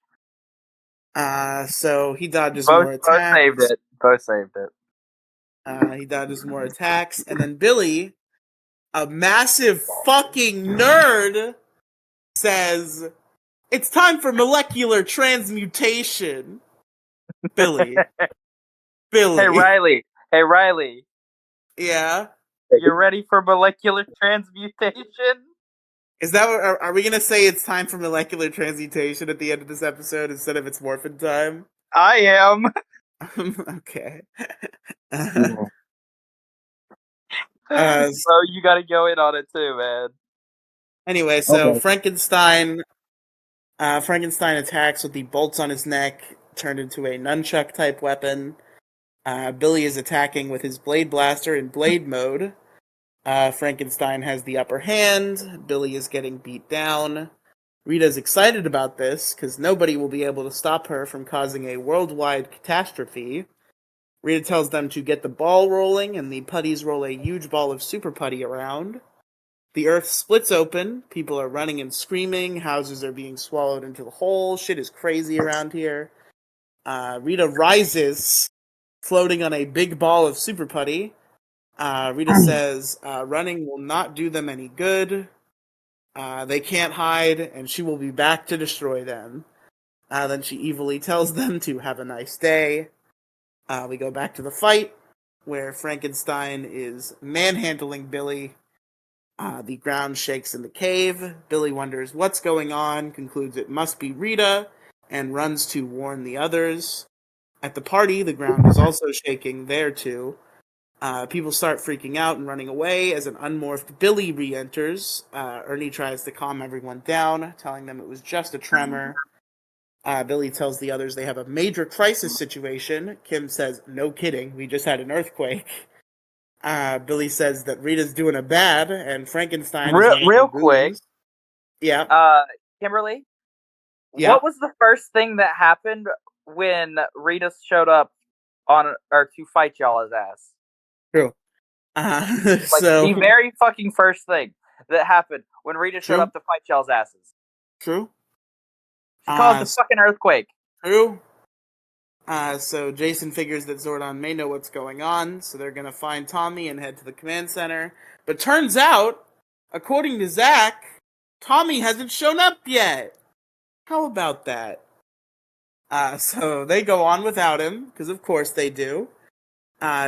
So he dodges more attacks. Both saved it. He dodges more attacks, and then Billy, a massive fucking nerd, says, "It's time for molecular transmutation." Billy. Hey Riely. Yeah. You ready for molecular transmutation? Is that what, are we gonna say it's time for molecular transmutation at the end of this episode instead of it's morphin time? I am. Okay. So you gotta go in on it too, man. Anyway, so Okay. Frankenstein attacks with the bolts on his neck, turned into a nunchuck type weapon. Billy is attacking with his blade blaster in blade mode. Frankenstein has the upper hand. Billy is getting beat down. Rita's excited about this because nobody will be able to stop her from causing a worldwide catastrophe. Rita tells them to get the ball rolling, and the putties roll a huge ball of super putty around. The earth splits open. People are running and screaming. Houses are being swallowed into the hole. Shit is crazy around here. Rita rises, floating on a big ball of super putty. Rita says running will not do them any good. They can't hide, and she will be back to destroy them. Then she evilly tells them to have a nice day. We go back to the fight, where Frankenstein is manhandling Billy. The ground shakes in the cave. Billy wonders what's going on, concludes it must be Rita, and runs to warn the others. At the party, the ground is also shaking there too. People start freaking out and running away as an unmorphed Billy re-enters. Ernie tries to calm everyone down, telling them it was just a tremor. Billy tells the others they have a major crisis situation. Kim says, "No kidding, we just had an earthquake." Billy says that Rita's doing a bad, and Frankenstein is real quick. Yeah. Kimberly, Yeah. what was the first thing that happened when Rita showed up to fight y'all's ass? True. The very fucking first thing that happened when Rita showed up to fight y'all's asses. True. She caused a fucking earthquake. True. So Jason figures that Zordon may know what's going on, so they're gonna find Tommy and head to the command center. But turns out, according to Zach, Tommy hasn't shown up yet. How about that? So they go on without him, because of course they do.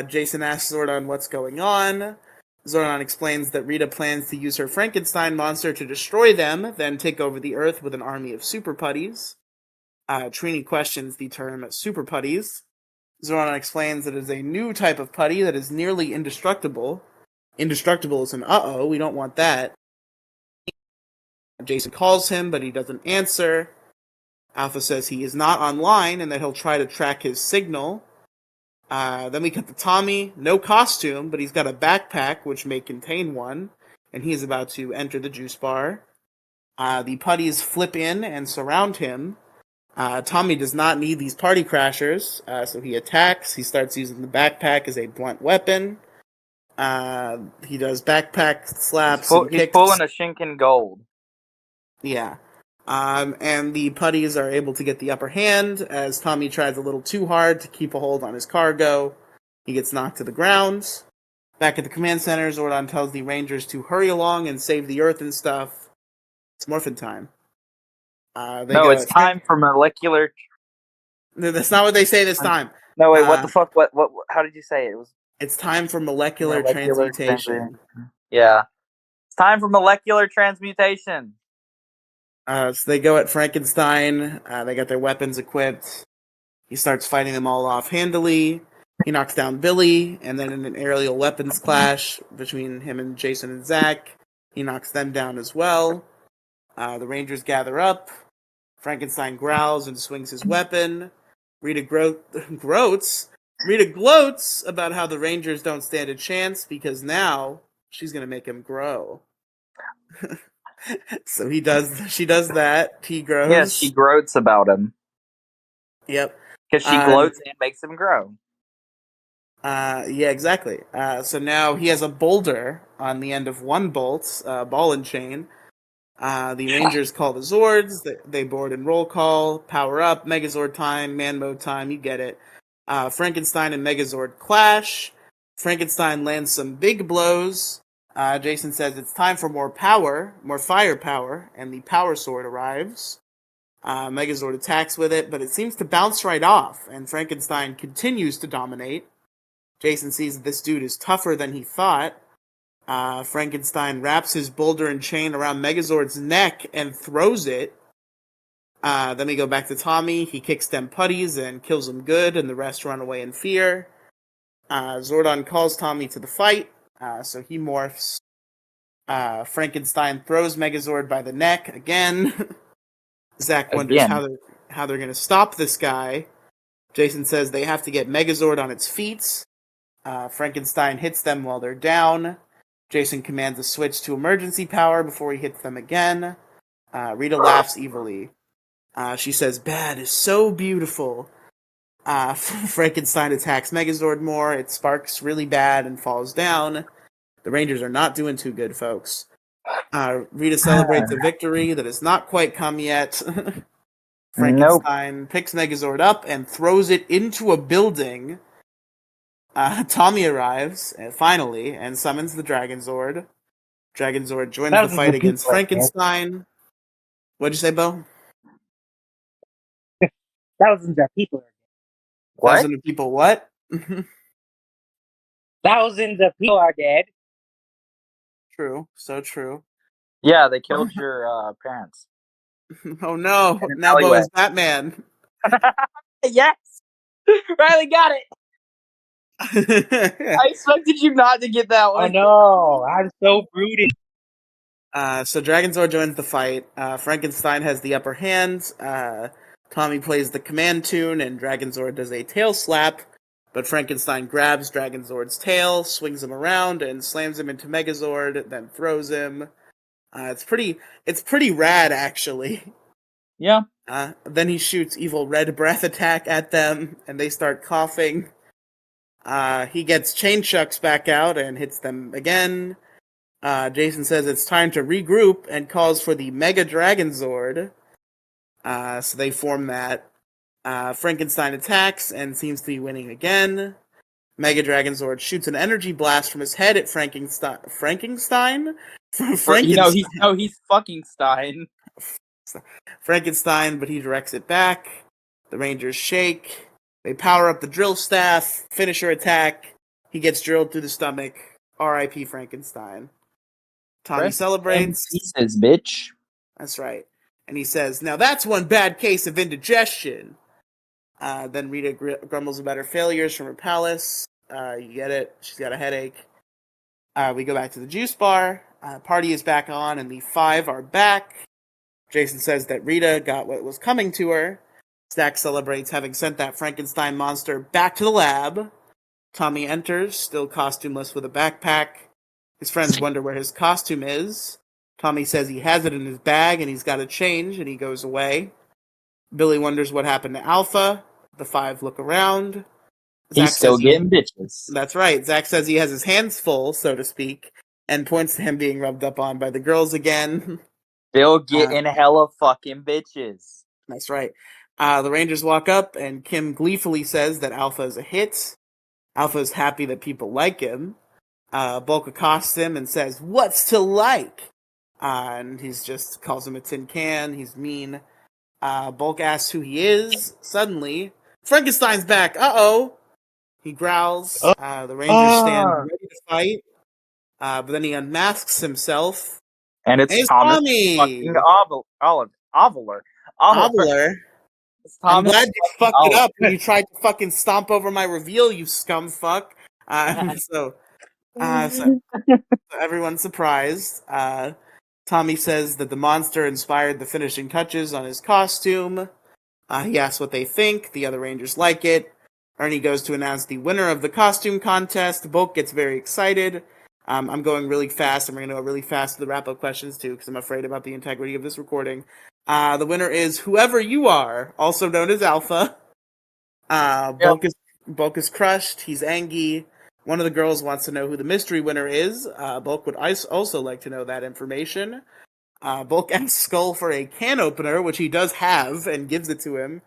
Jason asks Zordon what's going on. Zordon explains that Rita plans to use her Frankenstein monster to destroy them, then take over the Earth with an army of super putties. Trini questions the term super putties. Zordon explains that it is a new type of putty that is nearly indestructible. Indestructible is an uh-oh, we don't want that. Jason calls him, but he doesn't answer. Alpha says he is not online and that he'll try to track his signal. Then we cut to Tommy, no costume, but he's got a backpack which may contain one, and he is about to enter the juice bar. The putties flip in and surround him. Tommy does not need these party crashers, so he attacks. He starts using the backpack as a blunt weapon. He does backpack slaps and He's kicks. pulling a Shinken Gold. Yeah. And the putties are able to get the upper hand as Tommy tries a little too hard to keep a hold on his cargo. He gets knocked to the ground. Back at the command center, Zordon tells the Rangers to hurry along and save the Earth and stuff. It's morphin' time. No, it's time for molecular... That's not what they say this time. No, wait, what the fuck? What? How did you say it? It's time for molecular transmutation. Yeah. It's time for molecular transmutation. So they go at Frankenstein. They got their weapons equipped. He starts fighting them all off handily. He knocks down Billy, and then in an aerial weapons clash between him and Jason and Zach, he knocks them down as well. The Rangers gather up. Frankenstein growls and swings his weapon. Rita gloats about how the Rangers don't stand a chance because now she's going to make him grow. So she does that. He grows. Yeah, she gloats about him. Yep. Because she gloats and makes him grow. Yeah, exactly. So now he has a boulder on the end of one bolt, ball and chain. The Rangers call the Zords. They board in roll call. Power up. Megazord time. Man mode time. You get it. Frankenstein and Megazord clash. Frankenstein lands some big blows. Jason says it's time for more power, more firepower, and the power sword arrives. Megazord attacks with it, but it seems to bounce right off, and Frankenstein continues to dominate. Jason sees that this dude is tougher than he thought. Frankenstein wraps his boulder and chain around Megazord's neck and throws it. Then we go back to Tommy. He kicks them putties and kills them good, and the rest run away in fear. Zordon calls Tommy to the fight, so he morphs. Frankenstein throws Megazord by the neck again. Zach wonders how they're going to stop this guy. Jason says they have to get Megazord on its feet. Frankenstein hits them while they're down. Jason commands a switch to emergency power before he hits them again. Rita laughs evilly. She says, "Bad is so beautiful." Frankenstein attacks Megazord more. It sparks really bad and falls down. The Rangers are not doing too good, folks. Rita celebrates a victory that has not quite come yet. Frankenstein picks Megazord up and throws it into a building. Tommy arrives, finally, and summons the Dragonzord. Dragonzord joins the fight against Frankenstein. What'd you say, Bo? Thousands of people. What? Thousands of people what? Thousands of people are dead. True. So true. Yeah, they killed your parents. Oh no. Now Bo is Batman. Yes! Riely got it! I expected you not to get that one. Oh no, I'm so brooding. So Dragonzord joins the fight. Frankenstein has the upper hand. Tommy plays the command tune, and Dragonzord does a tail slap. But Frankenstein grabs Dragonzord's tail, swings him around, and slams him into Megazord, then throws him. It's pretty rad, actually. Yeah. Then he shoots evil red breath attack at them, and they start coughing. He gets Chain Shucks back out and hits them again. Jason says it's time to regroup and calls for the Mega Dragonzord. So they form that. Frankenstein attacks and seems to be winning again. Mega Dragonzord shoots an energy blast from his head at Frankenstein. He's fucking Stein. Frankenstein, but he directs it back. The Rangers shake. They power up the drill staff. Finisher attack. He gets drilled through the stomach. R.I.P. Frankenstein. Tommy celebrates. He says, "Bitch." That's right. And he says, "Now that's one bad case of indigestion." Then Rita grumbles about her failures from her palace. You get it. She's got a headache. We go back to the juice bar. Party is back on, and the 5 are back. Jason says that Rita got what was coming to her. Zach celebrates having sent that Frankenstein monster back to the lab. Tommy enters, still costumeless with a backpack. His friends wonder where his costume is. Tommy says he has it in his bag and he's got to change, and he goes away. Billy wonders what happened to Alpha. The five look around. He's still getting bitches. That's right. Zach says he has his hands full, so to speak, and points to him being rubbed up on by the girls again. Still getting hella fucking bitches. That's right. The Rangers walk up, and Kim gleefully says that Alpha is a hit. Alpha's happy that people like him. Bulk accosts him and says, "What's to like?" And he's just calls him a tin can. He's mean. Bulk asks who he is. Suddenly, Frankenstein's back. Uh-oh. He growls. The Rangers stand ready to fight. But then he unmasks himself. And it's Tommy. Fucking Oveler. I'm glad you fucked it up when you tried to fucking stomp over my reveal, you scum fuck. So everyone's surprised. Tommy says that the monster inspired the finishing touches on his costume. He asks what they think. The other Rangers like it. Ernie goes to announce the winner of the costume contest. Bulk gets very excited. I'm going really fast. I'm going to go really fast to the wrap-up questions, too, because I'm afraid about the integrity of this recording. The winner is Whoever You Are, also known as Alpha. Bulk is crushed. He's angry. One of the girls wants to know who the mystery winner is. Bulk would also like to know that information. Bulk asks Skull for a can opener, which he does have, and gives it to him.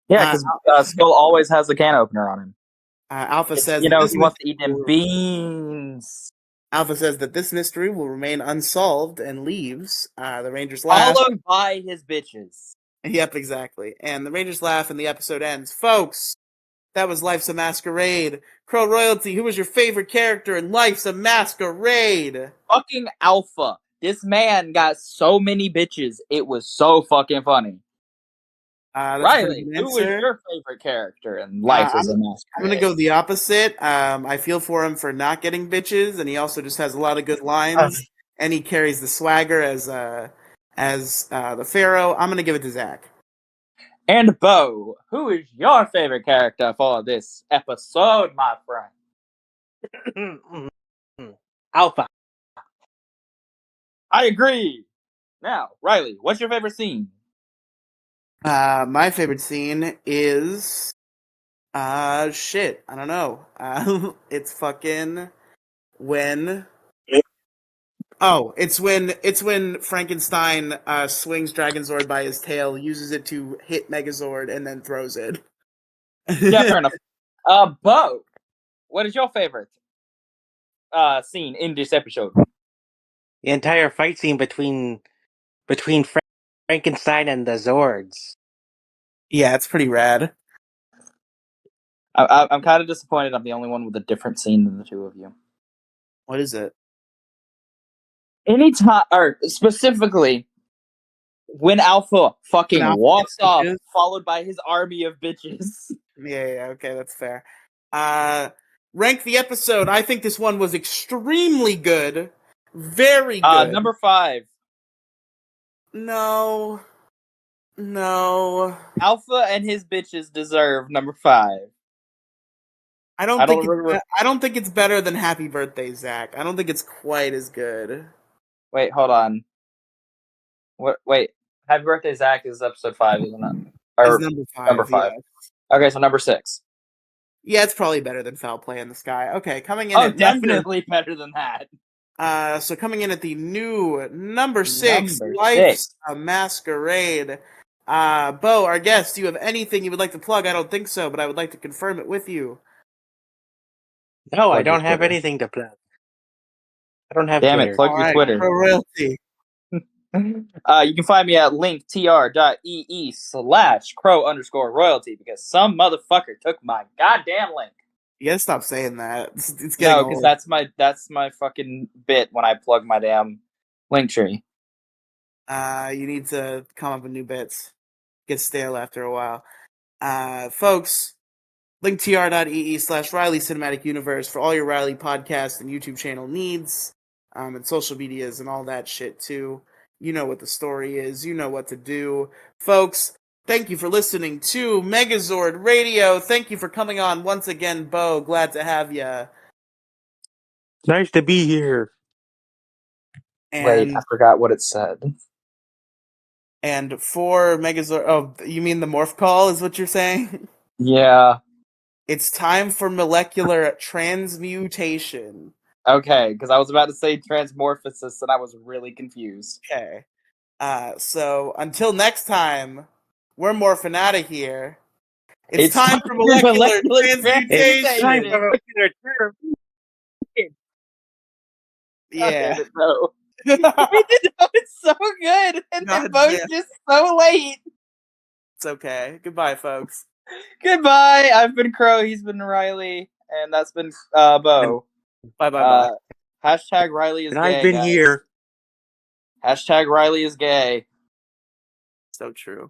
Yeah, because Skull always has a can opener on him. Alpha says... he wants to eat them beans. Alpha says that this mystery will remain unsolved and leaves. The Rangers laugh. Followed by his bitches. Yep, exactly. And the Rangers laugh and the episode ends. Folks, that was Life's a Masquerade. Crow Royalty, who was your favorite character in Life's a Masquerade? Fucking Alpha. This man got so many bitches. It was so fucking funny. Riely, who was your favorite character in Life is a Masquerade? I'm going to go the opposite. I feel for him for not getting bitches, and he also just has a lot of good lines, and he carries the swagger as the Pharaoh. I'm going to give it to Zach. And Bo, who is your favorite character for this episode, my friend? Alpha. I agree. Now, Riely, what's your favorite scene? My favorite scene is shit. I don't know. It's fucking when. Oh, it's when Frankenstein swings Dragonzord by his tail, uses it to hit Megazord, and then throws it. Yeah, fair enough. Bo, what is your favorite scene in this episode? The entire fight scene between Frankenstein and the Zords. Yeah, it's pretty rad. I'm kind of disappointed I'm the only one with a different scene than the two of you. What is it? Anytime, or specifically, when Alpha fucking walks off, followed by his army of bitches. Yeah, okay, that's fair. Rank the episode. I think this one was extremely good. Very good. Number 5. No. Alpha and his bitches deserve number 5. I don't think it's better than Happy Birthday, Zach. I don't think it's quite as good. Wait, hold on. Wait, Happy Birthday, Zach is episode 5, isn't it? Or it's number 5. Yeah. Okay, so number 6. Yeah, it's probably better than Foul Play in the Sky. Okay, coming in at definitely better than that. So coming in at the new number 6, Life's a Masquerade. Bo, our guest, do you have anything you would like to plug? I don't think so, but I would like to confirm it with you. No, I don't have anything to plug. I don't have Damn Twitter. It, plug your Twitter. Pro Royalty. You can find me at linktr.ee /crow_royalty because some motherfucker took my goddamn link. You gotta stop saying that. It's getting because that's my fucking bit when I plug my damn link tree. You need to come up with new bits. Get stale after a while. Folks, linktr.ee /rielycinematicuniverse for all your Riely podcast and YouTube channel needs, and social medias and all that shit too. You know what the story is. You know what to do. Folks, Thank you for listening to Megazord Radio. Thank you for coming on once again, Bo. Glad to have you. Nice to be here. Wait, I forgot what it said. And for Megazord... Oh, you mean the morph call is what you're saying? Yeah. It's time for molecular transmutation. Okay, because I was about to say transmorphosis and I was really confused. Okay. So until next time, we're morphing out of here. It's time for molecular transmutation. It's time for molecular transmutation. Yeah. No. We did know it's so good, and they're both just so late. It's okay. Goodbye, folks. Goodbye. I've been Crow. He's been Riely, and that's been Bo. Bye. Hashtag Riely is And gay. I've been guys. here. Hashtag Riely is gay. So true.